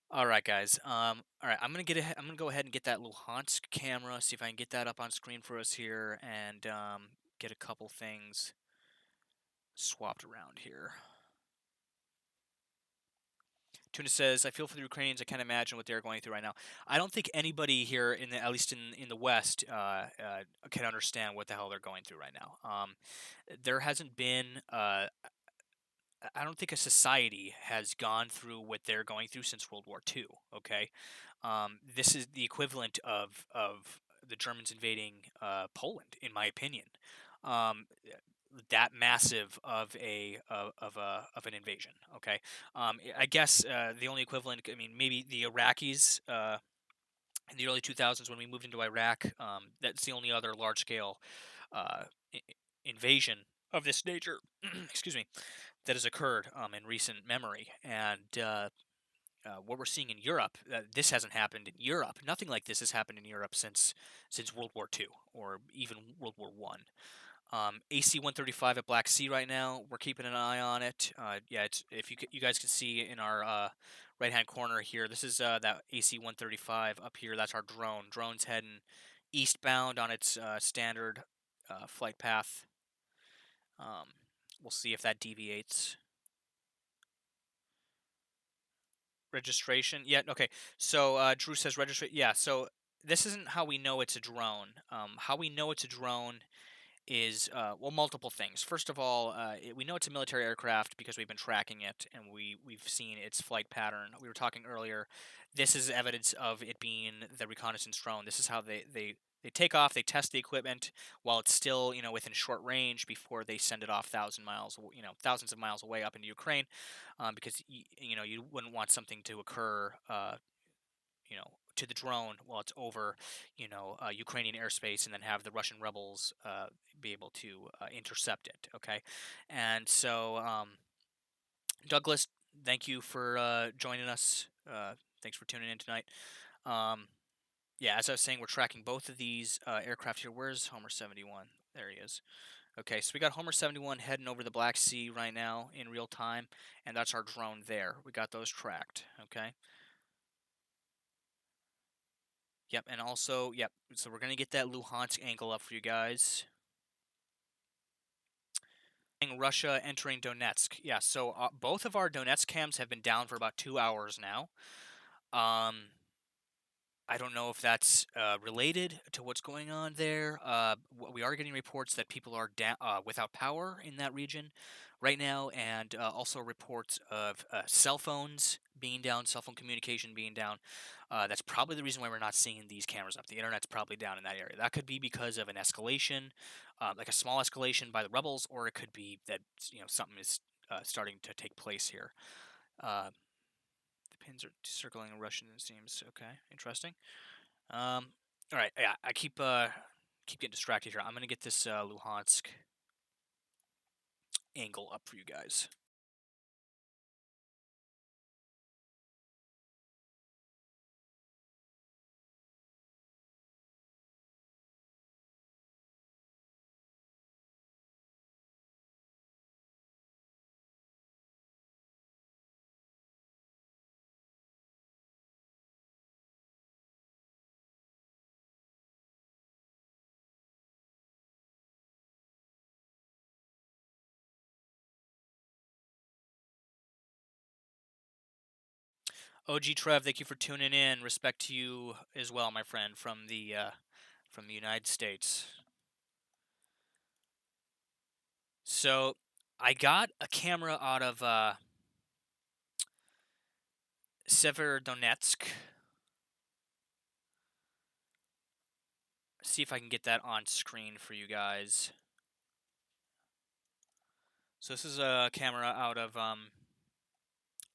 All right, guys. All right, I'm gonna go ahead and get that Luhansk camera. See if I can get that up on screen for us here, and get a couple things swapped around here. Tuna says, I feel for the Ukrainians. I can't imagine what they're going through right now. I don't think anybody here, at least in the West, can understand what the hell they're going through right now. There hasn't been. I don't think a society has gone through what they're going through since World War II. Okay, this is the equivalent of the Germans invading Poland, in my opinion. That massive of an invasion. Okay, I guess the only equivalent. I mean, maybe the Iraqis in the early 2000s when we moved into Iraq. That's the only other large scale invasion of this nature. Excuse me, that has occurred in recent memory. And what we're seeing in Europe, this hasn't happened in Europe. Nothing like this has happened in Europe since World War II or even World War One. AC-135 at Black Sea right now. We're keeping an eye on it. Yeah, it's, if you guys can see in our right-hand corner here. This is that AC-135 up here. That's our drone. Drone's heading eastbound on its standard flight path. We'll see if that deviates. Registration? Yeah, okay. So Drew says registration. Yeah, so this isn't how we know it's a drone. How we know it's a drone is, well, multiple things. First of all, we know it's a military aircraft because we've been tracking it and we've seen its flight pattern. We were talking earlier. This is evidence of it being the reconnaissance drone. This is how they take off. They test the equipment while it's still, within short range before they send it off thousands of miles away up into Ukraine, because you wouldn't want something to occur, to the drone while it's over, Ukrainian airspace, and then have the Russian rebels be able to intercept it. Okay, and so Douglas, thank you for joining us. Thanks for tuning in tonight. Um, yeah, as I was saying, we're tracking both of these aircraft here. Where's Homer 71? There he is. Okay, so we got Homer 71 heading over the Black Sea right now in real time, and that's our drone there. We got those tracked. Okay. Yep, and also, yep, so we're going to get that Luhansk angle up for you guys. Russia entering Donetsk. Yeah, so both of our Donetsk cams have been down for about 2 hours now. I don't know if that's related to what's going on there. We are getting reports that people are without power in that region right now, and also reports of cell phones being down, cell phone communication being down. That's probably the reason why we're not seeing these cameras up. The internet's probably down in that area. That could be because of an escalation, like a small escalation by the rebels, or it could be that something is starting to take place here. The pins are circling a Russian, it seems. Okay, interesting. All right, yeah, I keep getting distracted here. I'm gonna get this Luhansk angle up for you guys. OG Trev, thank you for tuning in. Respect to you as well, my friend, from the United States. So I got a camera out of Severodonetsk. See if I can get that on screen for you guys. So this is a camera out of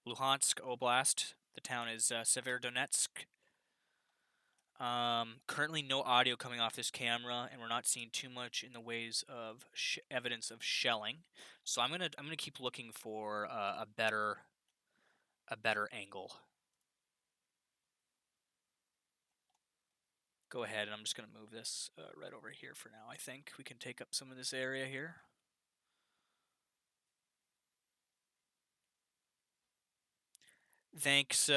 Luhansk Oblast. The town is Severodonetsk. Currently no audio coming off this camera, and we're not seeing too much in the ways of evidence of shelling. So I'm gonna keep looking for a better angle. Go ahead, and I'm just gonna move this right over here for now. I think we can take up some of this area here. Thanks,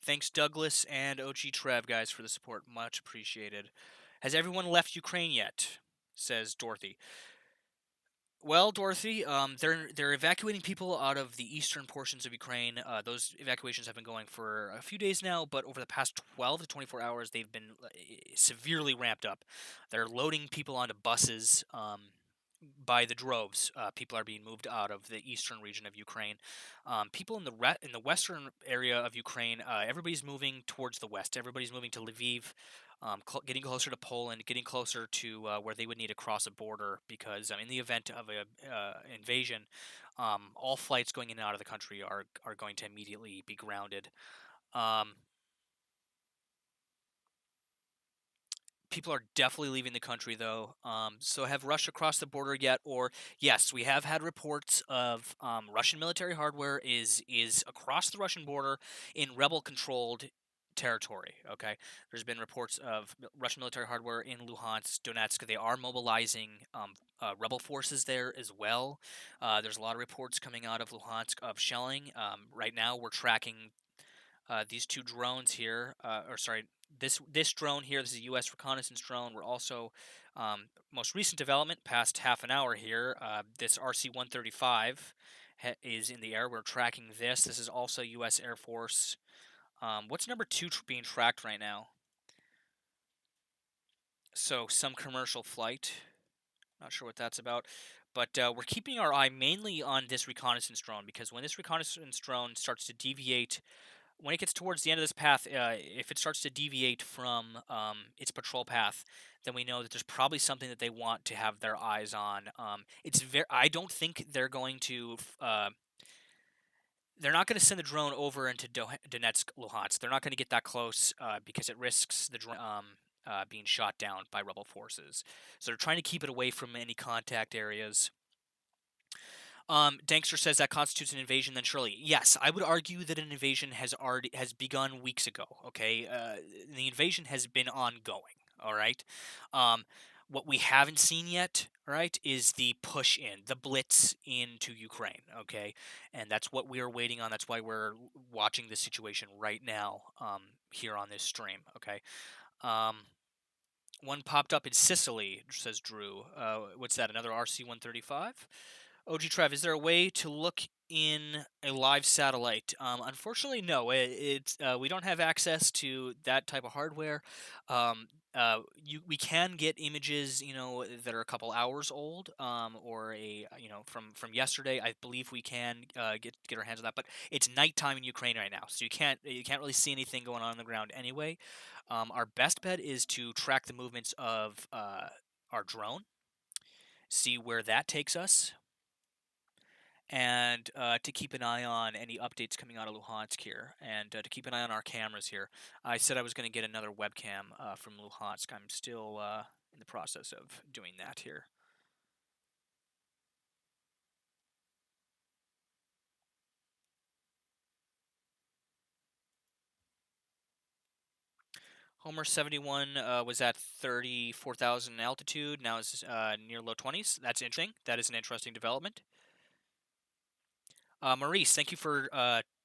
thanks Douglas and OG Trev, guys, for the support. Much appreciated. Has everyone left Ukraine yet? Says Dorothy. Well, Dorothy, they're evacuating people out of the eastern portions of Ukraine. Those evacuations have been going for a few days now, but over the past 12 to 24 hours, they've been severely ramped up. They're loading people onto buses by the droves. People are being moved out of the eastern region of Ukraine. People in the western area of Ukraine, everybody's moving towards the west. Everybody's moving to Lviv, getting closer to Poland, getting closer to where they would need to cross a border, because in the event of an invasion, all flights going in and out of the country are going to immediately be grounded. People are definitely leaving the country, though. So have Russia crossed the border yet? Or yes, we have had reports of Russian military hardware is across the Russian border in rebel-controlled territory. Okay, there's been reports of Russian military hardware in Luhansk, Donetsk. They are mobilizing rebel forces there as well. There's a lot of reports coming out of Luhansk of shelling. Right now, we're tracking these two drones here, or sorry, this drone here. This is a U.S. reconnaissance drone. We're also most recent development, past half an hour here. This RC-135 is in the air. We're tracking this. This is also U.S. Air Force. What's number two being tracked right now? So some commercial flight. Not sure what that's about. But we're keeping our eye mainly on this reconnaissance drone because when this reconnaissance drone starts to deviate, when it gets towards the end of this path, if it starts to deviate from its patrol path, then we know that there's probably something that they want to have their eyes on. I don't think they're going to. They're not going to send the drone over into Donetsk, Luhansk. They're not going to get that close because it risks the drone being shot down by rebel forces. So they're trying to keep it away from any contact areas. Dankster says that constitutes an invasion. Then surely, yes, I would argue that an invasion has begun weeks ago. Okay, the invasion has been ongoing. All right. Um, what we haven't seen yet, right, is the push in, the blitz into Ukraine. Okay, and that's what we are waiting on. That's why we're watching this situation right now here on this stream. Okay. Um, One popped up in Sicily, says Drew. What's that? Another RC-135? OG Trev, is there a way to look in a live satellite? Unfortunately, no. We don't have access to that type of hardware. We can get images, that are a couple hours old, or from yesterday. I believe we can get our hands on that, but it's nighttime in Ukraine right now, so you can't really see anything going on the ground anyway. Our best bet is to track the movements of our drone, see where that takes us, and to keep an eye on any updates coming out of Luhansk here, and to keep an eye on our cameras here. I said I was going to get another webcam from Luhansk. I'm still in the process of doing that here. Homer 71 was at 34,000 altitude. Now is near low 20s. That's interesting. That is an interesting development. Maurice, thank you for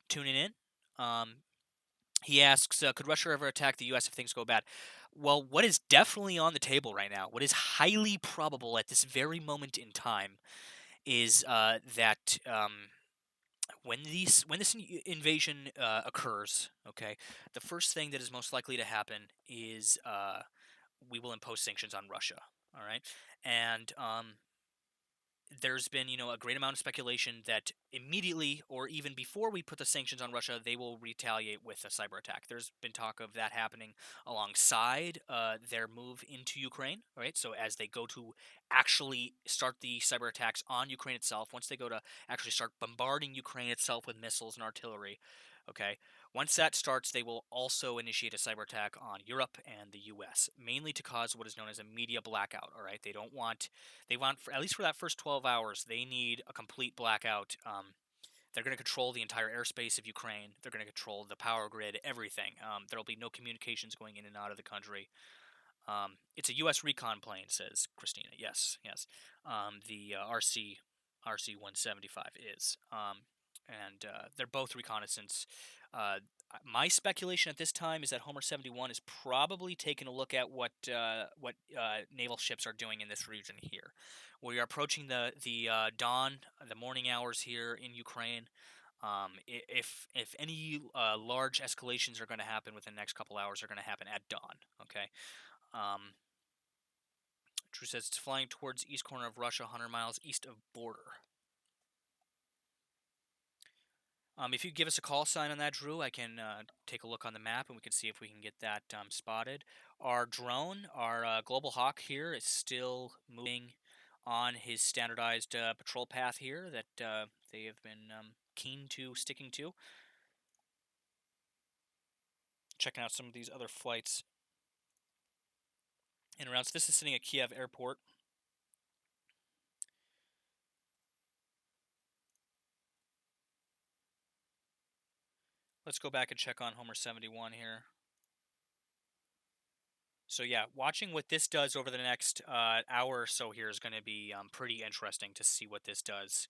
tuning in. He asks, could Russia ever attack the U.S. if things go bad? Well, what is definitely on the table right now, what is highly probable at this very moment in time, is that when this invasion occurs, okay, the first thing that is most likely to happen is we will impose sanctions on Russia. All right, and there's been, a great amount of speculation that immediately or even before we put the sanctions on Russia, they will retaliate with a cyber attack. There's been talk of that happening alongside their move into Ukraine, right? So as they go to actually start the cyber attacks on Ukraine itself, once they go to actually start bombarding Ukraine itself with missiles and artillery, okay, once that starts, they will also initiate a cyber attack on Europe and the U.S., mainly to cause what is known as a media blackout. All right, they want at least for that first 12 hours, they need a complete blackout. They're going to control the entire airspace of Ukraine. They're going to control the power grid, everything. There will be no communications going in and out of the country. It's a U.S. recon plane, says Christina. Yes, yes. The RC-175 is. And they're both reconnaissance. My speculation at this time is that Homer 71 is probably taking a look at what naval ships are doing in this region here. We are approaching the dawn, the morning hours here in Ukraine. If any large escalations are going to happen within the next couple hours, are going to happen at dawn. Okay. Drew says it's flying towards east corner of Russia, 100 miles east of border. If you give us a call sign on that, Drew, I can take a look on the map and we can see if we can get that spotted. Our drone, our Global Hawk here, is still moving on his standardized patrol path here that they have been keen to sticking to. Checking out some of these other flights in and around. So this is sitting at Kiev Airport. Let's go back and check on Homer 71 here. So yeah, watching what this does over the next hour or so here is going to be pretty interesting to see what this does.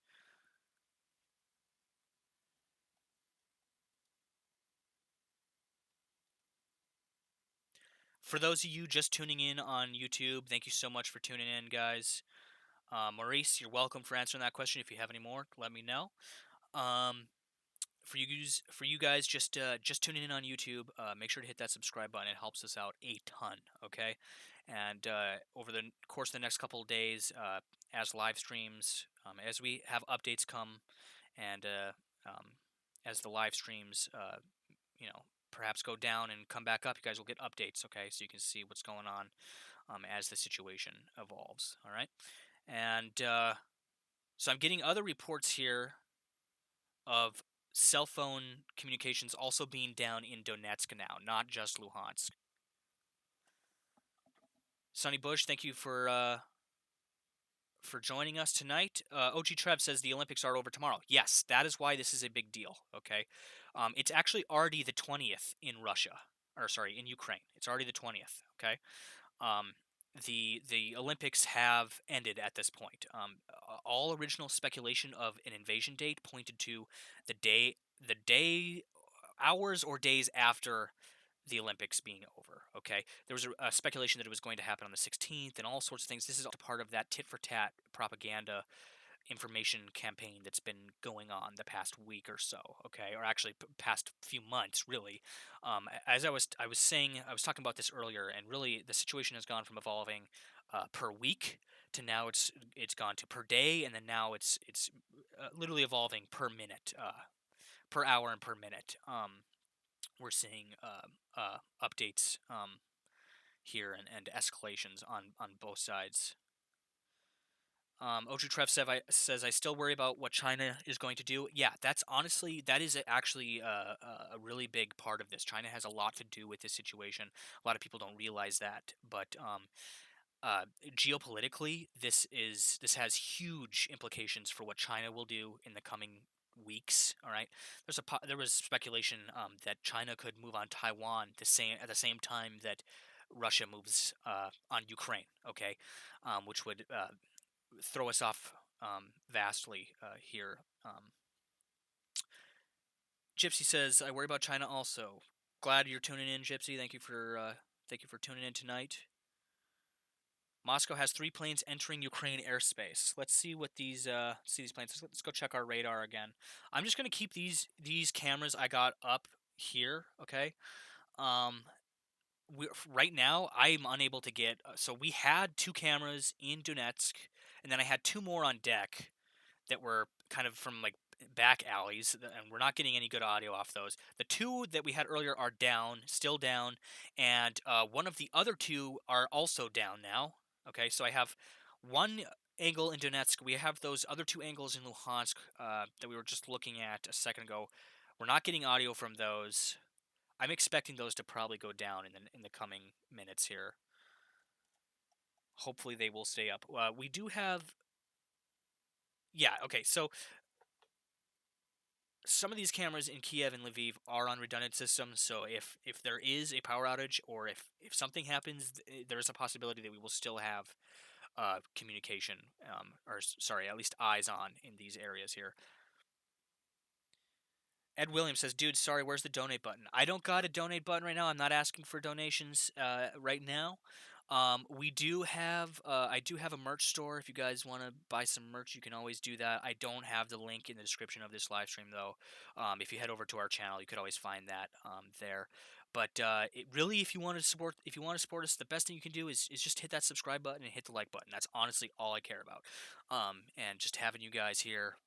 For those of you just tuning in on YouTube, thank you so much for tuning in, guys. Maurice, you're welcome for answering that question. If you have any more, let me know. Um, for you guys just tuning in on YouTube, make sure to hit that subscribe button. It helps us out a ton. Okay, and over the course of the next couple of days, as live streams, as we have updates come, and as the live streams, you know, perhaps go down and come back up, you guys will get updates. Okay, so you can see what's going on as the situation evolves. All right, and so I'm getting other reports here of cell phone communications also being down in Donetsk now, not just Luhansk. Sonny Bush, thank you for joining us tonight. OG Trev says the Olympics are over tomorrow. Yes, that is why this is a big deal. Okay, it's actually already the 20th in Russia, or sorry, in Ukraine. It's already the 20th. Okay, um, the Olympics have ended at this point. All original speculation of an invasion date pointed to the day, hours or days after the Olympics being over. Okay, there was a speculation that it was going to happen on the 16th, and all sorts of things. This is all part of that tit for tat propaganda information campaign that's been going on the past week or so. Okay, or actually past few months, really. As I was saying, I was talking about this earlier, and really the situation has gone from evolving per week to now it's gone to per day, and then now it's literally evolving per minute, per hour, and per minute. We're seeing updates here and escalations on both sides. Oju Trev says I still worry about what China is going to do. Yeah, that is actually a really big part of this. China has a lot to do with this situation. A lot of people don't realize that, but uh, geopolitically, this has huge implications for what China will do in the coming weeks. All right, there was speculation that China could move on Taiwan at the same time that Russia moves on Ukraine. Okay, which would throw us off vastly here. Gypsy says I worry about China also. Glad you're tuning in, Gypsy. Thank you for tuning in tonight. Moscow has 3 planes entering Ukraine airspace. Let's see what these planes. Let's go check our radar again. I'm just gonna keep these cameras I got up here. Okay. Um, right now I'm unable to get. So we had 2 cameras in Donetsk, and then I had 2 more on deck that were kind of from like back alleys, and we're not getting any good audio off those. The 2 that we had earlier are down, still down, and one of the other 2 are also down now. Okay, so I have one angle in Donetsk. We have those other 2 angles in Luhansk that we were just looking at a second ago. We're not getting audio from those. I'm expecting those to probably go down in the coming minutes here. Hopefully they will stay up. We do have, yeah. Okay, so some of these cameras in Kiev and Lviv are on redundant systems, so if there is a power outage or if something happens, there is a possibility that we will still have communication, or sorry, at least eyes on in these areas here. Ed Williams says, "Dude, sorry, where's the donate button? I don't got a donate button right now. I'm not asking for donations right now. I do have a merch store. If you guys want to buy some merch, you can always do that. I don't have the link in the description of this live stream though. If you head over to our channel, you could always find that there. But really, if you want to support us, the best thing you can do is just hit that subscribe button and hit the like button. That's honestly all I care about. And just having you guys here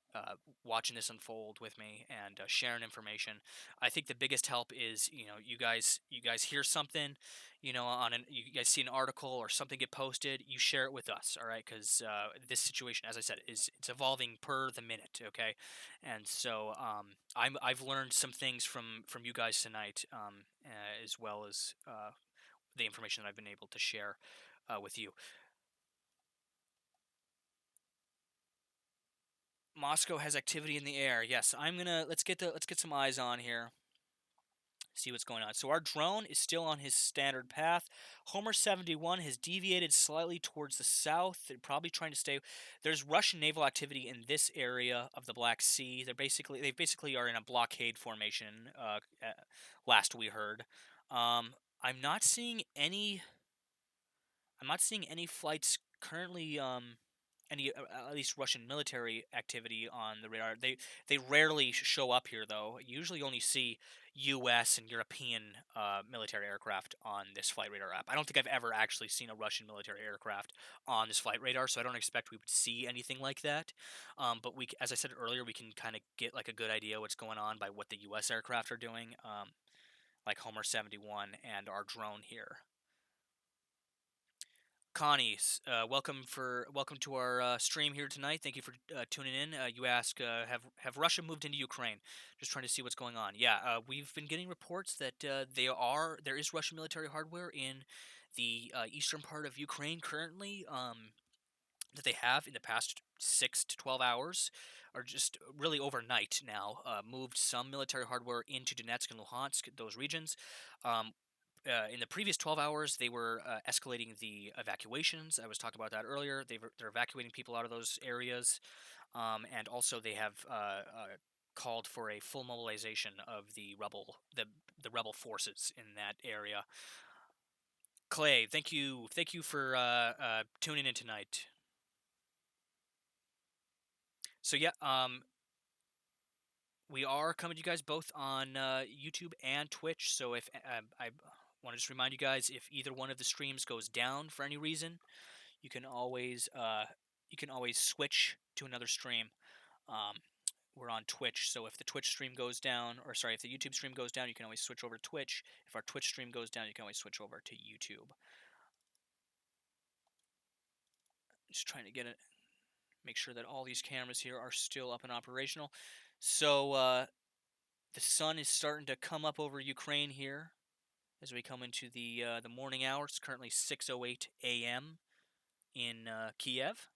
watching this unfold with me and sharing information. I think the biggest help is you guys hear something, you guys see an article or something get posted, you share it with us, all right? Because this situation, as I said, it's evolving per the minute, okay? And so I've learned some things from you guys tonight, as well as the information that I've been able to share with you. Moscow has activity in the air. Yes, let's get some eyes on here. See what's going on. So our drone is still on his standard path. Homer 71 has deviated slightly towards the south. They're probably trying to stay. There's Russian naval activity in this area of the Black Sea. They basically are in a blockade formation. Last we heard, I'm not seeing any. I'm not seeing any flights currently. Any at least Russian military activity on the radar. They rarely show up here though. You usually only see U.S. and European military aircraft on this flight radar app. I don't think I've ever actually seen a Russian military aircraft on this flight radar, so I don't expect we would see anything like that. But as I said earlier, we can kind of get like a good idea what's going on by what the U.S. aircraft are doing, like Homer 71 and our drone here. Connie, welcome to our stream here tonight. Thank you for tuning in. You ask, have Russia moved into Ukraine? Just trying to see what's going on. Yeah, we've been getting reports that there is Russian military hardware in the eastern part of Ukraine currently. That they have in the past 6 to 12 hours, or just really overnight now, moved some military hardware into Donetsk and Luhansk, those regions. Um, in the previous 12 hours, they were escalating the evacuations. I was talking about that earlier. They're evacuating people out of those areas, and also they have called for a full mobilization of the rebel forces in that area. Clay, thank you for tuning in tonight. So yeah, we are coming to you guys both on YouTube and Twitch. So if I want to just remind you guys, if either one of the streams goes down for any reason, you can always switch to another stream. We're on Twitch, so if the Twitch stream goes down, or sorry, if the YouTube stream goes down, you can always switch over to Twitch. If our Twitch stream goes down, you can always switch over to YouTube. Just trying to make sure that all these cameras here are still up and operational. So the sun is starting to come up over Ukraine here as we come into the morning hours. It's currently 6:08 a.m. in Kiev.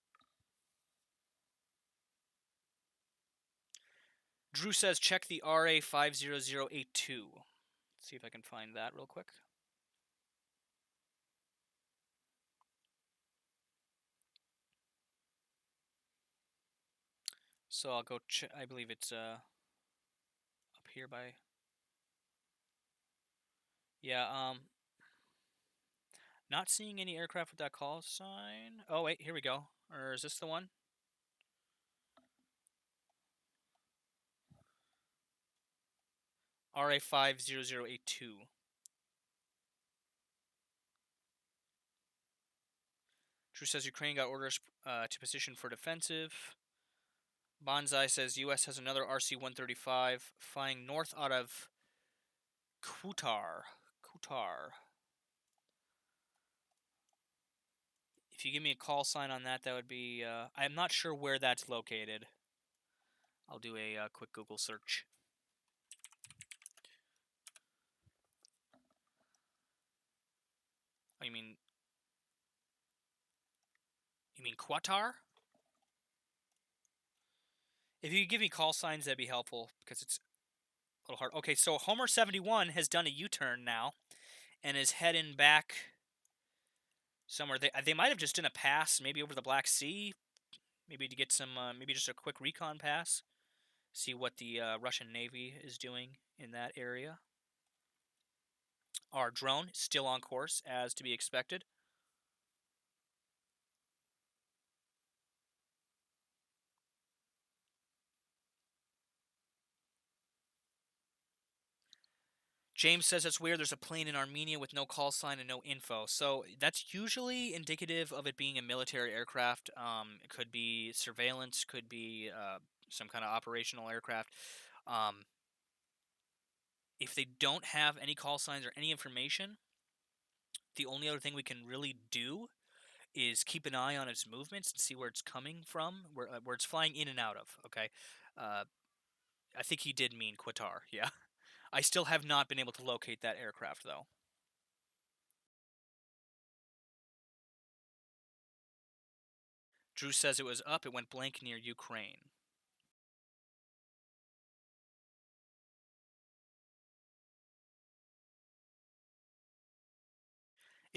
Drew says check the RA 50082. Let's see if I can find that real quick. So I'll go check. I believe it's up here by. Yeah, not seeing any aircraft with that call sign. Oh wait, here we go. Or is this the one? RA 50082. Drew says Ukraine got orders to position for defensive. Bonsai says U.S. has another RC-135 flying north out of Kutar. If you give me a call sign on that, that would be... I'm not sure where that's located. I'll do a quick Google search. Oh, you mean Qatar? If you could give me call signs, that'd be helpful, because it's a little hard. Okay, so Homer 71 has done a U-turn now, and is heading back somewhere. They might have just done a pass, maybe over the Black Sea, maybe to get some, maybe just a quick recon pass, see what the Russian Navy is doing in that area. Our drone is still on course, as to be expected. James says it's weird. There's a plane in Armenia with no call sign and no info. So that's usually indicative of it being a military aircraft. It could be surveillance, could be some kind of operational aircraft. If they don't have any call signs or any information, the only other thing we can really do is keep an eye on its movements and see where it's coming from, where it's flying in and out of. Okay, I think he did mean Qatar. Yeah. I still have not been able to locate that aircraft, though. Drew says it was up. It went blank near Ukraine.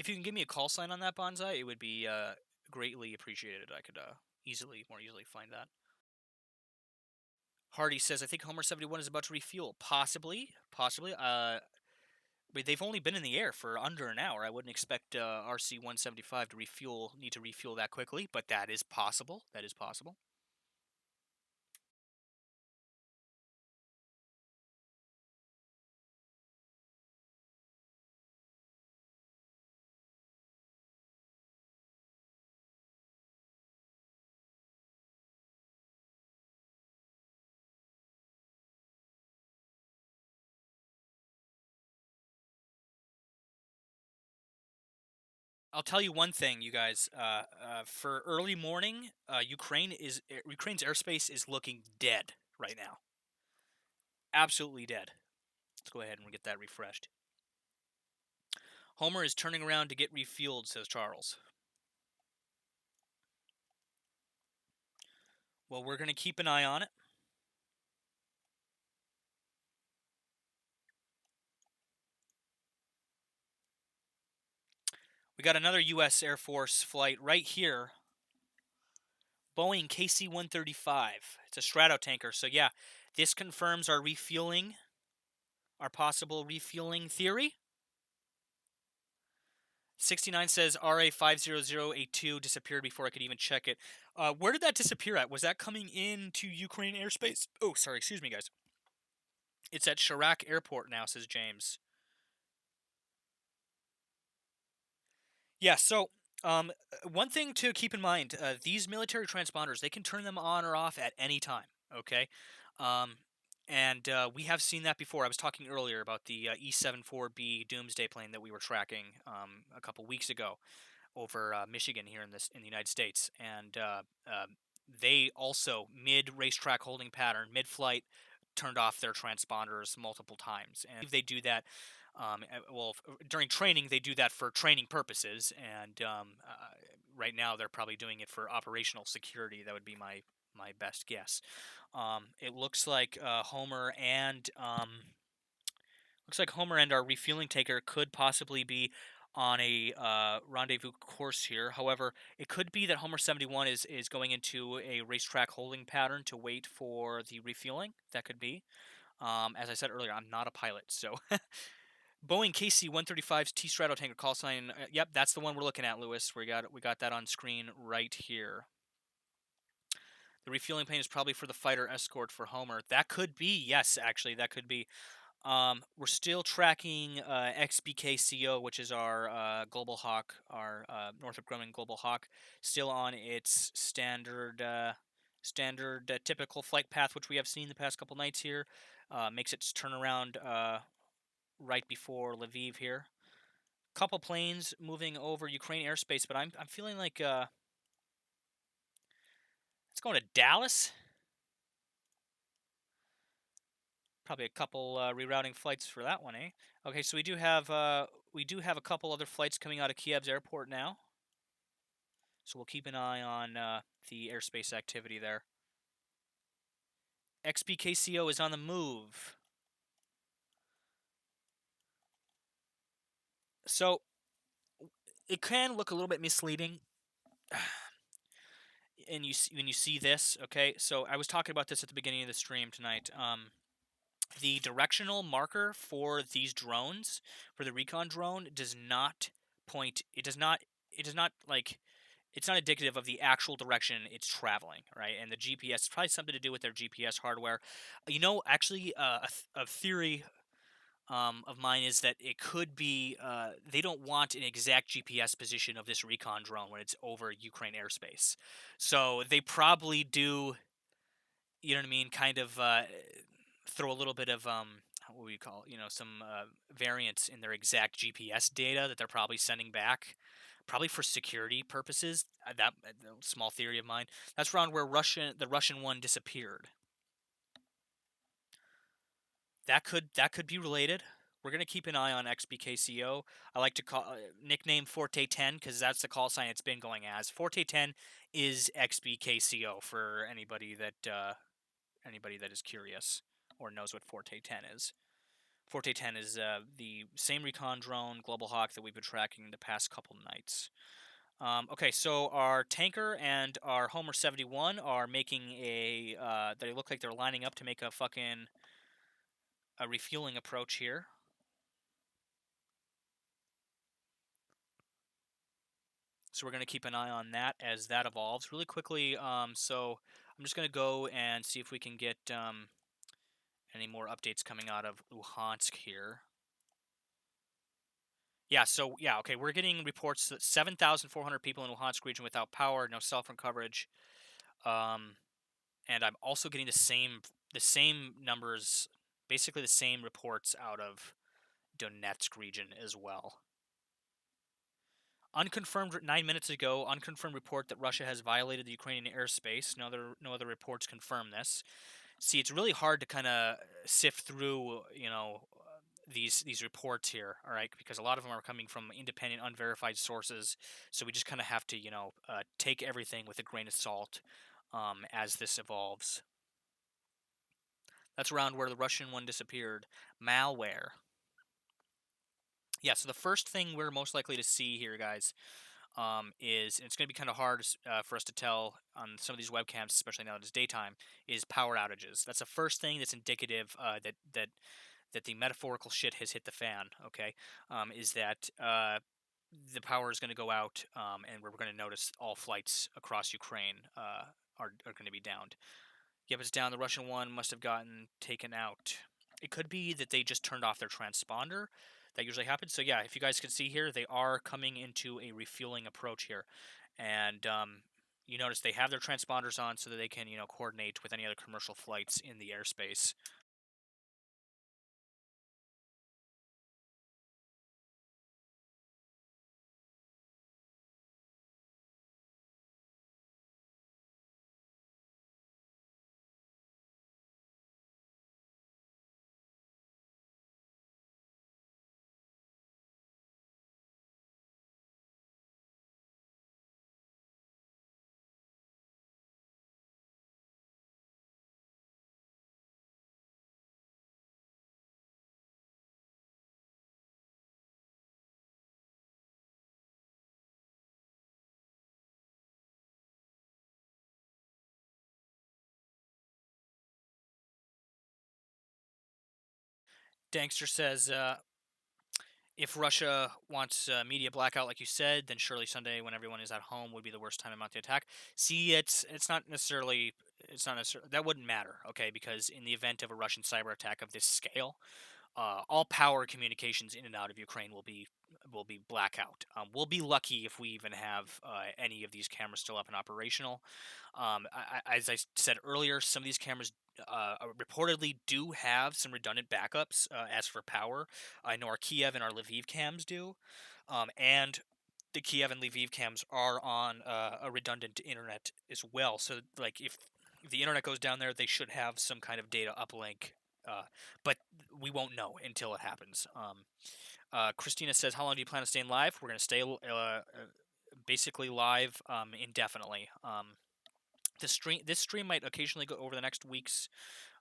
If you can give me a call sign on that bonsai, it would be greatly appreciated. I could more easily find that. Hardy says, I think Homer 71 is about to refuel. Possibly, possibly. But they've only been in the air for under an hour. I wouldn't expect RC 175 to need to refuel that quickly, but that is possible. That is possible. I'll tell you one thing, you guys. For early morning, Ukraine's airspace is looking dead right now. Absolutely dead. Let's go ahead and get that refreshed. Homer is turning around to get refueled, says Charles. Well, we're going to keep an eye on it. We got another U.S. Air Force flight right here. Boeing KC-135. It's a stratotanker. So yeah, this confirms our possible refueling theory. 69 says RA50082 disappeared before I could even check it. Where did that disappear at? Was that coming into Ukraine airspace? Oh, sorry, excuse me, guys. It's at Chirac Airport now, says James. Yeah, so one thing to keep in mind, these military transponders, they can turn them on or off at any time, okay? Um, and we have seen that before. I was talking earlier about the E-74B Doomsday plane that we were tracking a couple weeks ago over Michigan here in the United States, and they also mid racetrack holding pattern, mid flight, turned off their transponders multiple times, and they do that. During training, they do that for training purposes, and right now they're probably doing it for operational security. That would be my best guess. It looks like Homer and our refueling tanker could possibly be on a rendezvous course here. However, it could be that Homer 71 is going into a racetrack holding pattern to wait for the refueling. That could be. As I said earlier, I'm not a pilot, so Boeing KC-135's T Stratotanker call sign. Yep, that's the one we're looking at, Lewis. We got that on screen right here. The refueling plane is probably for the fighter escort for Homer. That could be, yes, actually, that could be. We're still tracking XBKCO, which is our Global Hawk, our Northrop Grumman Global Hawk, still on its standard typical flight path, which we have seen the past couple nights here. Makes its turnaround right before Lviv here. Couple planes moving over Ukraine airspace, but I'm feeling like it's going to Dallas. Probably a couple rerouting flights for that one, eh? Okay, so we do have a couple other flights coming out of Kiev's airport now. So we'll keep an eye on the airspace activity there. XBKCO is on the move. So it can look a little bit misleading. And when you see this, okay? So I was talking about this at the beginning of the stream tonight. The directional marker for these drones, for the recon drone, does not point. It does not. It does not like. It's not indicative of the actual direction it's traveling, right? And the GPS, it's probably something to do with their GPS hardware. Actually, a theory of mine is that it could be they don't want an exact GPS position of this recon drone when it's over Ukraine airspace. So they probably do, you know what I mean, kind of throw a little bit of what we call, some variance in their exact GPS data that they're probably sending back, probably for security purposes. That small theory of mine. That's around where the Russian one disappeared. That could be related. We're gonna keep an eye on XBKCO. I like to call nickname Forte 10 because that's the call sign it's been going as. Forte 10 is XBKCO for anybody that is curious or knows what Forte 10 is. Forte 10 is the same recon drone, Global Hawk, that we've been tracking the past couple nights. Okay, so our tanker and our Homer 71 are making they look like they're lining up to make a refueling approach here. So we're going to keep an eye on that as that evolves. Really quickly, so I'm just going to go and see if we can get any more updates coming out of Luhansk here. Yeah, okay, we're getting reports that 7,400 people in Luhansk region without power, no cell phone coverage. And I'm also getting the same numbers, basically the same reports out of Donetsk region as well. Unconfirmed 9 minutes ago, unconfirmed report that Russia has violated the Ukrainian airspace. No other reports confirm this. See, it's really hard to kind of sift through, these reports here, all right, because a lot of them are coming from independent, unverified sources. So we just kind of have to, take everything with a grain of salt as this evolves. That's around where the Russian one disappeared. Malware. Yeah, so the first thing we're most likely to see here, guys, is, and it's going to be kind of hard for us to tell on some of these webcams, especially now that it's daytime, is power outages. That's the first thing that's indicative that the metaphorical shit has hit the fan. Okay, is that the power is going to go out, and we're going to notice all flights across Ukraine are going to be downed. Yep, it's down. The Russian one must have gotten taken out. It could be that they just turned off their transponder. That usually happens. So yeah, if you guys can see here, they are coming into a refueling approach here, and you notice they have their transponders on so that they can coordinate with any other commercial flights in the airspace. Dankster says, if Russia wants a media blackout, like you said, then surely Sunday, when everyone is at home, would be the worst time to mount the attack. See, it's not necessarily that wouldn't matter, okay? Because in the event of a Russian cyber attack of this scale, all power communications in and out of Ukraine will be blackout. We'll be lucky if we even have any of these cameras still up and operational. As I said earlier, some of these cameras reportedly do have some redundant backups as for power. I know our Kiev and our Lviv cams do, and the Kiev and Lviv cams are on a redundant internet as well. So, like, if the internet goes down there, they should have some kind of data uplink. But we won't know until it happens. Christina says, "How long do you plan on staying live?" We're going to stay basically live indefinitely. This stream might occasionally go over the next week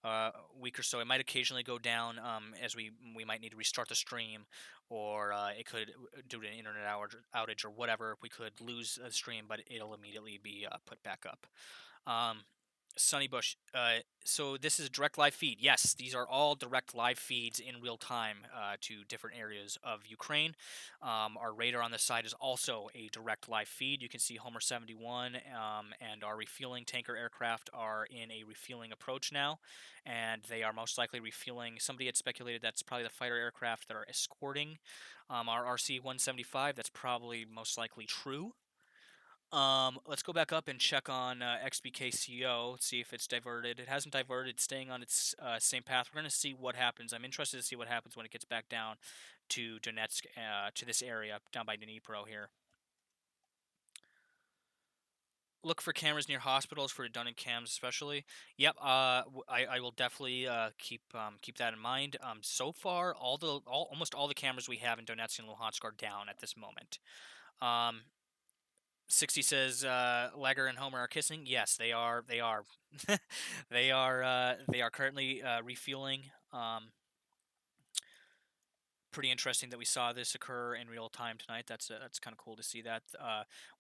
or so. It might occasionally go down as we might need to restart the stream, or it could, due to an internet outage or whatever, we could lose a stream, but it'll immediately be put back up. Sunny Bush. So this is a direct live feed. Yes, these are all direct live feeds in real time to different areas of Ukraine. Our radar on the side is also a direct live feed. You can see Homer 71 and our refueling tanker aircraft are in a refueling approach now, and they are most likely refueling. Somebody had speculated that's probably the fighter aircraft that are escorting our RC-175. That's probably most likely true. Let's go back up and check on XBKCO, see if it's diverted. It hasn't diverted, it's staying on its same path. We're going to see what happens. I'm interested to see what happens when it gets back down to Donetsk, to this area, down by Dnipro here. Look for cameras near hospitals for redundant cams, especially. Yep, I will definitely keep that in mind. So far, almost all the cameras we have in Donetsk and Luhansk are down at this moment. 60 says Lager and Homer are kissing. Yes, they are. They are. They are currently refueling. Pretty interesting that we saw this occur in real time tonight. That's kind of cool to see that.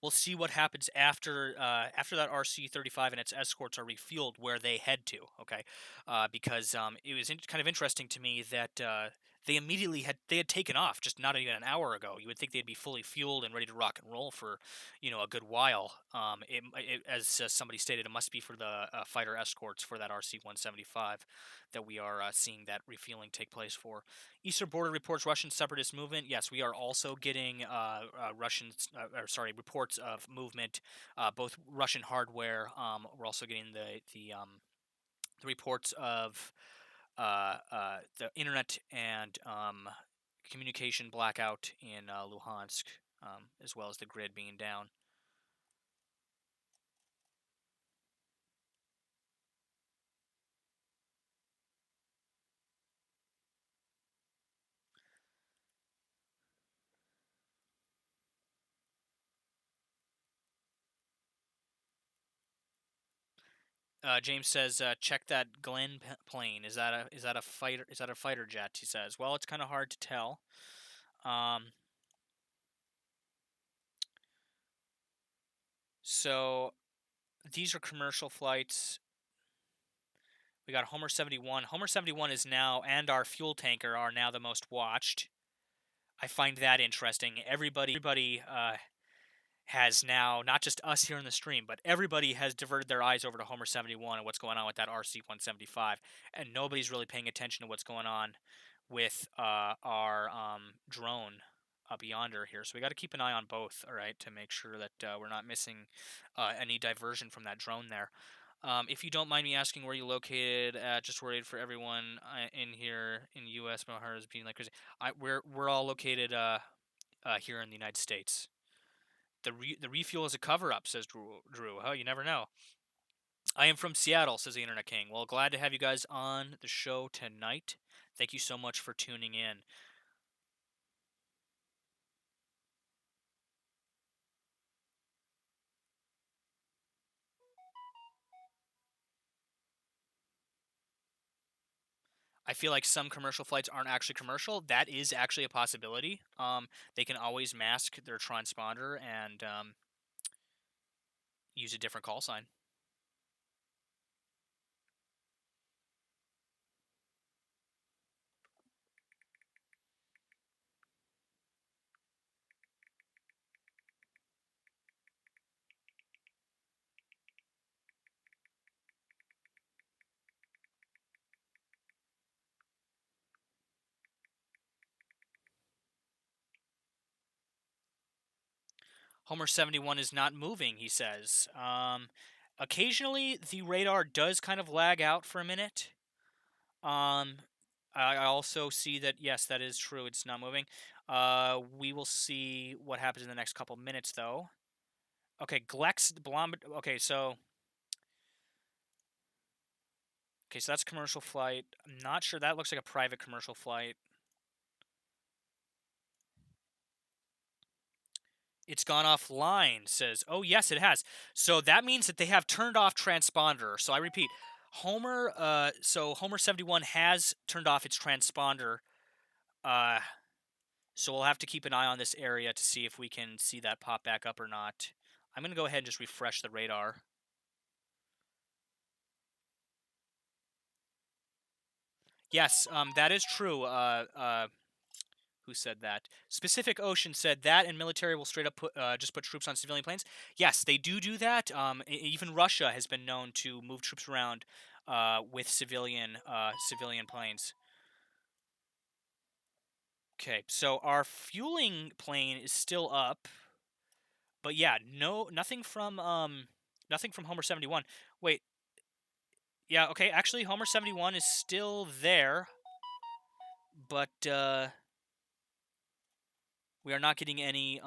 We'll see what happens after that RC-35 and its escorts are refueled, where they head to. Okay, because it was kind of interesting to me that they had taken off just not even an hour ago. You would think they'd be fully fueled and ready to rock and roll for a good while. As somebody stated, it must be for the fighter escorts for that RC-175 that we are seeing that refueling take place for. Eastern Border reports Russian separatist movement. Yes, we are also getting reports of movement, both Russian hardware. We're also getting the reports of the internet and communication blackout in Luhansk, as well as the grid being down. James says, "Check that Glenn plane. Is that a fighter? Is that a fighter jet?" He says. Well, it's kind of hard to tell. Um, so these are commercial flights. We got Homer 71. Homer 71 is now, and our fuel tanker are now the most watched. I find that interesting. Everybody has now, not just us here in the stream, but everybody has diverted their eyes over to Homer 71 and what's going on with that RC-175, and nobody's really paying attention to what's going on with our drone up yonder here. So we got to keep an eye on both, all right, to make sure that we're not missing any diversion from that drone there. If you don't mind me asking where you located, just worried for everyone in here in the U.S. Mohar is being like crazy. We're all located here in the United States. The refuel is a cover up, says Drew. Oh, you never know. I am from Seattle, says the Internet King. Well, glad to have you guys on the show tonight. Thank you so much for tuning in. I feel like some commercial flights aren't actually commercial. That is actually a possibility. They can always mask their transponder and use a different call sign. Homer 71 is not moving, he says. Occasionally, the radar does kind of lag out for a minute. I also see that, yes, that is true. It's not moving. We will see what happens in the next couple minutes, though. Okay, Glex Blom. Okay, so that's commercial flight. I'm not sure. That looks like a private commercial flight. It's gone offline, says. Oh, yes, it has. So that means that they have turned off transponder. So I repeat, Homer 71 has turned off its transponder. So we'll have to keep an eye on this area to see if we can see that pop back up or not. I'm going to go ahead and just refresh the radar. Yes, that is true. Who said that? Specific Ocean said that, and military will straight up just put troops on civilian planes. Yes, they do that. Even Russia has been known to move troops around with civilian planes. Okay, so our fueling plane is still up, but yeah, nothing from Homer 71. Wait, yeah, okay, actually Homer 71 is still there, but we are not getting any